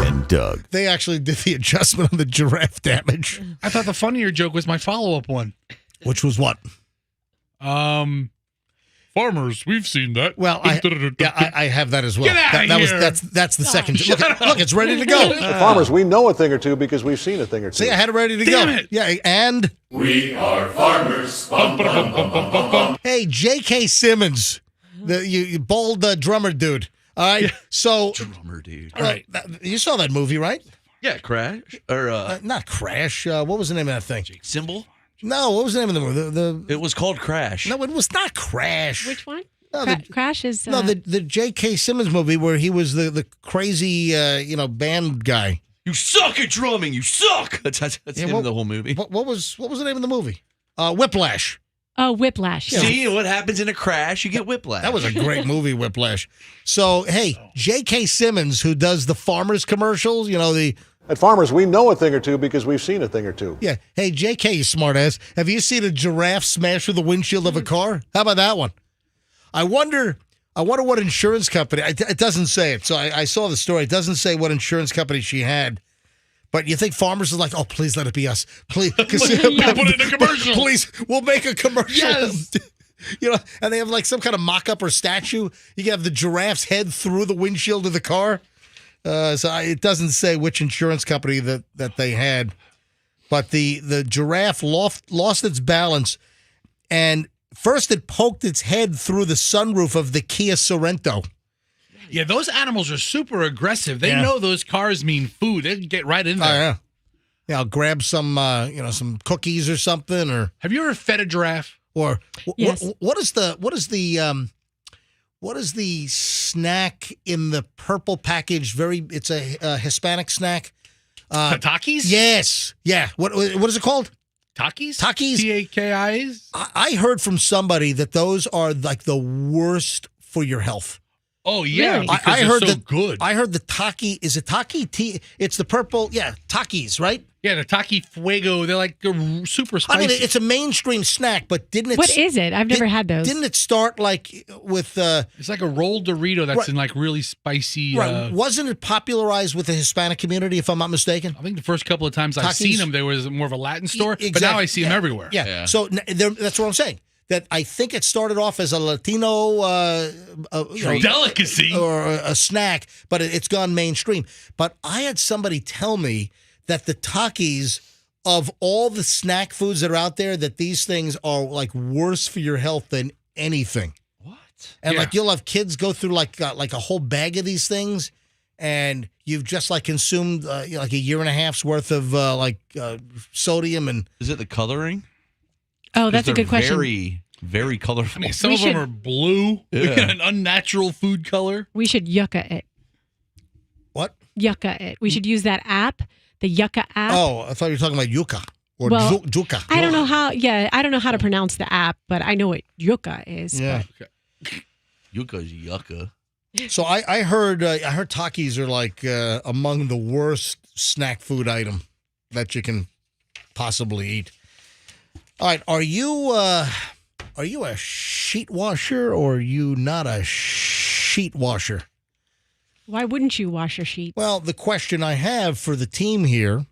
And Doug. they actually did the adjustment on the giraffe damage, I thought the funnier joke was my follow-up one. which was what? Farmers, we've seen that. Well, I have that as well. Get outta here. That's the second. Look, it's ready to go. Farmers, we know a thing or two because we've seen a thing or two. See, I had it ready to Damn go. it. Yeah, and We are farmers. Bum, bum, bum, bum, bum, bum. hey, J.K. Simmons, the you bald drummer dude. All right, so Drummer, dude. all right, you saw that movie, right? Yeah, Crash or Not Crash. What was the name of that thing? Symbol. No, what was the name of the movie? It was called Crash. No, it was not Crash. Which one? No, Crash is. No, the J.K. Simmons movie where he was the crazy band guy. You suck at drumming. You suck. That's him in the whole movie. What was the name of the movie? Whiplash. Oh, Whiplash. Yes. See what happens in a crash? You get whiplash. That was a great movie, Whiplash. So hey, J.K. Simmons, who does the Farmers commercials, At Farmers, we know a thing or two because we've seen a thing or two. Yeah. Hey, J.K., you smartass. Have you seen a giraffe smash through the windshield of a car? How about that one? I wonder what insurance company. It doesn't say it. So I saw the story. It doesn't say what insurance company she had. But you think Farmers is like, oh, please let it be us. Please. Put it in a commercial. Please, we'll make a commercial. Yes. And they have like some kind of mock-up or statue. You can have the giraffe's head through the windshield of the car. It doesn't say which insurance company that they had, but the giraffe lost its balance, and first it poked its head through the sunroof of the Kia Sorento. Yeah, those animals are super aggressive. They know those cars mean food. They can get right in there. Oh yeah, yeah. I'll grab some some cookies or something. Or have you ever fed a giraffe? Or Yes. what is the snack in the purple package? It's a Hispanic snack. Takis? Yes. Yeah. What is it called? Takis? Takis? Takis? I heard from somebody that those are like the worst for your health. Oh, yeah. Really? Because I they're heard so that. good. I heard the Taki. Is it Taki? It's the purple. Yeah, Takis, right? Yeah, the Taki Fuego. They're like super spicy. I mean, it's a mainstream snack, but didn't it? What is it? I've never had those. Didn't it start like with? It's like a rolled Dorito that's Right. in like really spicy. Right. Wasn't it popularized with the Hispanic community, if I'm not mistaken? I think the first couple of times I've Takis? seen them, there was more of a Latin store, Exactly. but now I see them Yeah. everywhere. Yeah. So that's what I'm saying. That I think it started off as a Latino Delicacy. or a snack, but it's gone mainstream. But I had somebody tell me that the Takis, of all the snack foods that are out there, that these things are like worse for your health than anything. What? And like you'll have kids go through like a whole bag of these things, and you've just like consumed like a year and a half's worth of sodium and. Is it the coloring? Oh, that's a good question. Very, very colorful. I mean, some We of them should- are blue, Yeah. an unnatural food color. We should yucca it. What? Yucca it. We should use that app, the Yucca app. Oh, I thought you were talking about yucca or Well, juca. I don't know how. Yeah, I don't know how to pronounce the app, but I know what yucca is. Yeah. Yucca's yucca. So I heard Takis are like among the worst snack food item that you can possibly eat. All right, are you a sheet washer or are you not a sheet washer? Why wouldn't you wash your sheets? Well, the question I have for the team here,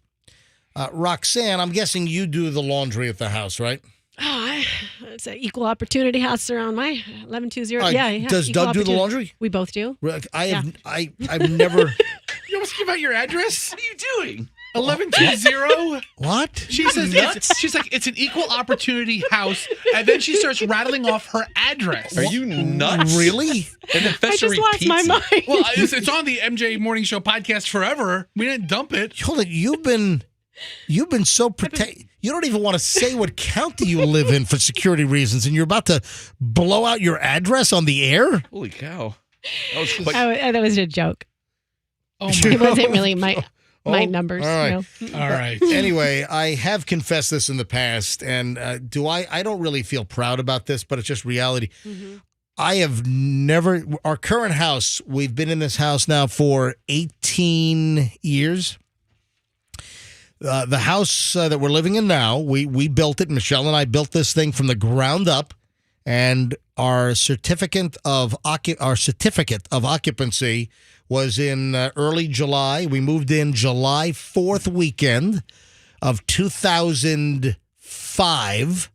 Roxanne, I'm guessing you do the laundry at the house, right? It's an equal opportunity house around my 1120. All right, Yeah. does equal Doug do the opportunity. laundry? We both do. I've never. You supposed to give out your address? What are you doing? 1120. What? She says she's like, it's an equal opportunity house, and then she starts rattling off her address. Are you nuts? Really? And then I Fester just lost my repeats it. mind. Well, it's on the MJ Morning Show podcast forever. We didn't dump it. Hold it. You've been so protected. You don't even want to say what county you live in for security reasons, and you're about to blow out your address on the air? Holy cow. That was quite... That was a joke. Oh It my. wasn't really my numbers. All right. No. All right. Anyway, I have confessed this in the past, and I don't really feel proud about this, but it's just reality. Mm-hmm. I have never, our current house, we've been in this house now for 18 years. The house that we're living in now, we built it. Michelle and I built this thing from the ground up, and our certificate of occupancy was in early July. We moved in July 4th weekend of 2005.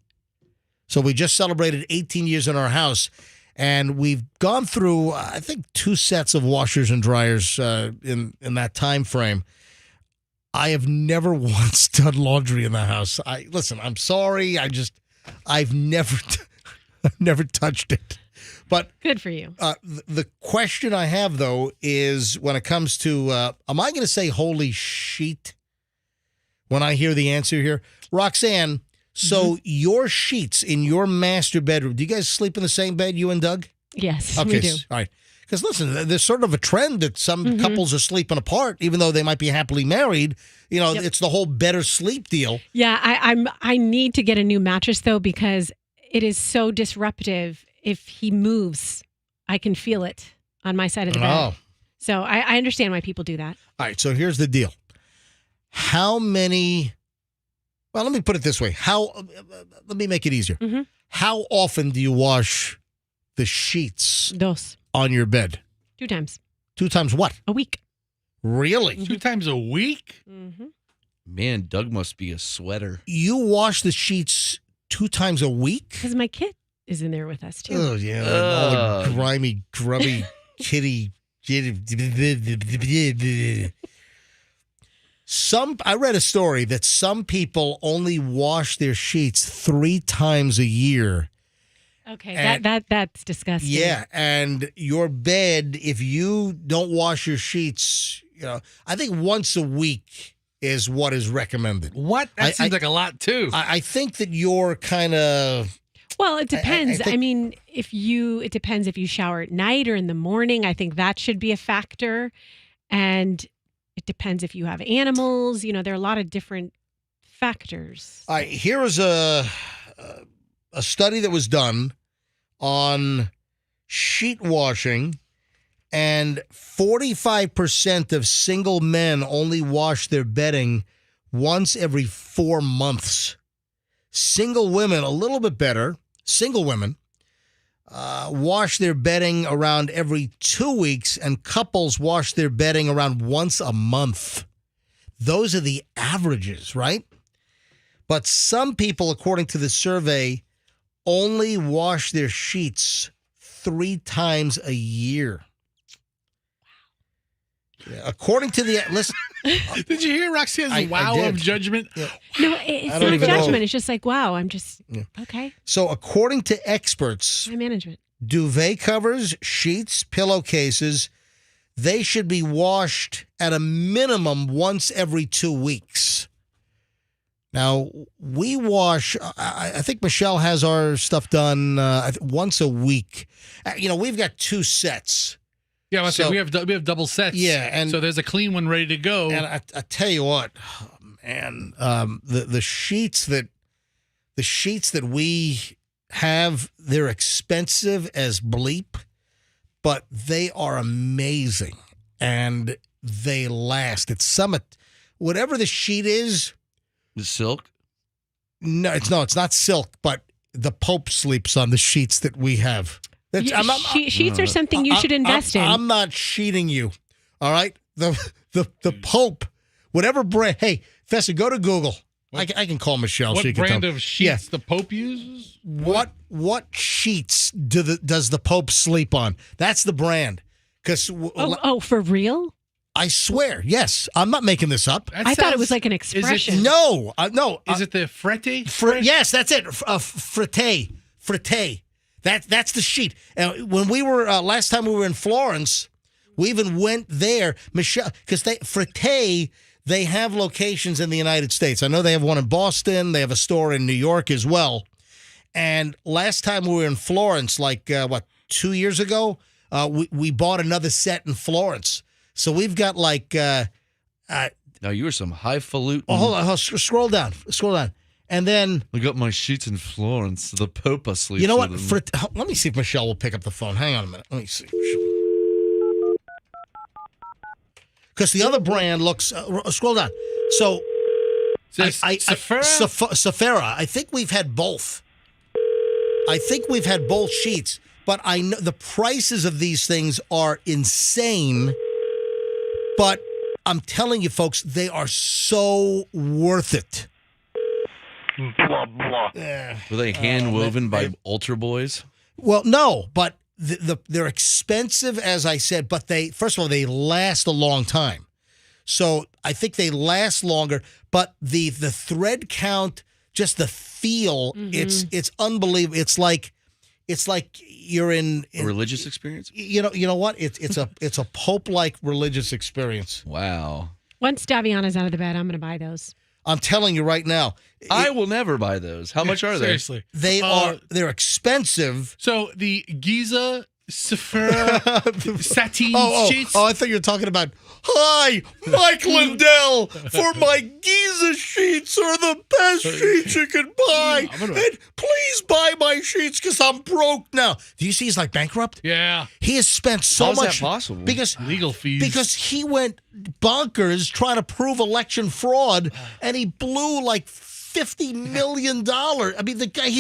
So we just celebrated 18 years in our house, and we've gone through, I think, 2 sets of washers and dryers in that time frame. I have never once done laundry in the house. Listen, I'm sorry. I've never touched it. But Good for you. the question I have, though, is when it comes to, am I going to say holy sheet when I hear the answer here? Roxanne, so your sheets in your master bedroom, do you guys sleep in the same bed, you and Doug? Yes, Okay, we do. all right. Because listen, there's sort of a trend that some couples are sleeping apart, even though they might be happily married. You know, it's the whole better sleep deal. Yeah, I need to get a new mattress though, because it is so disruptive. If he moves, I can feel it on my side of the bed. Oh. So I understand why people do that. All right, so here's the deal. How many, well, let me put it this way. Let me make it easier. Mm-hmm. How often do you wash the sheets Dos. on your bed? 2 times 2 times what? a week. Really? 2 times a week? Mm-hmm. Man, Doug must be a sweater. You wash the sheets 2 times a week? Because my kid is in there with us too. Oh, yeah. All the grimy, grubby kitty. I read a story that some people only wash their sheets 3 times a year. Okay, And- that's disgusting. Yeah, and your bed, if you don't wash your sheets, I think once a week is what is recommended. What? That seems like a lot too. I think that you're kind of... Well, it depends. think- mean, it depends if you shower at night or in the morning. I think that should be a factor. And it depends if you have animals. There are a lot of different factors. All right, here is a study that was done on sheet washing, and 45% of single men only wash their bedding once every 4 months. Single women, a little bit better. Single women wash their bedding around every 2 weeks, and couples wash their bedding around once a month. Those are the averages, right? But some people, according to the survey, only wash their sheets 3 times a year. Yeah, according to the listen, Did you hear Roxanne's I wow did. of judgment? Yeah. No, it's I don't not even know. judgment. It's just like, wow, I'm just, okay. So according to experts, My management. duvet covers, sheets, pillowcases, they should be washed at a minimum once every 2 weeks. Now, we wash, I think Michelle has our stuff done once a week. We've got 2 sets. Yeah, I say we have double sets. Yeah, and so there's a clean one ready to go. And I tell you what, man, the sheets that we have, they're expensive as bleep, but they are amazing and they last. It's whatever the sheet is. The silk? No, it's not silk, but the Pope sleeps on the sheets that we have. Sheets are something you should invest in. I'm not cheating you. All right? The Pope, whatever brand. Hey, Fessa, go to Google. I can call Michelle. What she can brand tell. of sheets the Pope uses? What sheets does the Pope sleep on? That's the brand. Because for real? I swear, yes. I'm not making this up. I thought it was like an expression. No. Is it the frette? Yes, that's it. Fritte. That's the sheet. When we were last time we were in Florence, we even went there, Michelle, because Fritte. They have locations in the United States. I know they have one in Boston. They have a store in New York as well. And last time we were in Florence, 2 years ago, we bought another set in Florence. So we've got now you were some highfalutin. Oh, hold on. Scroll down. And then I got my sheets in Florence. The Pope sleeps. You know what? Let me see if Michelle will pick up the phone. Hang on a minute. Let me see. Because the other brand looks. Scroll down. So, Sephora. I think we've had both. Sheets, but I know the prices of these things are insane. But I'm telling you, folks, they are so worth it. Blah, blah. Were they hand woven by Ultra Boys? Well, no, but they're expensive, as I said. But first of all, they last a long time. So I think they last longer. But the thread count, just the feel, it's unbelievable. It's like you're in a religious experience. You know what? It's a Pope-like religious experience. Wow. Once Daviana's out of the bed, I'm going to buy those. I'm telling you right now. I will never buy those. How much are they? Seriously. They're expensive. So the Giza Sephora sateen sheets. Oh, I thought you were talking about, hi, Mike Lindell, for my Giza sheets are the best sheets you can buy. And please buy my sheets because I'm broke now. Do you see he's like bankrupt? Yeah. He has spent so How's much. that possible? Because legal fees. Because he went bonkers trying to prove election fraud, and he blew like $50 million. I mean, the guy,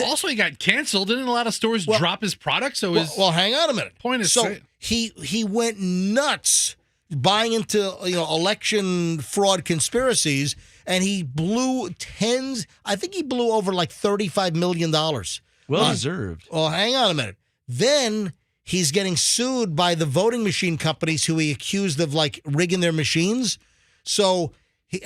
also, he got canceled. Didn't a lot of stores drop his product? So well, hang on a minute. Point is, so he went nuts buying into election fraud conspiracies, and he blew I think he blew over like $35 million. Well deserved. Well, hang on a minute. Then he's getting sued by the voting machine companies who he accused of like rigging their machines. So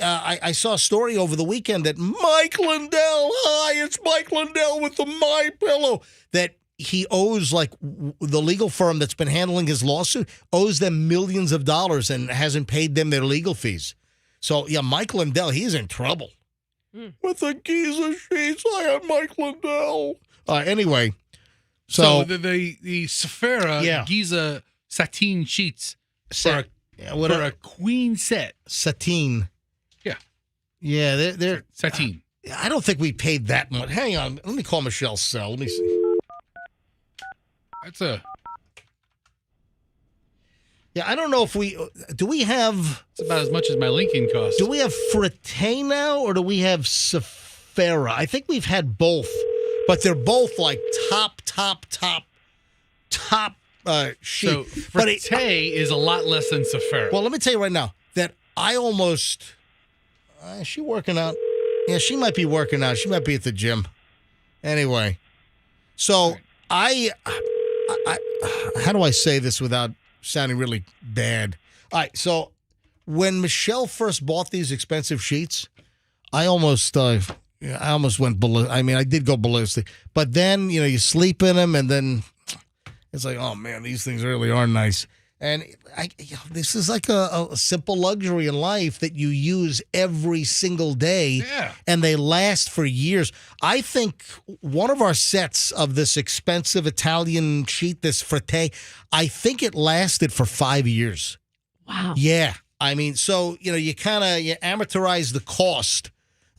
I saw a story over the weekend that Mike Lindell, hi, it's Mike Lindell with the My Pillow, that he owes, like, the legal firm that's been handling his lawsuit owes them millions of dollars and hasn't paid them their legal fees. So, yeah, Mike Lindell, he's in trouble. With the Giza sheets, I am Mike Lindell. Anyway, so the Sephora Giza sateen sheets for a queen set. Sateen. Yeah, they're sateen. I don't think we paid that much. Hang on, let me call Michelle's cell. Let me see. Yeah, I don't know if do we have. It's about as much as my Lincoln cost. Do we have Fritte now, or do we have Sephora? I think we've had both, but they're both like top sheet. So Fritte is a lot less than Sephora. Well, let me tell you right now that I almost. Is she working out? Yeah, she might be working out. She might be at the gym. Anyway, so I how do I say this without sounding really bad? All right, so when Michelle first bought these expensive sheets, I almost went ballistic. I mean, I did go ballistic. But then, you sleep in them, and then it's like, oh, man, these things really are nice. And this is like a simple luxury in life that you use every single day, and they last for years. I think one of our sets of this expensive Italian sheet, this Fritte, I think it lasted for 5 years. Wow. Yeah. I mean, so, you amortize the cost.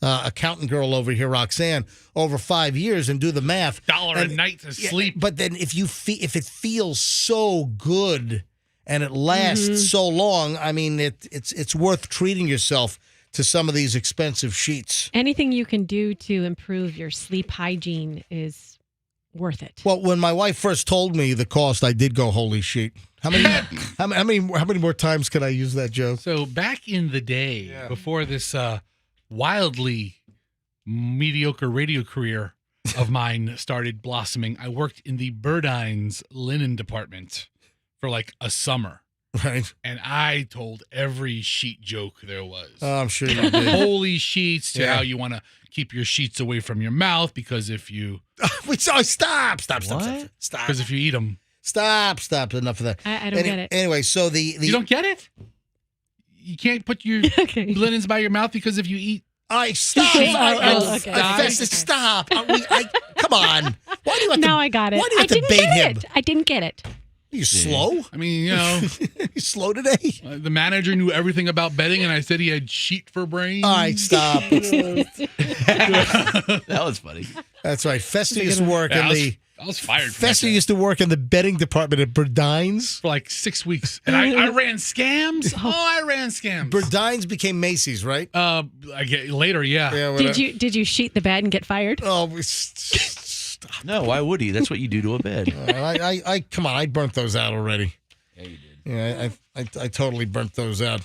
Accountant girl over here, Roxanne, over 5 years, and do the math. $1 a night to sleep. But then if it feels so good and it lasts so long, I mean, it's worth treating yourself to some of these expensive sheets. Anything you can do to improve your sleep hygiene is worth it. Well, when my wife first told me the cost, I did go, holy shit. How many more times can I use that joke? So back in the day, before this wildly mediocre radio career of mine started blossoming, I worked in the Burdines linen department for like a summer. Right. And I told every sheet joke there was. Oh, I'm sure you did. Holy sheets to Yeah. how you want to keep your sheets away from your mouth because if you Stop. because if you eat them, Stop. Enough of that. I don't get it. Anyway, so the you don't get it. You can't put your Okay. linens by your mouth because if you eat. Stop. Okay. Stop. Come on. Why do you have Now to, I got it. Why do you I have to didn't bait get him? it. I didn't get it. You slow? I mean, you know, You slow today? the manager knew everything about betting, and I said he had sheet for brains. All right, stop. That was funny. That's right. Fester used to work Yeah, in I was fired. from Fester that used to work in the betting department at Burdines. for like 6 weeks, and I ran scams. I ran scams. Burdines became Macy's, right? I get later, yeah. Yeah. Did you sheet the bed and get fired? Oh, stop. No, why would he? That's what you do to a bed. I come on. I burnt those out already. Yeah, you did. Yeah, I totally burnt those out.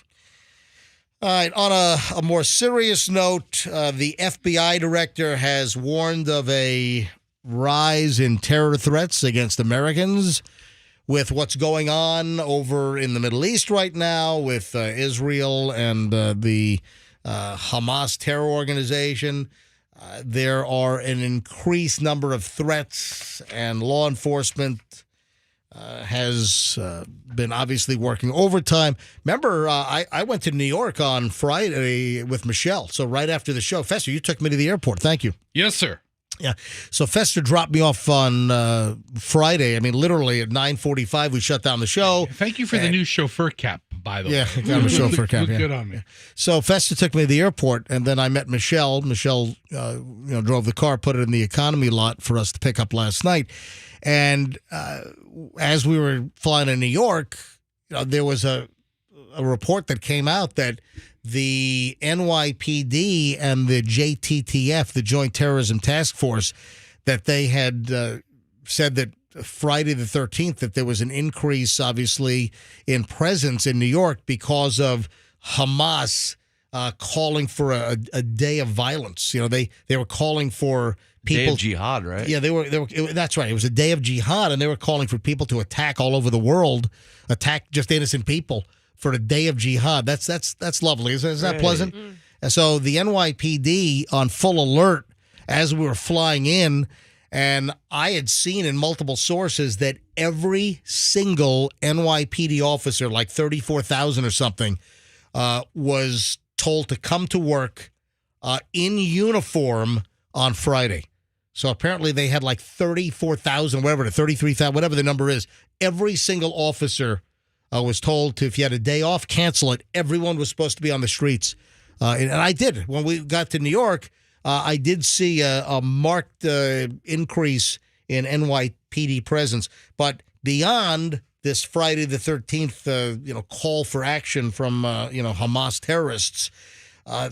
All right. On a more serious note, the FBI director has warned of a rise in terror threats against Americans with what's going on over in the Middle East right now with Israel and the Hamas terror organization. There are an increased number of threats, and law enforcement has been obviously working overtime. Remember, I went to New York on Friday with Michelle. So right after the show, Fester, you took me to the airport. Thank you. Yes, sir. Yeah. So Fester dropped me off on Friday. I mean, literally at 9:45, we shut down the show. Thank you for the new chauffeur cap, by the way. Yeah, I got a chauffeur cap. Looked Yeah. good on me. So Fester took me to the airport, and then I met Michelle. Michelle, drove the car, put it in the economy lot for us to pick up last night. And as we were flying to New York, there was a report that came out that the NYPD and the JTTF, the Joint Terrorism Task Force, that they had said that Friday the 13th that there was an increase, obviously, in presence in New York because of Hamas calling for a day of violence. They were calling for people. Day of jihad, right? Yeah, they were. That's right. It was a day of jihad, and they were calling for people to attack all over the world, attack just innocent people for a day of jihad. That's lovely. Is that pleasant? And so the NYPD on full alert as we were flying in, and I had seen in multiple sources that every single NYPD officer, like 34,000 or something, was told to come to work in uniform on Friday. So apparently they had like 34,000, whatever, 33,000, whatever the number is. Every single officer was told to, if you had a day off, cancel it. Everyone was supposed to be on the streets. And I did. When we got to New York, I did see a marked increase in NYPD presence. But beyond this Friday the 13th, call for action from, Hamas terrorists,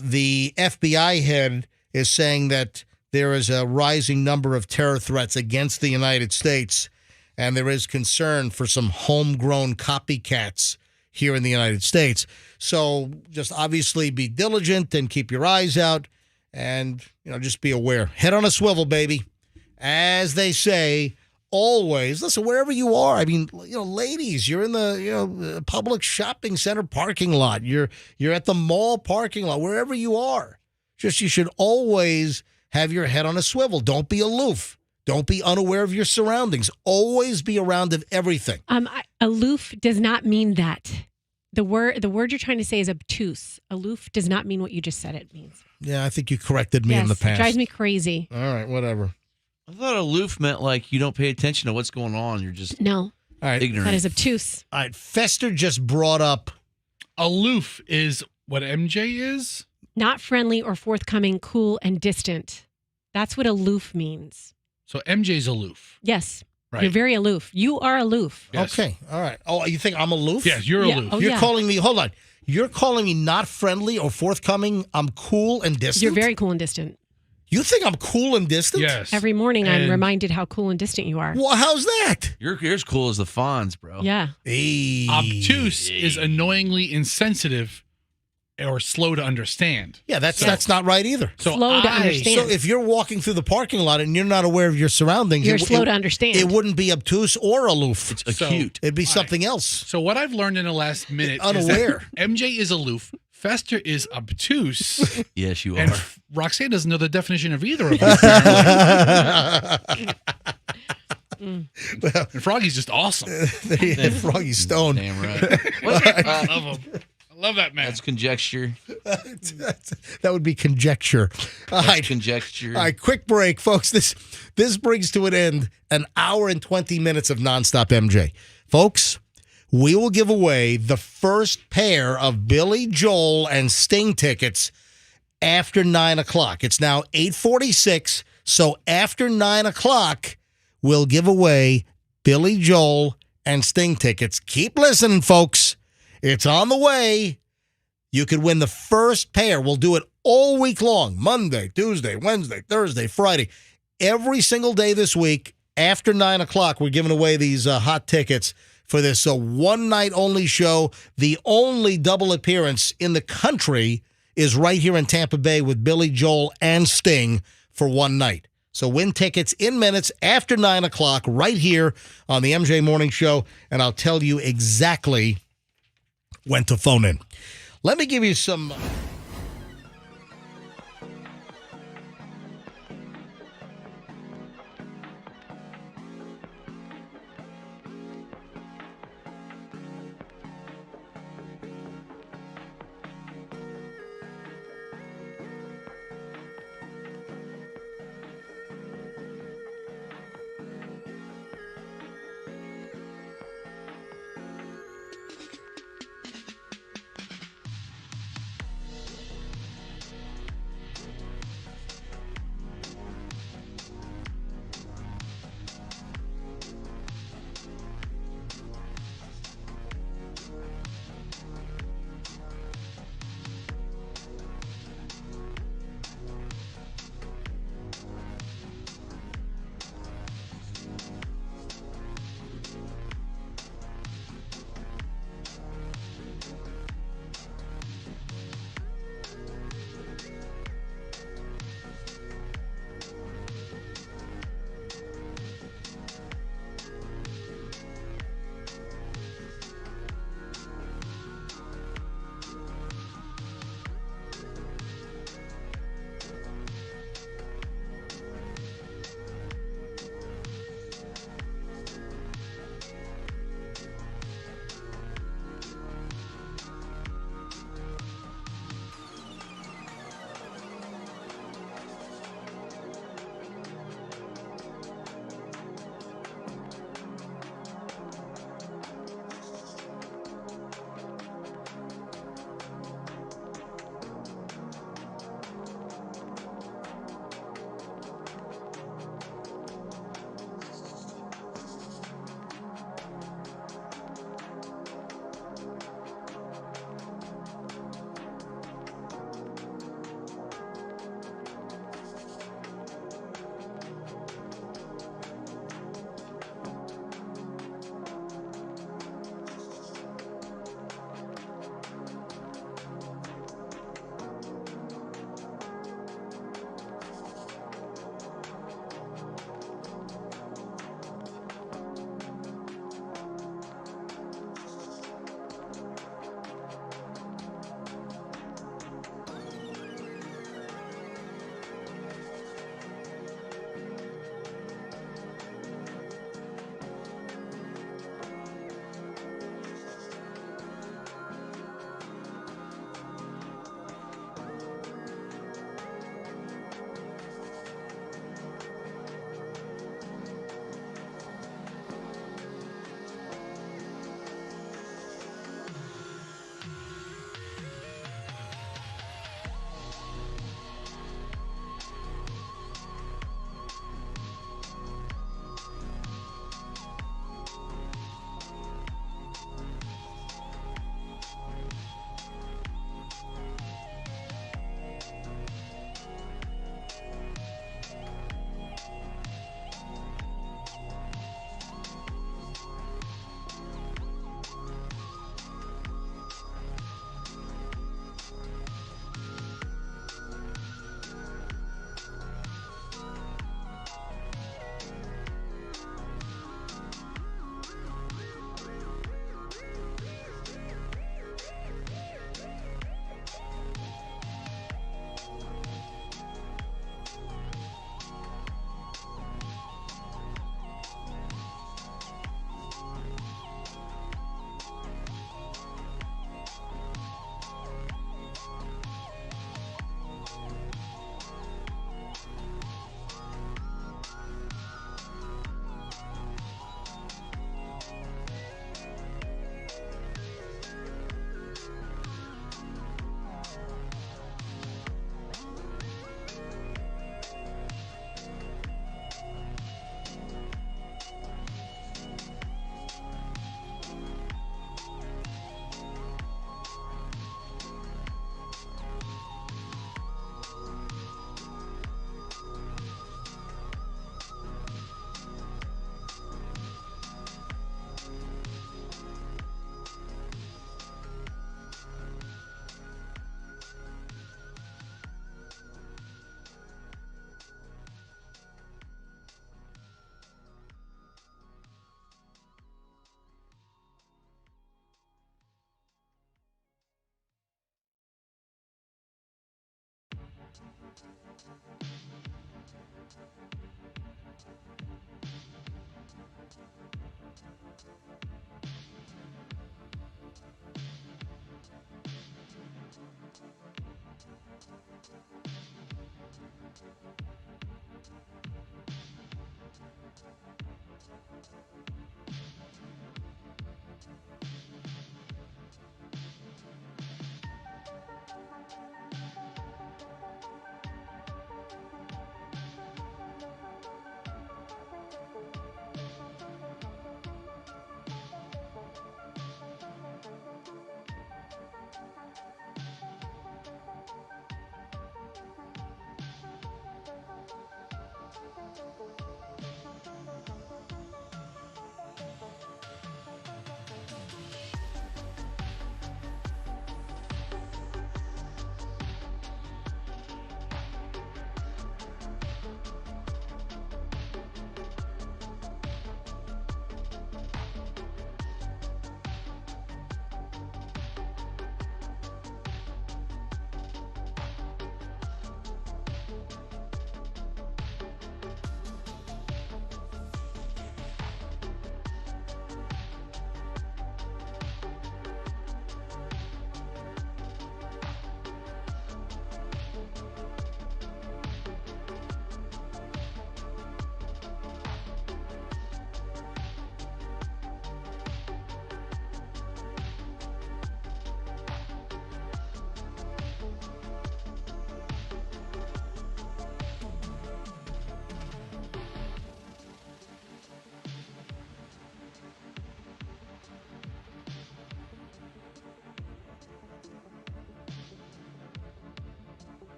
the FBI head is saying that there is a rising number of terror threats against the United States, and there is concern for some homegrown copycats here in the United States. So just obviously be diligent and keep your eyes out and, just be aware. Head on a swivel, baby. As they say, always. Listen, wherever you are. I mean, ladies, you're in the, public shopping center parking lot. You're at the mall parking lot, wherever you are. You should always have your head on a swivel. Don't be aloof. Don't be unaware of your surroundings. Always be around of everything. Aloof does not mean that. The word you're trying to say is obtuse. Aloof does not mean what you just said it means. Yeah, I think you corrected me Yes, in the past. It drives me crazy. All right, whatever. I thought aloof meant like you don't pay attention to what's going on. You're just No, All right. ignorant. that is obtuse. All right, Fester just brought up. Aloof is what MJ is. Not friendly or forthcoming, cool and distant. That's what aloof means. So MJ's aloof. Yes. Right. You're very aloof. You are aloof. Yes. Okay, all right. Oh, you think I'm aloof? Yeah, you're Yeah. aloof. Oh, You're yeah. calling me, hold on. You're calling me not friendly or forthcoming. I'm cool and distant? You're very cool and distant. You think I'm cool and distant? Yes. Every morning I'm And- reminded how cool and distant you are. Well, how's that? You're as cool as the Fonz, bro. Yeah. Hey. Obtuse is annoyingly insensitive or slow to understand. Yeah, that's not right either. Slow to understand. So if you're walking through the parking lot and you're not aware of your surroundings, You're slow to understand. It wouldn't be obtuse or aloof. It's acute. It'd be something else. So what I've learned in the last minute Unaware. is that MJ is aloof, Fester is obtuse, Yes, you are. and Roxanne doesn't know the definition of either of them. Apparently. And Froggy's just awesome. Froggy's stoned. Damn right. I love him. I love that man. That's conjecture. That would be conjecture. All right. Conjecture. All right, quick break, folks. This brings to an end an hour and 20 minutes of nonstop MJ. Folks, we will give away the first pair of Billy Joel and Sting tickets after 9 o'clock. It's now 8:46, so after 9 o'clock, we'll give away Billy Joel and Sting tickets. Keep listening, folks. It's on the way. You could win the first pair. We'll do it all week long. Monday, Tuesday, Wednesday, Thursday, Friday. Every single day this week, after 9 o'clock, we're giving away these hot tickets for this one-night-only show. The only double appearance in the country is right here in Tampa Bay with Billy Joel and Sting for one night. So win tickets in minutes after 9 o'clock right here on the MJ Morning Show, and I'll tell you exactly when to phone in. Let me give you some...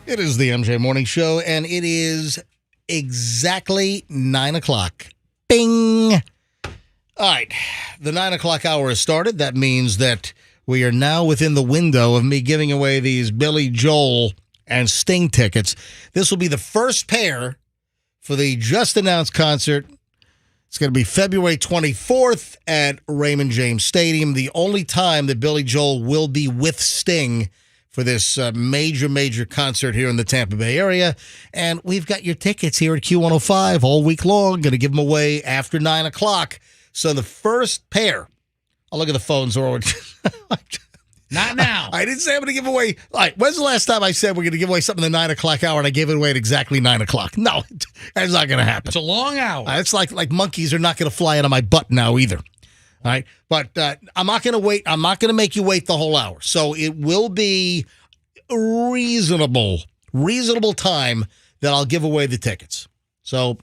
It is the MJ Morning Show, and it is exactly 9 o'clock. Bing! All right, the 9 o'clock hour has started. That means that we are now within the window of me giving away these Billy Joel and Sting tickets. This will be the first pair for the just-announced concert. It's going to be February 24th at Raymond James Stadium, the only time that Billy Joel will be with Sting for this major concert here in the Tampa Bay area. And we've got your tickets here at Q105 all week long. Going to give them away after 9 o'clock. So the first pair, I'll look at the phones. Not now. I didn't say I'm going to give away. All right, when's the last time I said we're going to give away something at the 9 o'clock hour and I gave it away at exactly 9 o'clock? No, that's not going to happen. It's a long hour. It's like monkeys are not going to fly out of my butt now either. All right, but I'm not going to wait. I'm not going to make you wait the whole hour. So it will be reasonable time that I'll give away the tickets. So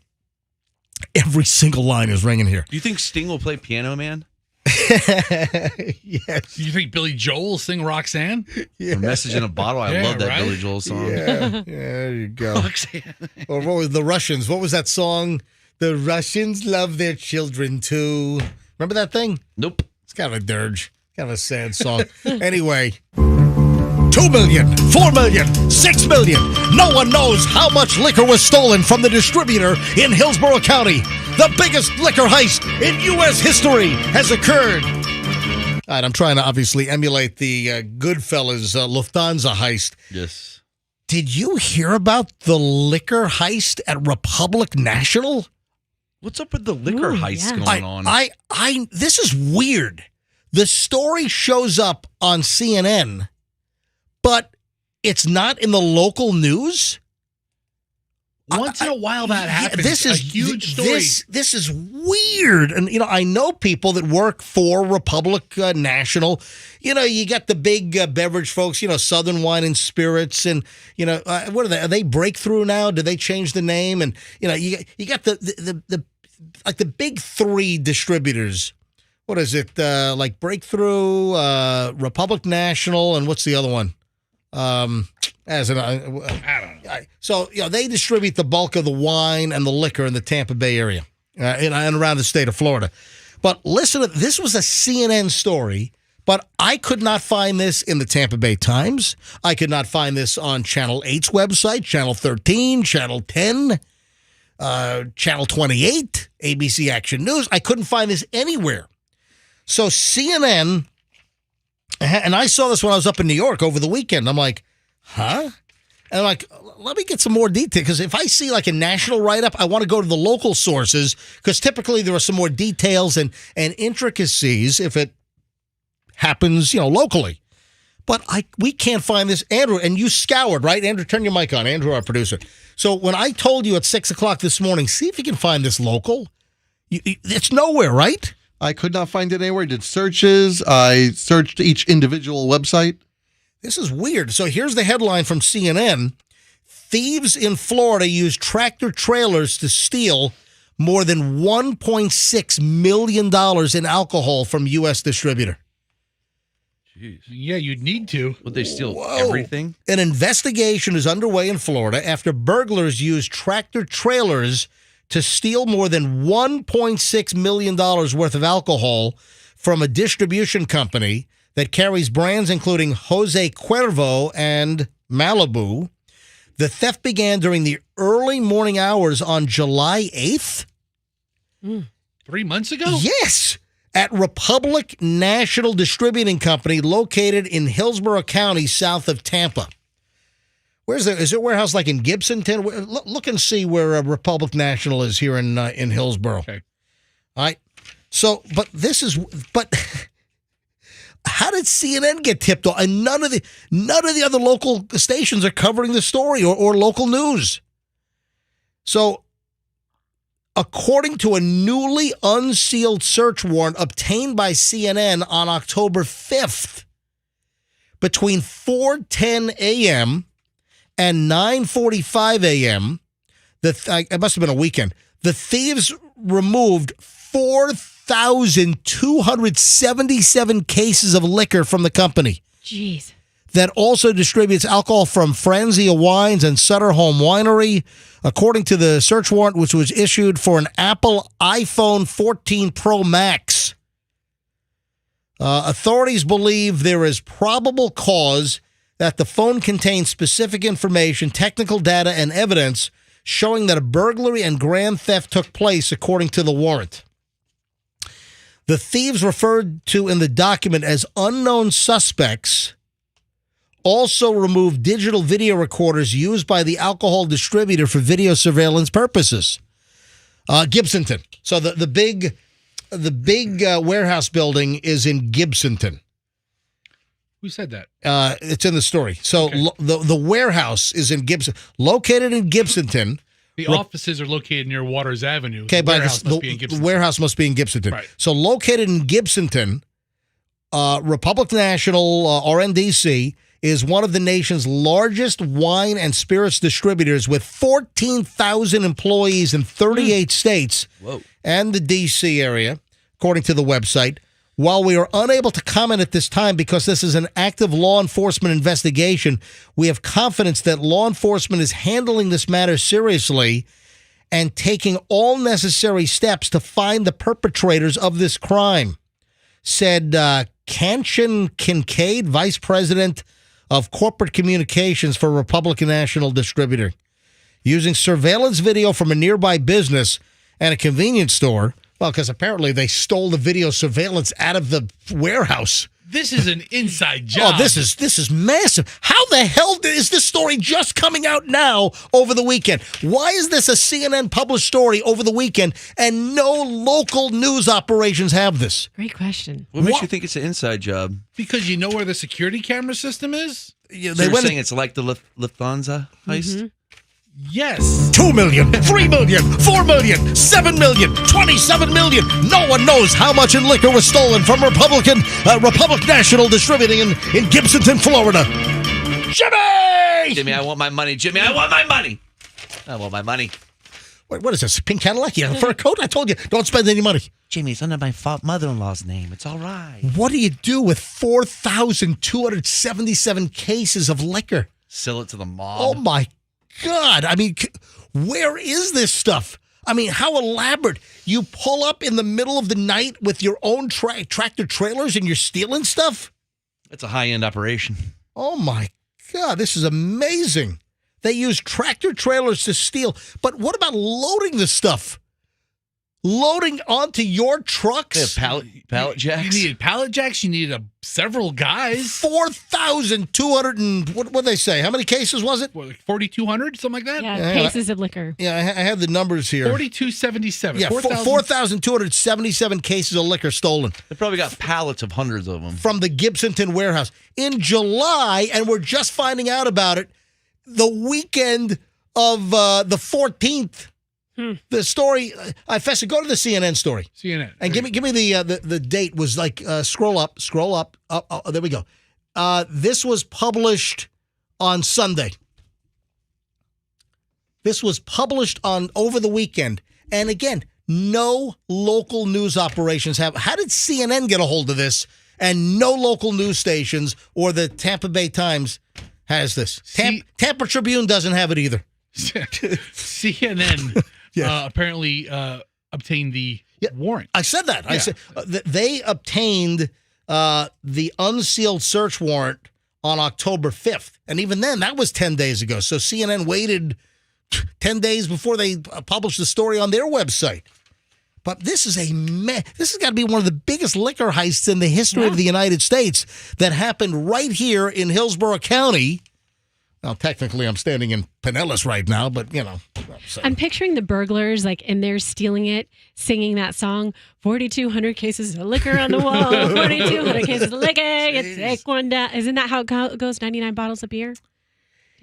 every single line is ringing here. Do you think Sting will play Piano Man? Yes. Do you think Billy Joel will sing Roxanne? Yeah. A Message in a Bottle. I love that right? Billy Joel song. Yeah, there you go. Roxanne. Or what was the Russians? What was that song? The Russians love their children too. Remember that thing? Nope. It's kind of a dirge. Kind of a sad song. Anyway. 2 million, 4 million, 6 million. No one knows how much liquor was stolen from the distributor in Hillsborough County. The biggest liquor heist in U.S. history has occurred. All right, I'm trying to obviously emulate the Goodfellas Lufthansa heist. Yes. Did you hear about the liquor heist at Republic National? What's up with the liquor heist going on? This is weird. The story shows up on CNN, but it's not in the local news. Once in a while that happens. This is a huge story. This is weird. And, I know people that work for Republic National. You got the big beverage folks, Southern Wine and Spirits. And, what are they? Are they Breakthrough now? Did they change the name? And, you got the big three distributors. What is it? Like Breakthrough, Republic National, and what's the other one? I don't know. So, they distribute the bulk of the wine and the liquor in the Tampa Bay area and around the state of Florida. But listen, this was a CNN story, but I could not find this in the Tampa Bay Times. I could not find this on Channel 8's website, Channel 13, Channel 10, Channel 28, ABC Action News. I couldn't find this anywhere. So CNN, and I saw this when I was up in New York over the weekend. I'm like, huh? And I'm like, let me get some more detail. Because if I see like a national write-up, I want to go to the local sources because typically there are some more details and intricacies if it happens, locally. But we can't find this. Andrew, and you scoured, right? Andrew, turn your mic on. Andrew, our producer. So when I told you at 6 o'clock this morning, see if you can find this local. It's nowhere, right? I could not find it anywhere. I did searches. I searched each individual website. This is weird. So here's the headline from CNN. Thieves in Florida use tractor trailers to steal more than $1.6 million in alcohol from U.S. distributor. Jeez. Yeah, you'd need to. Would they steal everything? An investigation is underway in Florida after burglars used tractor trailers to steal more than $1.6 million worth of alcohol from a distribution company that carries brands including Jose Cuervo and Malibu. The theft began during the early morning hours on July 8th. 3 months ago? Yes. At Republic National Distributing Company located in Hillsborough County, south of Tampa. Is there a warehouse like in Gibson? Look and see where Republic National is here in Hillsborough. Okay. All right. So, but how did CNN get tipped off? And none of the other local stations are covering the story or local news. So, according to a newly unsealed search warrant obtained by CNN on October 5th, between 4:10 a.m. and 9:45 a.m., it must have been a weekend, the thieves removed 4,277 cases of liquor from the company. Jeez. that also distributes alcohol from Franzia Wines and Sutter Home Winery, according to the search warrant, which was issued for an Apple iPhone 14 Pro Max. Authorities believe there is probable cause that the phone contains specific information, technical data, and evidence showing that a burglary and grand theft took place, according to the warrant. The thieves referred to in the document as unknown suspects also removed digital video recorders used by the alcohol distributor for video surveillance purposes. Gibsonton. So the big warehouse building is in Gibsonton. Who said that? It's in the story. So Okay. the warehouse is in Gibson, located in Gibsonton. The offices are located near Waters Avenue. Okay, The but warehouse must be in the Gibsonton. warehouse must be in Gibsonton. Right. So located in Gibsonton, Republic National, RNDC, is one of the nation's largest wine and spirits distributors with 14,000 employees in 38 states and the D.C. area, according to the website. While we are unable to comment at this time because this is an active law enforcement investigation, we have confidence that law enforcement is handling this matter seriously and taking all necessary steps to find the perpetrators of this crime, said Kanchan Kincaid, Vice President of Corporate Communications for Republican National Distributor. Using surveillance video from a nearby business and a convenience store, well, because apparently they stole the video surveillance out of the warehouse. This is an inside job. Oh, this is massive. How the hell is this story just coming out now over the weekend? Why is this a CNN published story over the weekend and no local news operations have this? Great question. What makes you think it's an inside job? Because you know where the security camera system is? Yeah, So you're saying it's like the Lufthansa heist? Yes. 2 million, 3 million, 4 million, 7 million, 27 million. No one knows how much in liquor was stolen from Republic National Distributing in Gibsonton, Florida. Jimmy! Jimmy, I want my money. Jimmy, I want my money. I want my money. Wait, what is this? Pink Cadillac? You have a fur coat? I told you, don't spend any money. Jimmy, it's under my mother-in-law's name. It's all right. What do you do with 4,277 cases of liquor? Sell it to the mob. Oh, my God. I mean, where is this stuff? I mean, how elaborate. You pull up in the middle of the night with your own tractor trailers and you're stealing stuff? It's a high-end operation. Oh, my God. This is amazing. They use tractor trailers to steal. But what about loading the stuff? Loading onto your trucks? They have pallet jacks. You needed pallet jacks. You needed several guys. 4,200 and what did they say? How many cases was it? What, like 4,200, something like that? Yeah, cases of liquor. Yeah, I have the numbers here. 4,277. Yeah, 4,277 cases of liquor stolen. They probably got pallets of hundreds of them. From the Gibsonton warehouse. In July, and we're just finding out about it, the weekend of the 14th. The story, Fessa, go to the CNN story. CNN. And give me the date was like, scroll up. Oh, there we go. This was published on Sunday. This was published over the weekend. And again, no local news operations have. How did CNN get a hold of this? And no local news stations or the Tampa Bay Times has this. Tampa Tribune doesn't have it either. CNN apparently obtained the warrant. I said that. I said they obtained the unsealed search warrant on October 5th. And even then, that was 10 days ago. So CNN waited 10 days before they published the story on their website. But this is this has got to be one of the biggest liquor heists in the history of the United States that happened right here in Hillsborough County. Now, technically, I'm standing in Pinellas right now, but, you know. I'm picturing the burglars, like, in there stealing it, singing that song, 4,200 cases of liquor on the wall, 4,200 cases of liquor, take one down. Isn't that how it goes, 99 bottles of beer?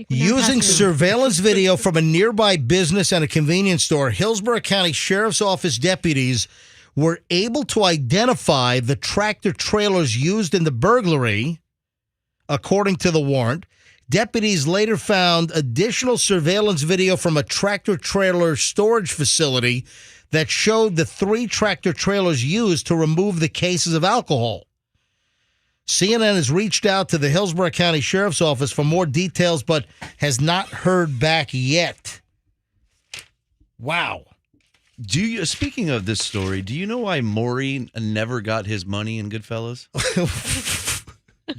Using surveillance video from a nearby business and a convenience store, Hillsborough County Sheriff's Office deputies were able to identify the tractor trailers used in the burglary, according to the warrant. Deputies later found additional surveillance video from a tractor trailer storage facility that showed the 3 tractor trailers used to remove the cases of alcohol. CNN has reached out to the Hillsborough County Sheriff's Office for more details, but has not heard back yet. Wow. Speaking of this story, do you know why Maury never got his money in Goodfellas?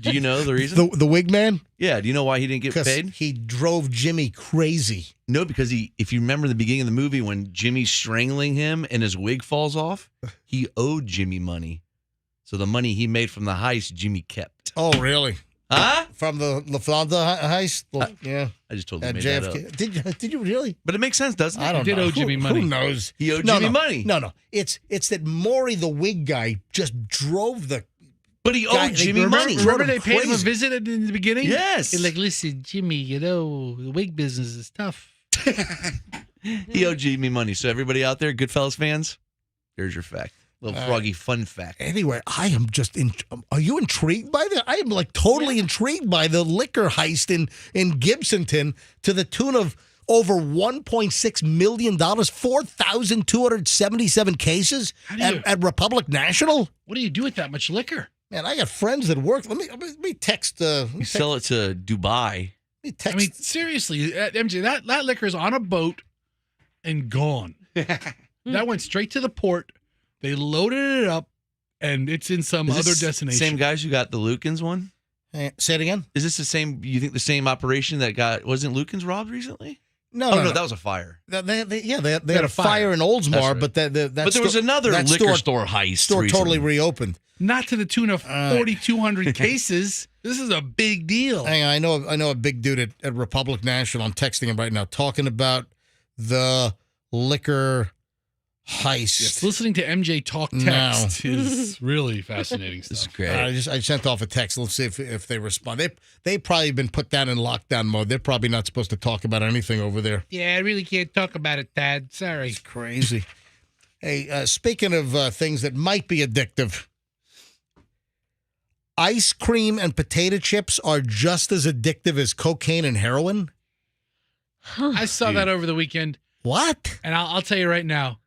Do you know the reason? The wig man? Yeah. Do you know why he didn't get paid? He drove Jimmy crazy. No, because if you remember the beginning of the movie when Jimmy's strangling him and his wig falls off, he owed Jimmy money. So the money he made from the heist, Jimmy kept. Oh, really? Huh? From the LaFleur heist? Yeah. I just totally At made JFK. that up. Did you really? But it makes sense, doesn't it? I don't He know. did owe Jimmy money. Who knows? He owed Jimmy money. No. It's that Maury, the wig guy, just drove the... But he Guy- owed Jimmy remember- money. Remember Drove him they paid him a crazy. visit in the beginning? Yes. He's like, listen, Jimmy, the wig business is tough. He owed Jimmy money. So everybody out there, Goodfellas fans, there's your fact. Little Froggy fun fact. Anyway, I am just... Are you intrigued by that? I am totally intrigued by the liquor heist in Gibsonton to the tune of over $1.6 million, 4,277 cases at Republic National. What do you do with that much liquor? Man, I got friends that work. Let me text. You sell it to Dubai. Let me text. I mean, seriously, MJ, that liquor is on a boat and gone. That went straight to the port. They loaded it up, and it's in some Is other this destination. Same guys who got the Lukens one? Say it again. Is this the same? You think the same operation that wasn't Lukens robbed recently? No, no, that was a fire. They had a fire in Oldsmar, right. but but there was another liquor store heist. Store recently. totally reopened. Not to the tune of 4,200 cases. This is a big deal. Hang on, I know a big dude at Republic National. I'm texting him right now, talking about the liquor heist. Yes, listening to MJ talk text is really fascinating stuff. This is great. I sent off a text. Let's see if they respond. They've probably been put down in lockdown mode. They're probably not supposed to talk about anything over there. Yeah, I really can't talk about it, Dad. Sorry. It's crazy. Hey, speaking of things that might be addictive, ice cream and potato chips are just as addictive as cocaine and heroin? I saw that over the weekend. What? And I'll tell you right now,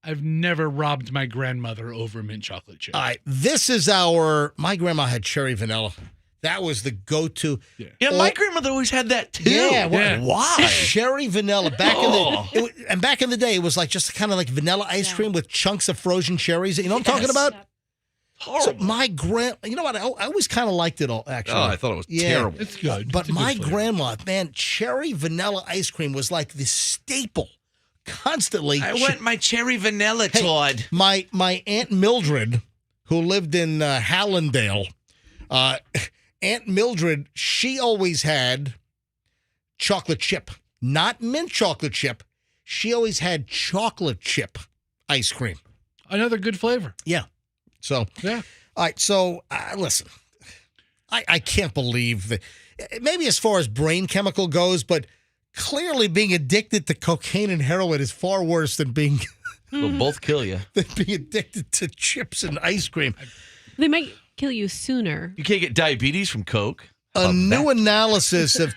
I've never robbed my grandmother over a mint chocolate chip. All right, this is my grandma had cherry vanilla. That was the go-to. Yeah, my grandmother always had that too. Yeah, why? Cherry vanilla. Back in the day, it was like just kind of like vanilla ice cream with chunks of frozen cherries. You know what I'm talking about? Horrible. So my you know what? I always kind of liked it all, actually. Oh, I thought it was terrible. It's good. But It's a good my flavor. grandma, man, cherry vanilla ice cream was like the staple. Constantly. I want my cherry vanilla, Hey, Todd. My Aunt Mildred, who lived in Hallandale, Aunt Mildred, she always had chocolate chip, not mint chocolate chip. She always had chocolate chip ice cream. Another good flavor. Yeah. So, Yeah. all right. So, listen, I can't believe that. Maybe as far as brain chemical goes, but clearly being addicted to cocaine and heroin is far worse than being They'll both kill you. addicted to chips and ice cream. They might kill you sooner. You can't get diabetes from Coke. A new analysis of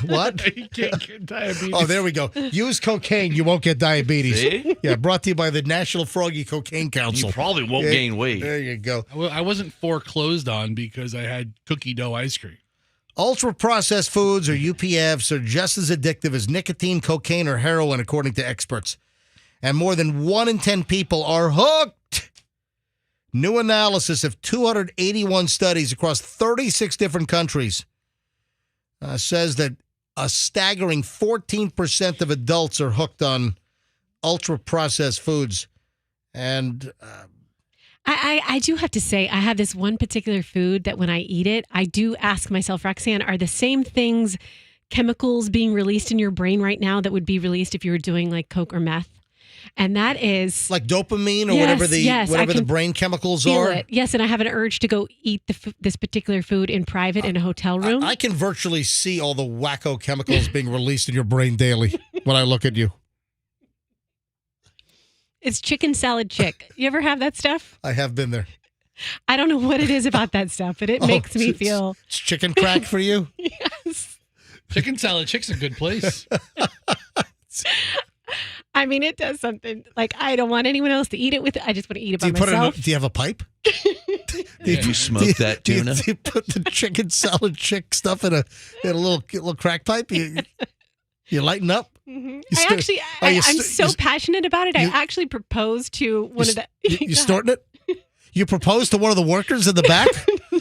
what? You can't get diabetes. Oh, there we go. Use cocaine, you won't get diabetes. See? Yeah, brought to you by the National Froggy Cocaine Council. You probably won't Yeah, gain weight. There you go. I wasn't foreclosed on because I had cookie dough ice cream. Ultra-processed foods, or UPFs, are just as addictive as nicotine, cocaine, or heroin, according to experts. And more than 1 in 10 people are hooked. New analysis of 281 studies across 36 different countries says that a staggering 14% of adults are hooked on ultra-processed foods. And I do have to say, I have this one particular food that when I eat it, I do ask myself, Roxanne, are the same things, chemicals being released in your brain right now that would be released if you were doing like Coke or meth? And that is like dopamine or Yes, whatever I the can brain chemicals feel are. it. Yes, and I have an urge to go eat this particular food in private in a hotel room. I can virtually see all the wacko chemicals being released in your brain daily when I look at you. It's chicken salad chick. You ever have that stuff? I have been there. I don't know what it is about that stuff, but it makes me feel. It's chicken crack for you? Yes. Chicken salad chick's a good place. I mean, it does something. Like, I don't want anyone else to eat it with. I just want to eat it by myself. Do you have a pipe? Did you smoke that tuna? Do you put the chicken salad chick stuff in a little crack pipe? You lighten up? Mm-hmm. You I'm so passionate about it. I actually proposed to one of the. You snorting it? You proposed to one of the workers in the back?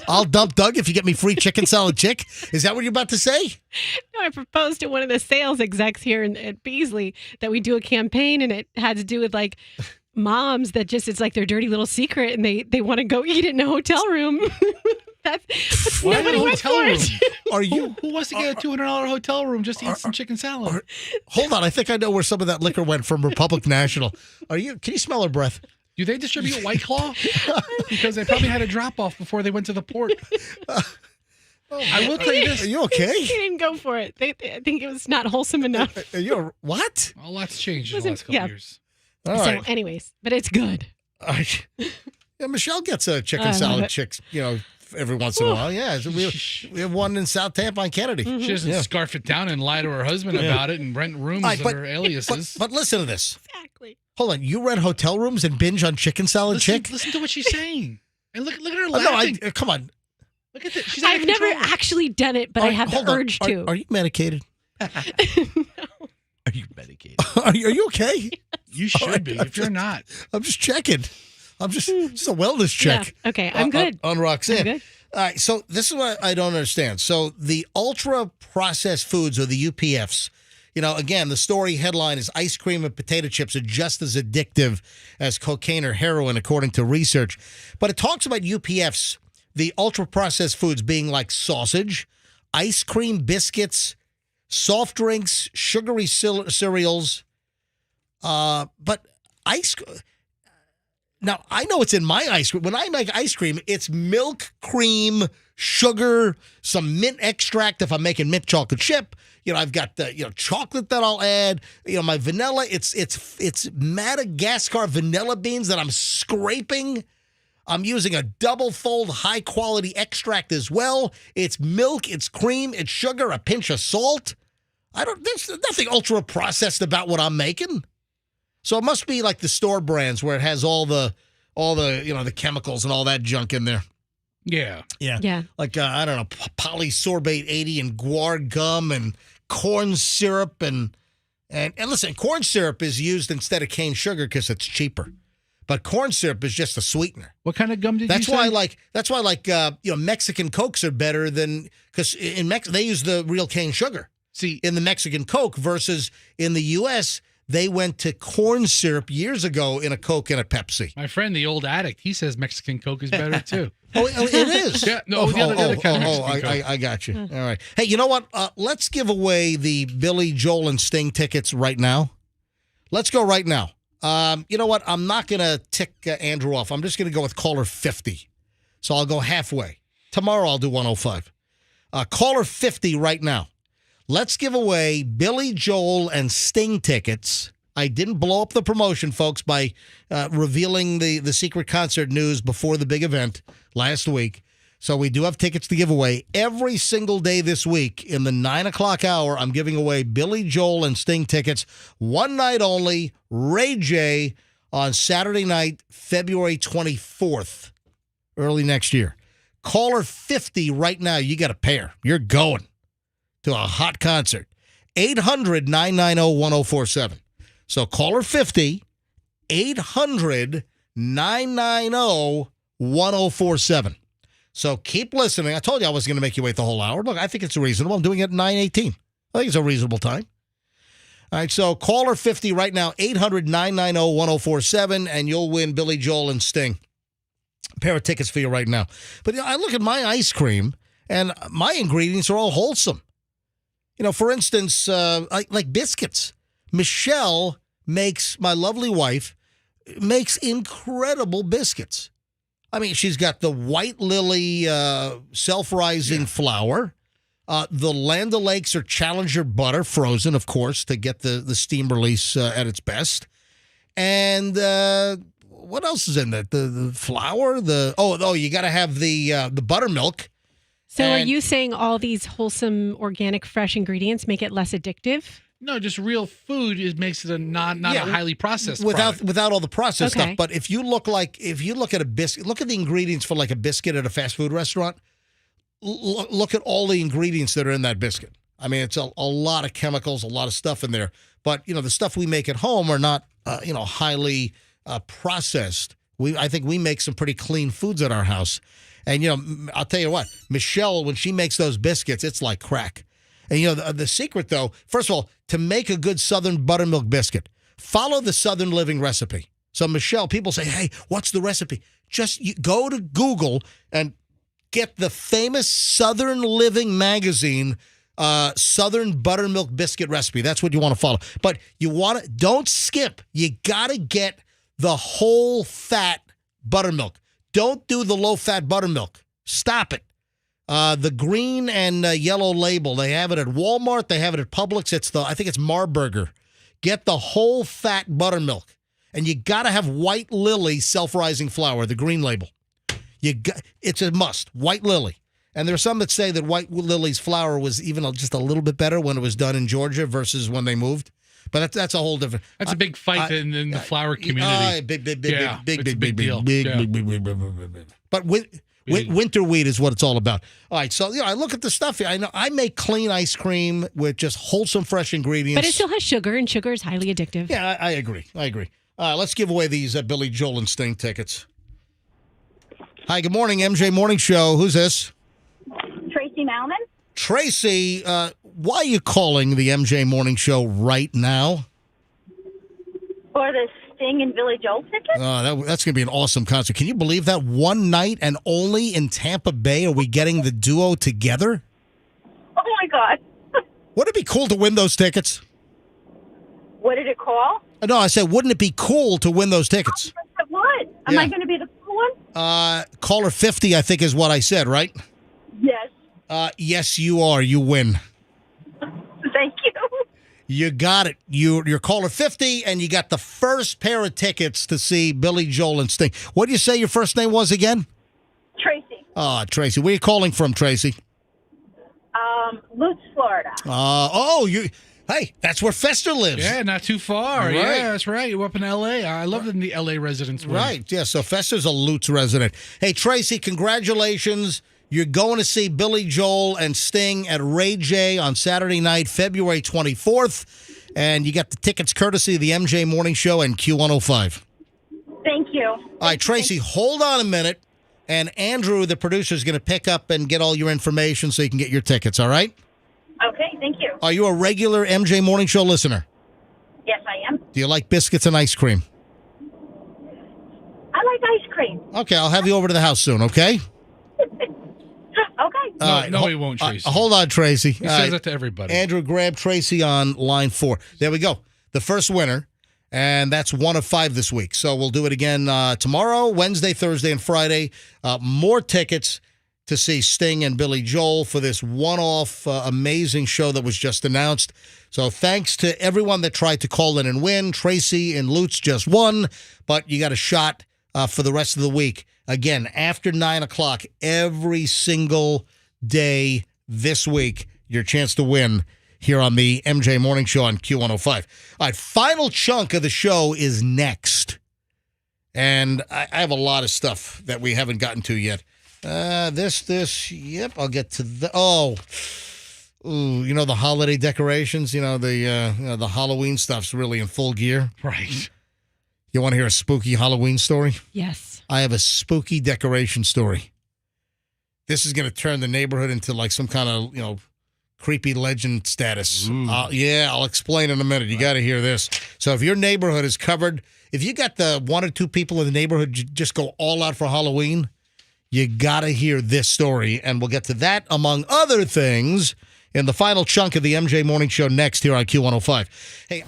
I'll dump Doug if you get me free chicken salad chick. Is that what you're about to say? No, I proposed to one of the sales execs here at Beasley that we do a campaign, and it had to do with like moms that just, it's like their dirty little secret, and they want to go eat it in a hotel room. That's Why nobody a went hotel for room? it. Are you? Who wants to get a $200 hotel room just to eat some chicken salad? Hold on, I think I know where some of that liquor went from Republic National. Can you smell her breath? Do they distribute White Claw? Because they probably had a drop off before they went to the port. I will tell you this. Are you okay? They didn't go for it. I think it was not wholesome enough. What? A lot's changed in the last couple years. All right. So, anyways, but it's good. Yeah, Michelle gets a chicken salad chicks, every once in a while. Yeah, so we have one in South Tampa on Kennedy. Mm-hmm. She doesn't scarf it down and lie to her husband about it and rent rooms under aliases. But listen to this. Exactly. Hold on, you rent hotel rooms and binge on chicken salad chick? Listen to what she's saying. And look at her laughing. No, come on. Look at this. She's I've never actually done it, but I have the urge to. Are you medicated? No. Are you medicated? Are you okay? You should be. If you're not, I'm just checking. I'm just a wellness check. Yeah. Okay, I'm good. On Roxanne. I'm good. All right, so this is what I don't understand. So the ultra processed foods, or the UPFs, again, the story headline is ice cream and potato chips are just as addictive as cocaine or heroin, according to research. But it talks about UPFs, the ultra processed foods, being like sausage, ice cream, biscuits, soft drinks, sugary cereals. But ice cream. Now, I know it's in my ice cream. When I make ice cream, it's milk, cream, sugar, some mint extract if I'm making mint chocolate chip. I've got the chocolate that I'll add. My vanilla, it's Madagascar vanilla beans that I'm scraping. I'm using a double fold high quality extract as well. It's milk, it's cream, it's sugar, a pinch of salt. There's nothing ultra processed about what I'm making. So it must be like the store brands where it has all the the chemicals and all that junk in there. Yeah. Like I don't know, polysorbate 80 and guar gum and corn syrup and listen, corn syrup is used instead of cane sugar because it's cheaper. But corn syrup is just a sweetener. What kind of gum did you say? That's why Mexican Cokes are better than, because in Mexico they use the real cane sugar. See, in the Mexican Coke versus in the U.S. they went to corn syrup years ago in a Coke and a Pepsi. My friend, the old addict, he says Mexican Coke is better too. It is? Yeah, no, the other kind of Mexican Coke. I got you. All right. Hey, you know what? Let's give away the Billy Joel and Sting tickets right now. Let's go right now. You know what? I'm not going to tick Andrew off. I'm just going to go with caller 50. So I'll go halfway. Tomorrow I'll do 105. Caller 50 right now. Let's give away Billy Joel and Sting tickets. I didn't blow up the promotion, folks, by revealing the secret concert news before the big event last week. So we do have tickets to give away every single day this week. In the 9 o'clock hour, I'm giving away Billy Joel and Sting tickets. One night only, Ray J, on Saturday night, February 24th, early next year. Caller 50 right now. You got a pair. You're going to a hot concert. 800-990-1047. So caller 50, 800-990-1047. So keep listening. I told you I was going to make you wait the whole hour. Look, I think it's reasonable. I'm doing it at 9:18. I think it's a reasonable time. All right, so caller 50 right now, 800-990-1047, and you'll win Billy Joel and Sting. A pair of tickets for you right now. But I look at my ice cream, and my ingredients are all wholesome. For instance, like biscuits. Michelle my lovely wife, makes incredible biscuits. I mean, she's got the White Lily self-rising flour. The Land O'Lakes or Challenger butter, frozen, of course, to get the steam release at its best. And what else is in that? The flour, you got to have the buttermilk. So are you saying all these wholesome, organic, fresh ingredients make it less addictive? No, just real food makes it a not a highly processed product. without all the processed Okay. stuff. But if you look at a biscuit, look at the ingredients for like a biscuit at a fast food restaurant. Look at all the ingredients that are in that biscuit. I mean, it's a lot of chemicals, a lot of stuff in there. But the stuff we make at home are not highly processed. I think we make some pretty clean foods at our house. And I'll tell you what, Michelle, when she makes those biscuits, it's like crack. And the secret, though, first of all, to make a good Southern buttermilk biscuit, follow the Southern Living recipe. So, Michelle, people say, hey, what's the recipe? Just go to Google and get the famous Southern Living magazine, Southern buttermilk biscuit recipe. That's what you want to follow. But don't skip. You got to get the whole fat buttermilk. Don't do the low fat buttermilk. Stop it. The green and yellow label, they have it at Walmart. They have it at Publix. I think it's Marburger. Get the whole fat buttermilk. And you got to have White Lily self-rising flour, the green label. It's a must. White Lily. And there are some that say that White Lily's flour was even just a little bit better when it was done in Georgia versus when they moved. But that's a whole different. That's a big fight in the flour community. Big deal. But winter wheat is what it's all about. All right, so I look at the stuff here. I know I make clean ice cream with just wholesome, fresh ingredients. But it still has sugar, and sugar is highly addictive. Yeah, I agree. Let's give away these Billy Joel and Sting tickets. Hi, good morning, MJ Morning Show. Who's this? Tracy Malman. Tracy, why are you calling the MJ Morning Show right now? For the Sting and Billy Joel tickets? That's going to be an awesome concert. Can you believe that? One night and only in Tampa Bay are we getting the duo together? Oh, my God. Wouldn't it be cool to win those tickets? What did it call? No, I said, wouldn't it be cool to win those tickets? What? Am I going to be the cool one? Caller 50, I think is what I said, right? Yes. Yes, you are. You win. Thank you. You got it. You're caller 50, and you got the first pair of tickets to see Billy Joel and Sting. What did you say your first name was again? Tracy. Tracy. Where are you calling from, Tracy? Lutz, Florida. Hey, that's where Fester lives. Yeah, not too far. Right. Yeah, that's right. We're up in L.A. I love the L.A. residents. Right, yeah, so Fester's a Lutz resident. Hey, Tracy, congratulations. You're going to see Billy Joel and Sting at Ray J on Saturday night, February 24th. And you got the tickets courtesy of the MJ Morning Show and Q105. Thank you. All right, Tracy, hold on a minute. And Andrew, the producer, is going to pick up and get all your information so you can get your tickets, all right? Okay, thank you. Are you a regular MJ Morning Show listener? Yes, I am. Do you like biscuits and ice cream? I like ice cream. Okay, I'll have you over to the house soon, okay? Okay. No, he won't, Tracy. Hold on, Tracy. He says that to everybody. Andrew, grab Tracy on line 4. There we go. The first winner, and that's 1 of 5 this week. So we'll do it again tomorrow, Wednesday, Thursday, and Friday. More tickets to see Sting and Billy Joel for this one-off amazing show that was just announced. So thanks to everyone that tried to call in and win. Tracy and Lutz just won, but you got a shot for the rest of the week. Again, after 9 o'clock, every single day this week, your chance to win here on the MJ Morning Show on Q105. All right, final chunk of the show is next. And I have a lot of stuff that we haven't gotten to yet. Yep, I'll get to the, the holiday decorations, the Halloween stuff's really in full gear. Right. You want to hear a spooky Halloween story? Yes. I have a spooky decoration story. This is going to turn the neighborhood into like some kind of, creepy legend status. I'll explain in a minute. You got to hear this. So if your neighborhood is covered, if you got the 1 or 2 people in the neighborhood just go all out for Halloween, you got to hear this story. And we'll get to that, among other things, in the final chunk of the MJ Morning Show next here on Q105. Hey.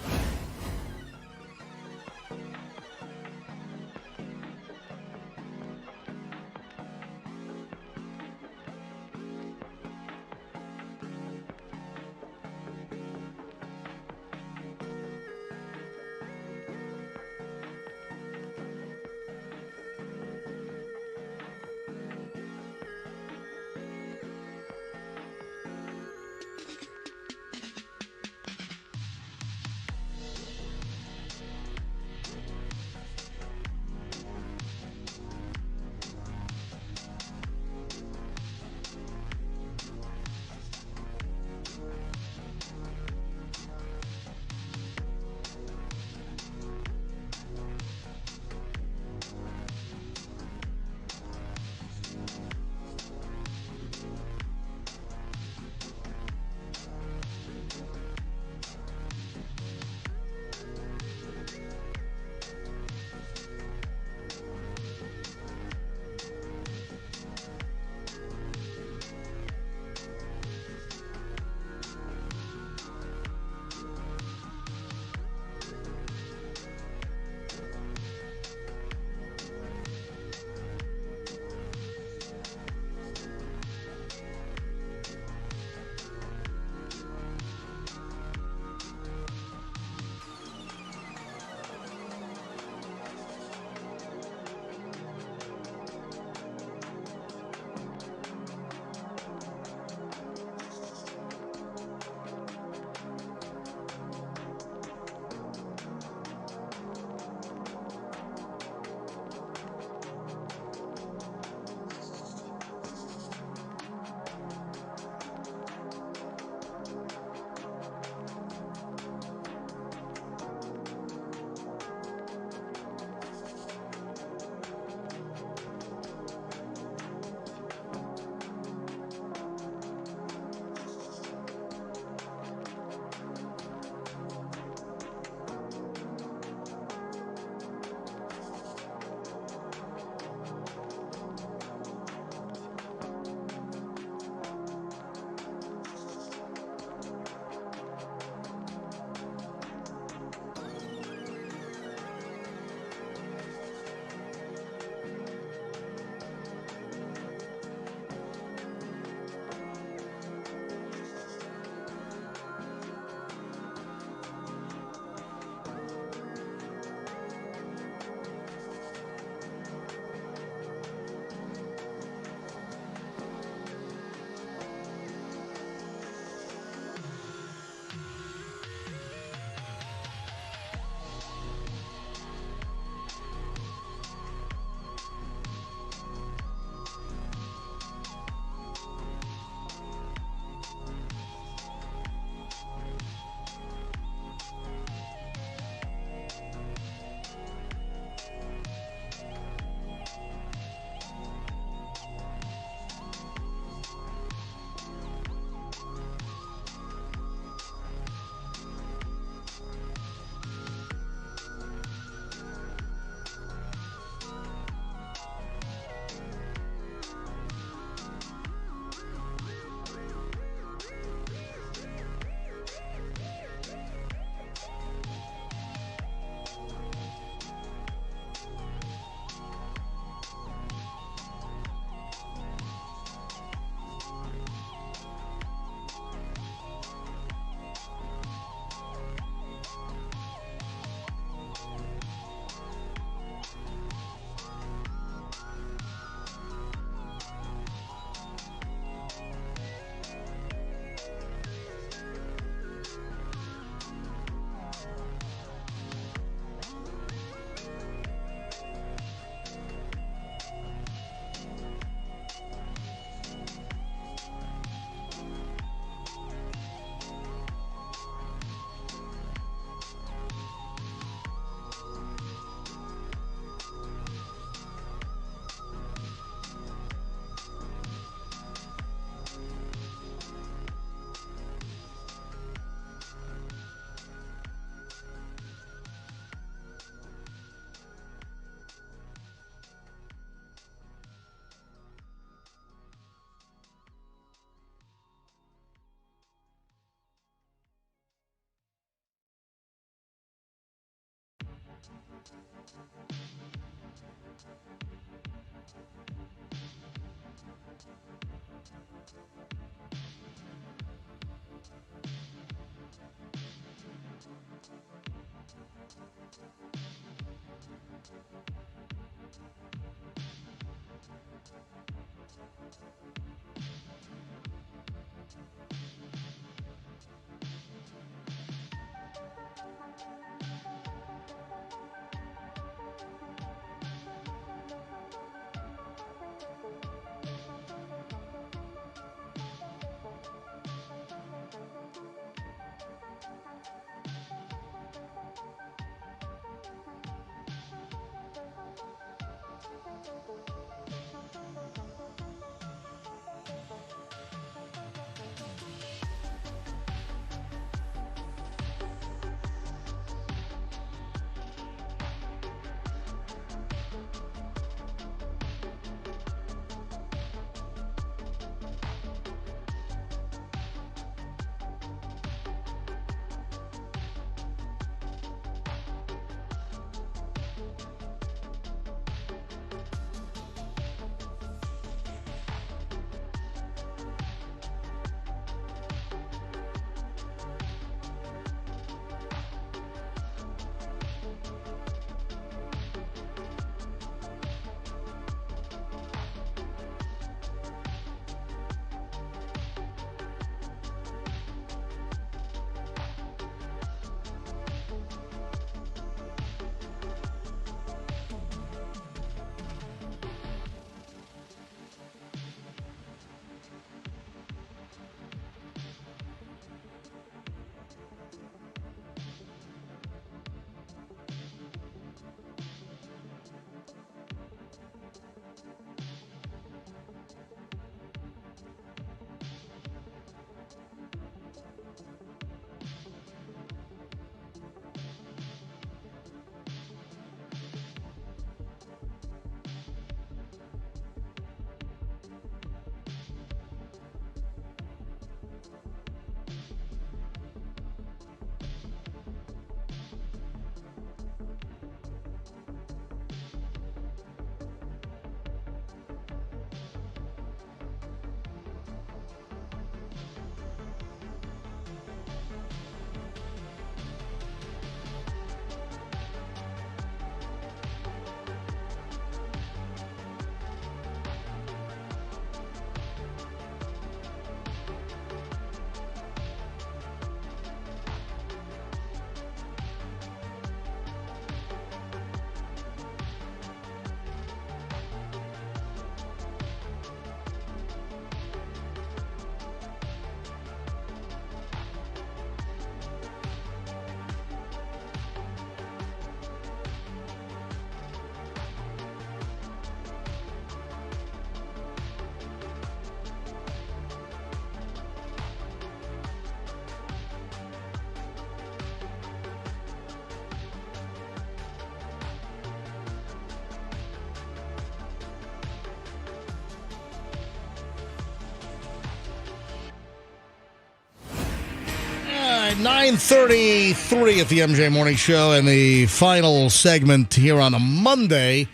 9:33 at the MJ Morning Show, and the final segment here on a Monday.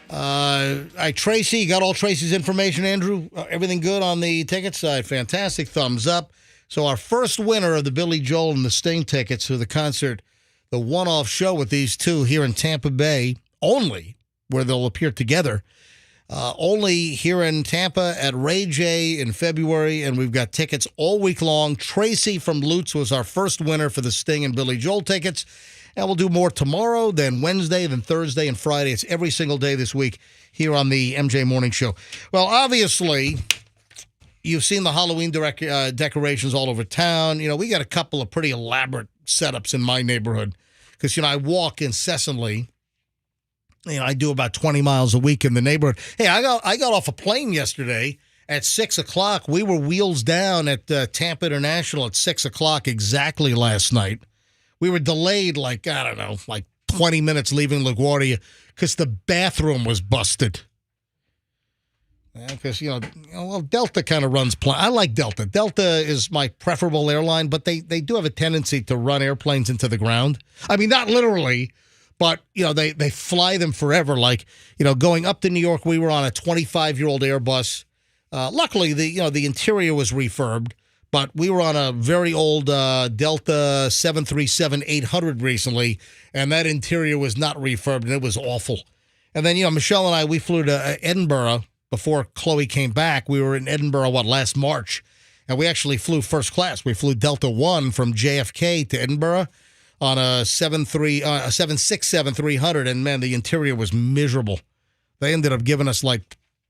Tracy, you got all Tracy's information, Andrew? Everything good on the ticket side? Fantastic. Thumbs up. So our first winner of the Billy Joel and the Sting tickets for the concert, the one-off show with these two here in Tampa Bay, only where they'll appear together. Only here in Tampa at Ray J in February, and we've got tickets all week long. Tracy from Lutz was our first winner for the Sting and Billy Joel tickets, and we'll do more tomorrow, then Wednesday, then Thursday, and Friday. It's every single day this week here on the MJ Morning Show. Well, obviously, you've seen the Halloween decorations all over town. You know, we got a couple of pretty elaborate setups in my neighborhood because, you know, I walk incessantly. You know, I do about 20 miles a week in the neighborhood. Hey, I got off a plane yesterday at 6 o'clock. We were wheels down at Tampa International at 6 o'clock exactly last night. We were delayed like 20 minutes leaving LaGuardia because the bathroom was busted. Because, Delta kind of runs I like Delta. Delta is my preferable airline, but they do have a tendency to run airplanes into the ground. I mean, not literally, but, they fly them forever. Like, going up to New York, we were on a 25-year-old Airbus. Luckily, the interior was refurbed, but we were on a very old Delta 737-800 recently, and that interior was not refurbed, and it was awful. And then, Michelle and I, we flew to Edinburgh before Chloe came back. We were in Edinburgh, last March, and we actually flew first class. We flew Delta 1 from JFK to Edinburgh on a 767-300, and, man, the interior was miserable. They ended up giving us,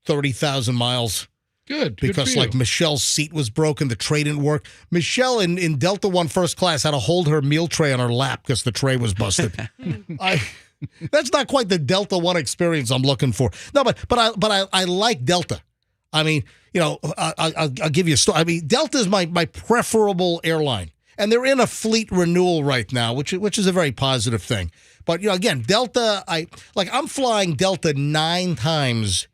30,000 miles. Good. Because, Michelle's seat was broken. The tray didn't work. Michelle in Delta 1 first class had to hold her meal tray on her lap because the tray was busted. That's not quite the Delta 1 experience I'm looking for. No, but I like Delta. I mean, I'll give you a story. I mean, Delta is my preferable airline. And they're in a fleet renewal right now, which is a very positive thing. But, again, Delta, I'm flying Delta 9 times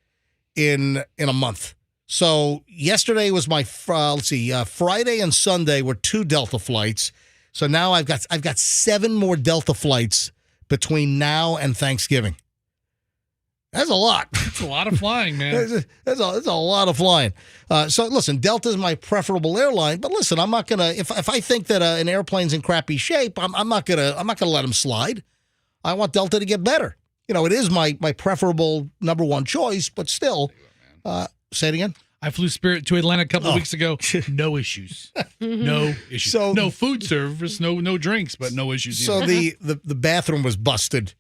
in a month. So yesterday was my Friday and Sunday were 2 Delta flights. So now I've got 7 more Delta flights between now and Thanksgiving. That's a lot. It's a lot of flying, man. That's a lot of flying. So listen, Delta is my preferable airline, but listen, I'm not gonna if I think that an airplane's in crappy shape, I'm not gonna let them slide. I want Delta to get better. It is my preferable number one choice, but still. Say it again. I flew Spirit to Atlanta a couple of weeks ago. No issues. No issues. So, no food service, no drinks, but no issues So either. the bathroom was busted.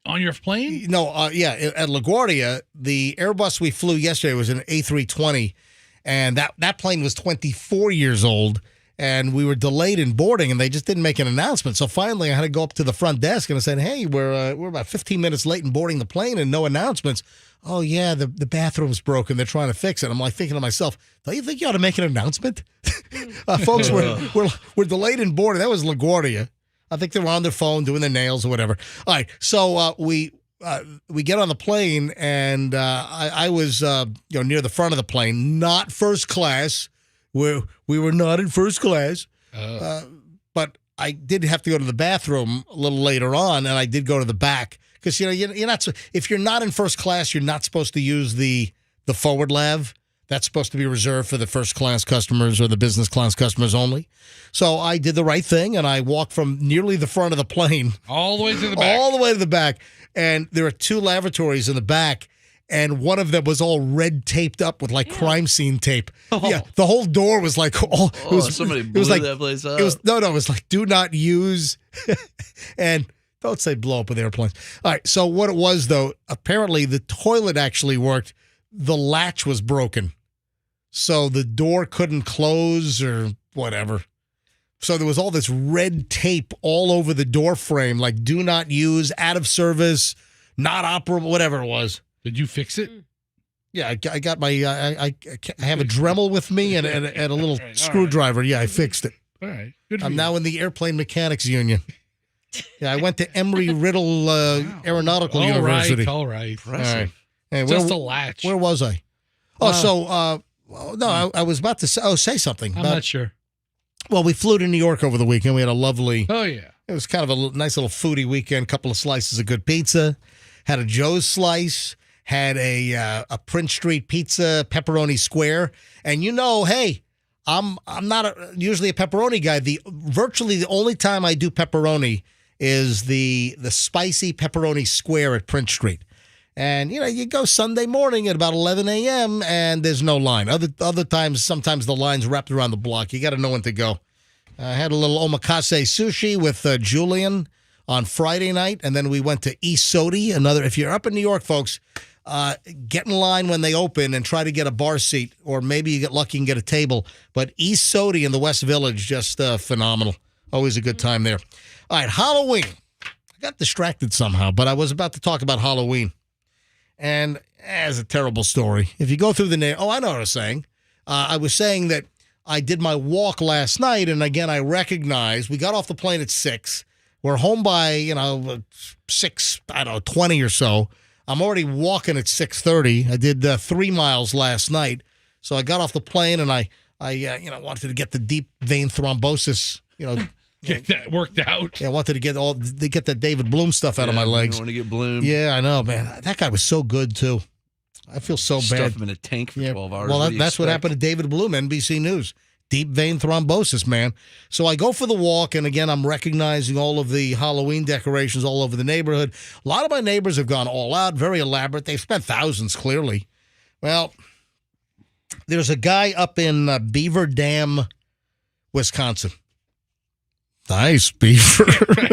On your plane? No, at LaGuardia, the Airbus we flew yesterday was an A320, and that plane was 24 years old, and we were delayed in boarding, and they just didn't make an announcement. So finally, I had to go up to the front desk and I said, "Hey, we're about 15 minutes late in boarding the plane, and no announcements." "Oh yeah, the bathroom's broken. They're trying to fix it." I'm thinking to myself, "Don't you think you ought to make an announcement?" Folks, we're delayed in boarding. That was LaGuardia. I think they were on their phone doing their nails or whatever. All right, so we get on the plane, and I was near the front of the plane, not first class. We were not in first class, but I did have to go to the bathroom a little later on, and I did go to the back because you're not. If you're not in first class, you're not supposed to use the forward lav. That's supposed to be reserved for the first class customers or the business class customers only. So I did the right thing, and I walked from nearly the front of the plane all the way to the back. All the way to the back. And there are 2 lavatories in the back, and one of them was all red taped up with crime scene tape. Oh. Yeah, the whole door was somebody blew that place up. It was do not use and don't say blow up with airplanes. All right, so what it was though, apparently the toilet actually worked. The latch was broken. So the door couldn't close or whatever. So there was all this red tape all over the door frame, do not use, out of service, not operable, whatever it was. Did you fix it? Yeah, I got my, I have a Dremel with me and a little screwdriver. Right. Yeah, I fixed it. All right. Good I'm now in the Airplane Mechanics Union. Yeah, I went to Embry-Riddle Aeronautical University. All right. Impressive. Hey, just a latch. Where was I? I was about to say something. I'm not sure. Well, we flew to New York over the weekend. We had a lovely. Oh yeah. It was kind of a nice little foodie weekend. Couple of slices of good pizza. Had a Joe's slice. Had a Prince Street pizza, pepperoni square. And hey, I'm not usually a pepperoni guy. Virtually the only time I do pepperoni is the spicy pepperoni square at Prince Street. And, you go Sunday morning at about 11 a.m. and there's no line. Other times, sometimes the line's wrapped around the block. You got to know when to go. I had a little omakase sushi with Julian on Friday night, and then we went to East Sodi. If you're up in New York, folks, get in line when they open and try to get a bar seat, or maybe you get lucky and get a table. But East Sodi in the West Village, just phenomenal. Always a good time there. All right, Halloween. I got distracted somehow, but I was about to talk about Halloween. And it's a terrible story. If you go through I know what I was saying. I was saying that I did my walk last night, and again, I recognized we got off the plane at 6. We're home by, 6:20 or so. I'm already walking at 6:30. I did 3 miles last night. So I got off the plane, and I wanted to get the deep vein thrombosis, get that worked out. Yeah, I wanted to get that David Bloom stuff out of my legs. You want to get Bloom? Yeah, I know, man. That guy was so good too. I feel so Stuff bad. him in a tank for 12 hours. Well, What do you that's what expect? happened to David Bloom, NBC News. Deep vein thrombosis, man. So I go for the walk, and again, I'm recognizing all of the Halloween decorations all over the neighborhood. A lot of my neighbors have gone all out, very elaborate. They've spent thousands, clearly. Well, there's a guy up in Beaver Dam, Wisconsin. Nice, Beaver.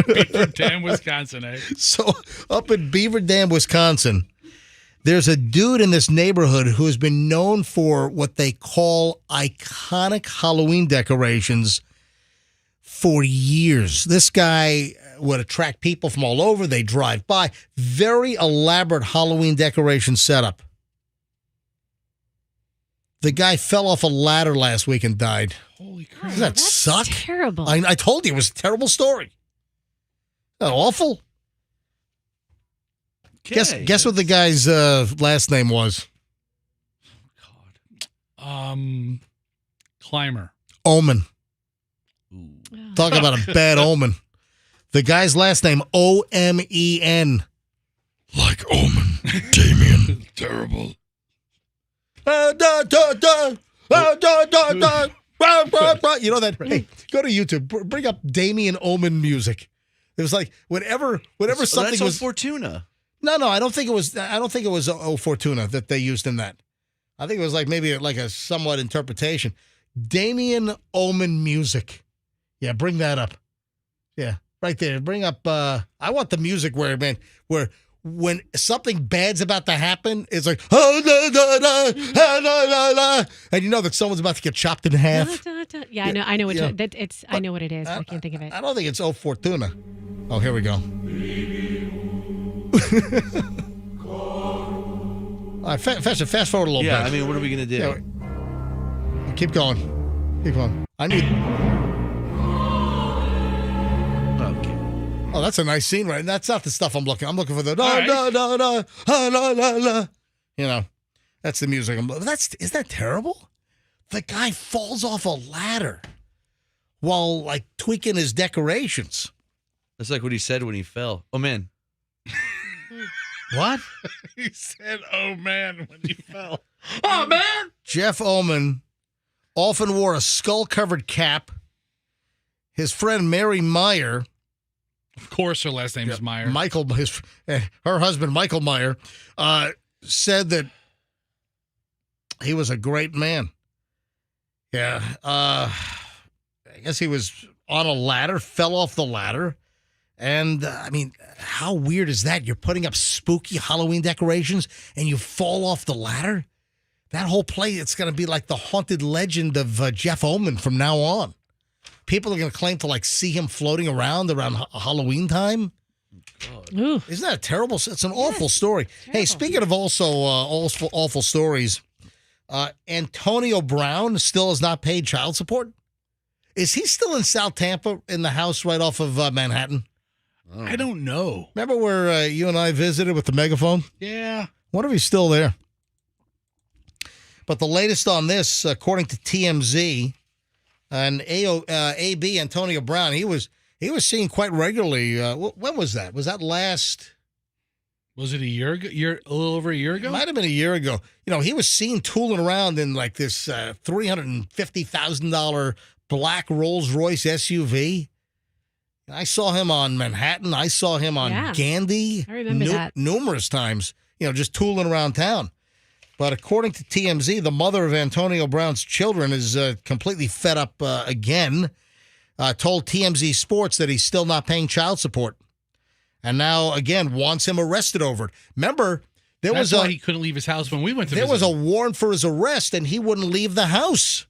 Beaver Dam, Wisconsin, eh? So up in Beaver Dam, Wisconsin, there's a dude in this neighborhood who has been known for what they call iconic Halloween decorations for years. This guy would attract people from all over. They drive by. Very elaborate Halloween decoration setup. The guy fell off a ladder last week and died. Holy crap. Does that That's suck? terrible. I told you it was a terrible story. Isn't that awful? Okay, Guess what the guy's last name was? Climber. Omen. Talk about a bad omen. The guy's last name, O-M-E-N. Like Omen. Damien. Terrible. You know that? Hey, go to YouTube. Bring up Damien Omen music. It was like whenever something that's was Fortuna. No, I don't think it was. I don't think it was O Fortuna that they used in that. I think it was like maybe like a somewhat interpretation. Damien Omen music. Yeah, bring that up. Yeah, right there. Bring up. I want the music where when something bad's about to happen, it's like and you know that someone's about to get chopped in half. Yeah, I know what Yeah. I know what it is. I can't think of it. I don't think it's O Fortuna. Oh, here we go. All right, fast forward a little bit. Yeah, I mean, what are we going to do? Yeah, keep going. Keep going. I need. Okay. Oh, that's a nice scene, right? That's not the stuff I'm looking. I'm looking for the right. You know, that's the music. Is that terrible? The guy falls off a ladder while like tweaking his decorations. That's like what he said when he fell. Oh, man. What? He said, "Oh man," when he fell. Oh man! Jeff Omen often wore a skull-covered cap. His friend Mary Meyer, Of course, her last name is Meyer. her husband Michael Meyer, said that he was a great man. Yeah, I guess he was on a ladder, fell off the ladder. And, I mean, how weird is that? You're putting up spooky Halloween decorations and you fall off the ladder? That whole play, it's going to be like the haunted legend of Jeff Omen from now on. People are going to claim to, like, see him floating around Halloween time. Ooh. Isn't that terrible? It's an awful story. Terrible. Hey, speaking of also awful stories, Antonio Brown still has not paid child support. Is he still in South Tampa in the house right off of Manhattan? I don't know. Remember where you and I visited with the megaphone? Yeah. Wonder if he's still there. But the latest on this, according to TMZ, and AB Antonio Brown, he was seen quite regularly. When was that? Was that last? Was it a year ago? A little over a year ago? It might have been a year ago. You know, he was seen tooling around in like this $350,000 black Rolls Royce SUV. I saw him on Manhattan. I saw him on Gandhi. I remember that. Numerous times, you know, just tooling around town. But according to TMZ, the mother of Antonio Brown's children is completely fed up again. Told TMZ Sports that he's still not paying child support. And now, again, wants him arrested over it. Remember, That's why he couldn't leave his house when we went to there visit was a him. warrant for his arrest, and he wouldn't leave the house.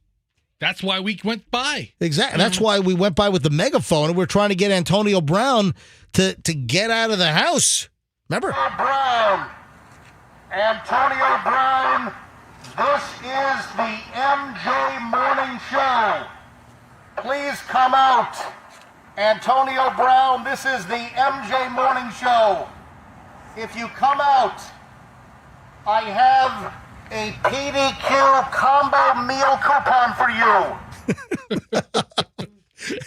That's why we went by. Exactly. That's why we went by with the megaphone, and we're trying to get Antonio Brown to get out of the house. Remember? Brown. Antonio Brown, this is the MJ Morning Show. Please come out. Antonio Brown, this is the MJ Morning Show. If you come out, I have a PDQ combo meal coupon for you.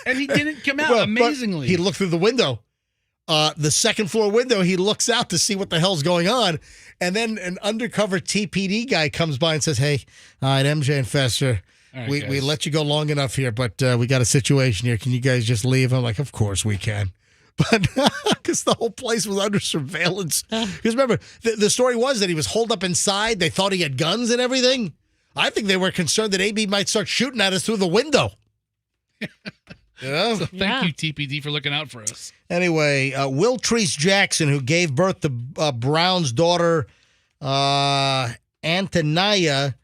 And he didn't come out, Well, but amazingly. he looked through the window. the second floor window. He looks out to see what the hell's going on. And then an undercover TPD guy comes by and says, hey, all right, MJ and Fester, right, we let you go long enough here, but we got a situation here. Can you guys just leave? I'm like, of course we can. But because the whole place was under surveillance. Because remember, the story was that he was holed up inside. They thought he had guns and everything. I think they were concerned that AB might start shooting at us through the window. So thank you, TPD, for looking out for us. Anyway, Will Treese Jackson, who gave birth to Brown's daughter, Antonia,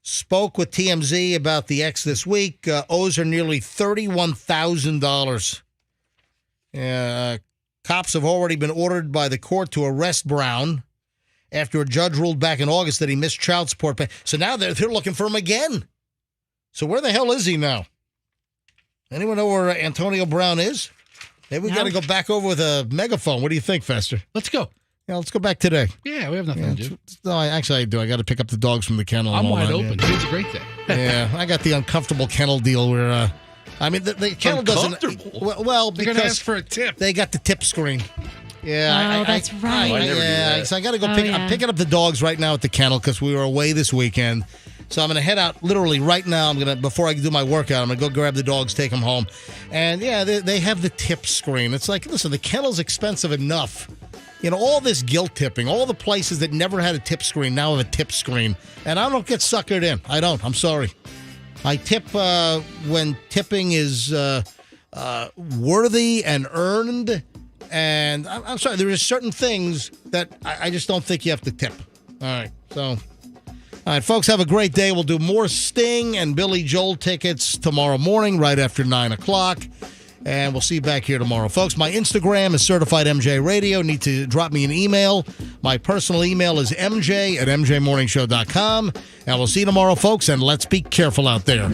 spoke with TMZ about the ex this week, owes her nearly $31,000. Cops have already been ordered by the court to arrest Brown after a judge ruled back in August that he missed child support pay. So now they're looking for him again. So where the hell is he now? Anyone know where Antonio Brown is? Maybe we got to go back over with a megaphone. What do you think, Fester? Let's go. Yeah, let's go back today. Yeah, we have nothing to do. No, I do. I got to pick up the dogs from the kennel. I'm and all wide that. open. Yeah. It's a great day. Yeah, I got the uncomfortable kennel deal where, the kennel doesn't. Well, They're going to ask for a tip. They got the tip screen. Yeah, that's right. I never do that. So I got to go I'm picking up the dogs right now at the kennel because we were away this weekend. So I'm going to head out literally right now. Before I do my workout, I'm going to go grab the dogs, take them home. And yeah, they have the tip screen. It's like, listen, the kennel's expensive enough. You know, all this guilt tipping, all the places that never had a tip screen now have a tip screen. And I don't get suckered in. I don't. I'm sorry. I tip when tipping is worthy and earned. And I'm sorry, there are certain things that I just don't think you have to tip. All right. So, all right, folks, have a great day. We'll do more Sting and Billy Joel tickets tomorrow morning right after 9 o'clock. And we'll see you back here tomorrow. Folks, my Instagram is Certified MJ Radio. Need to drop me an email. My personal email is mj@mjmorningshow.com. And we'll see you tomorrow, folks, and let's be careful out there.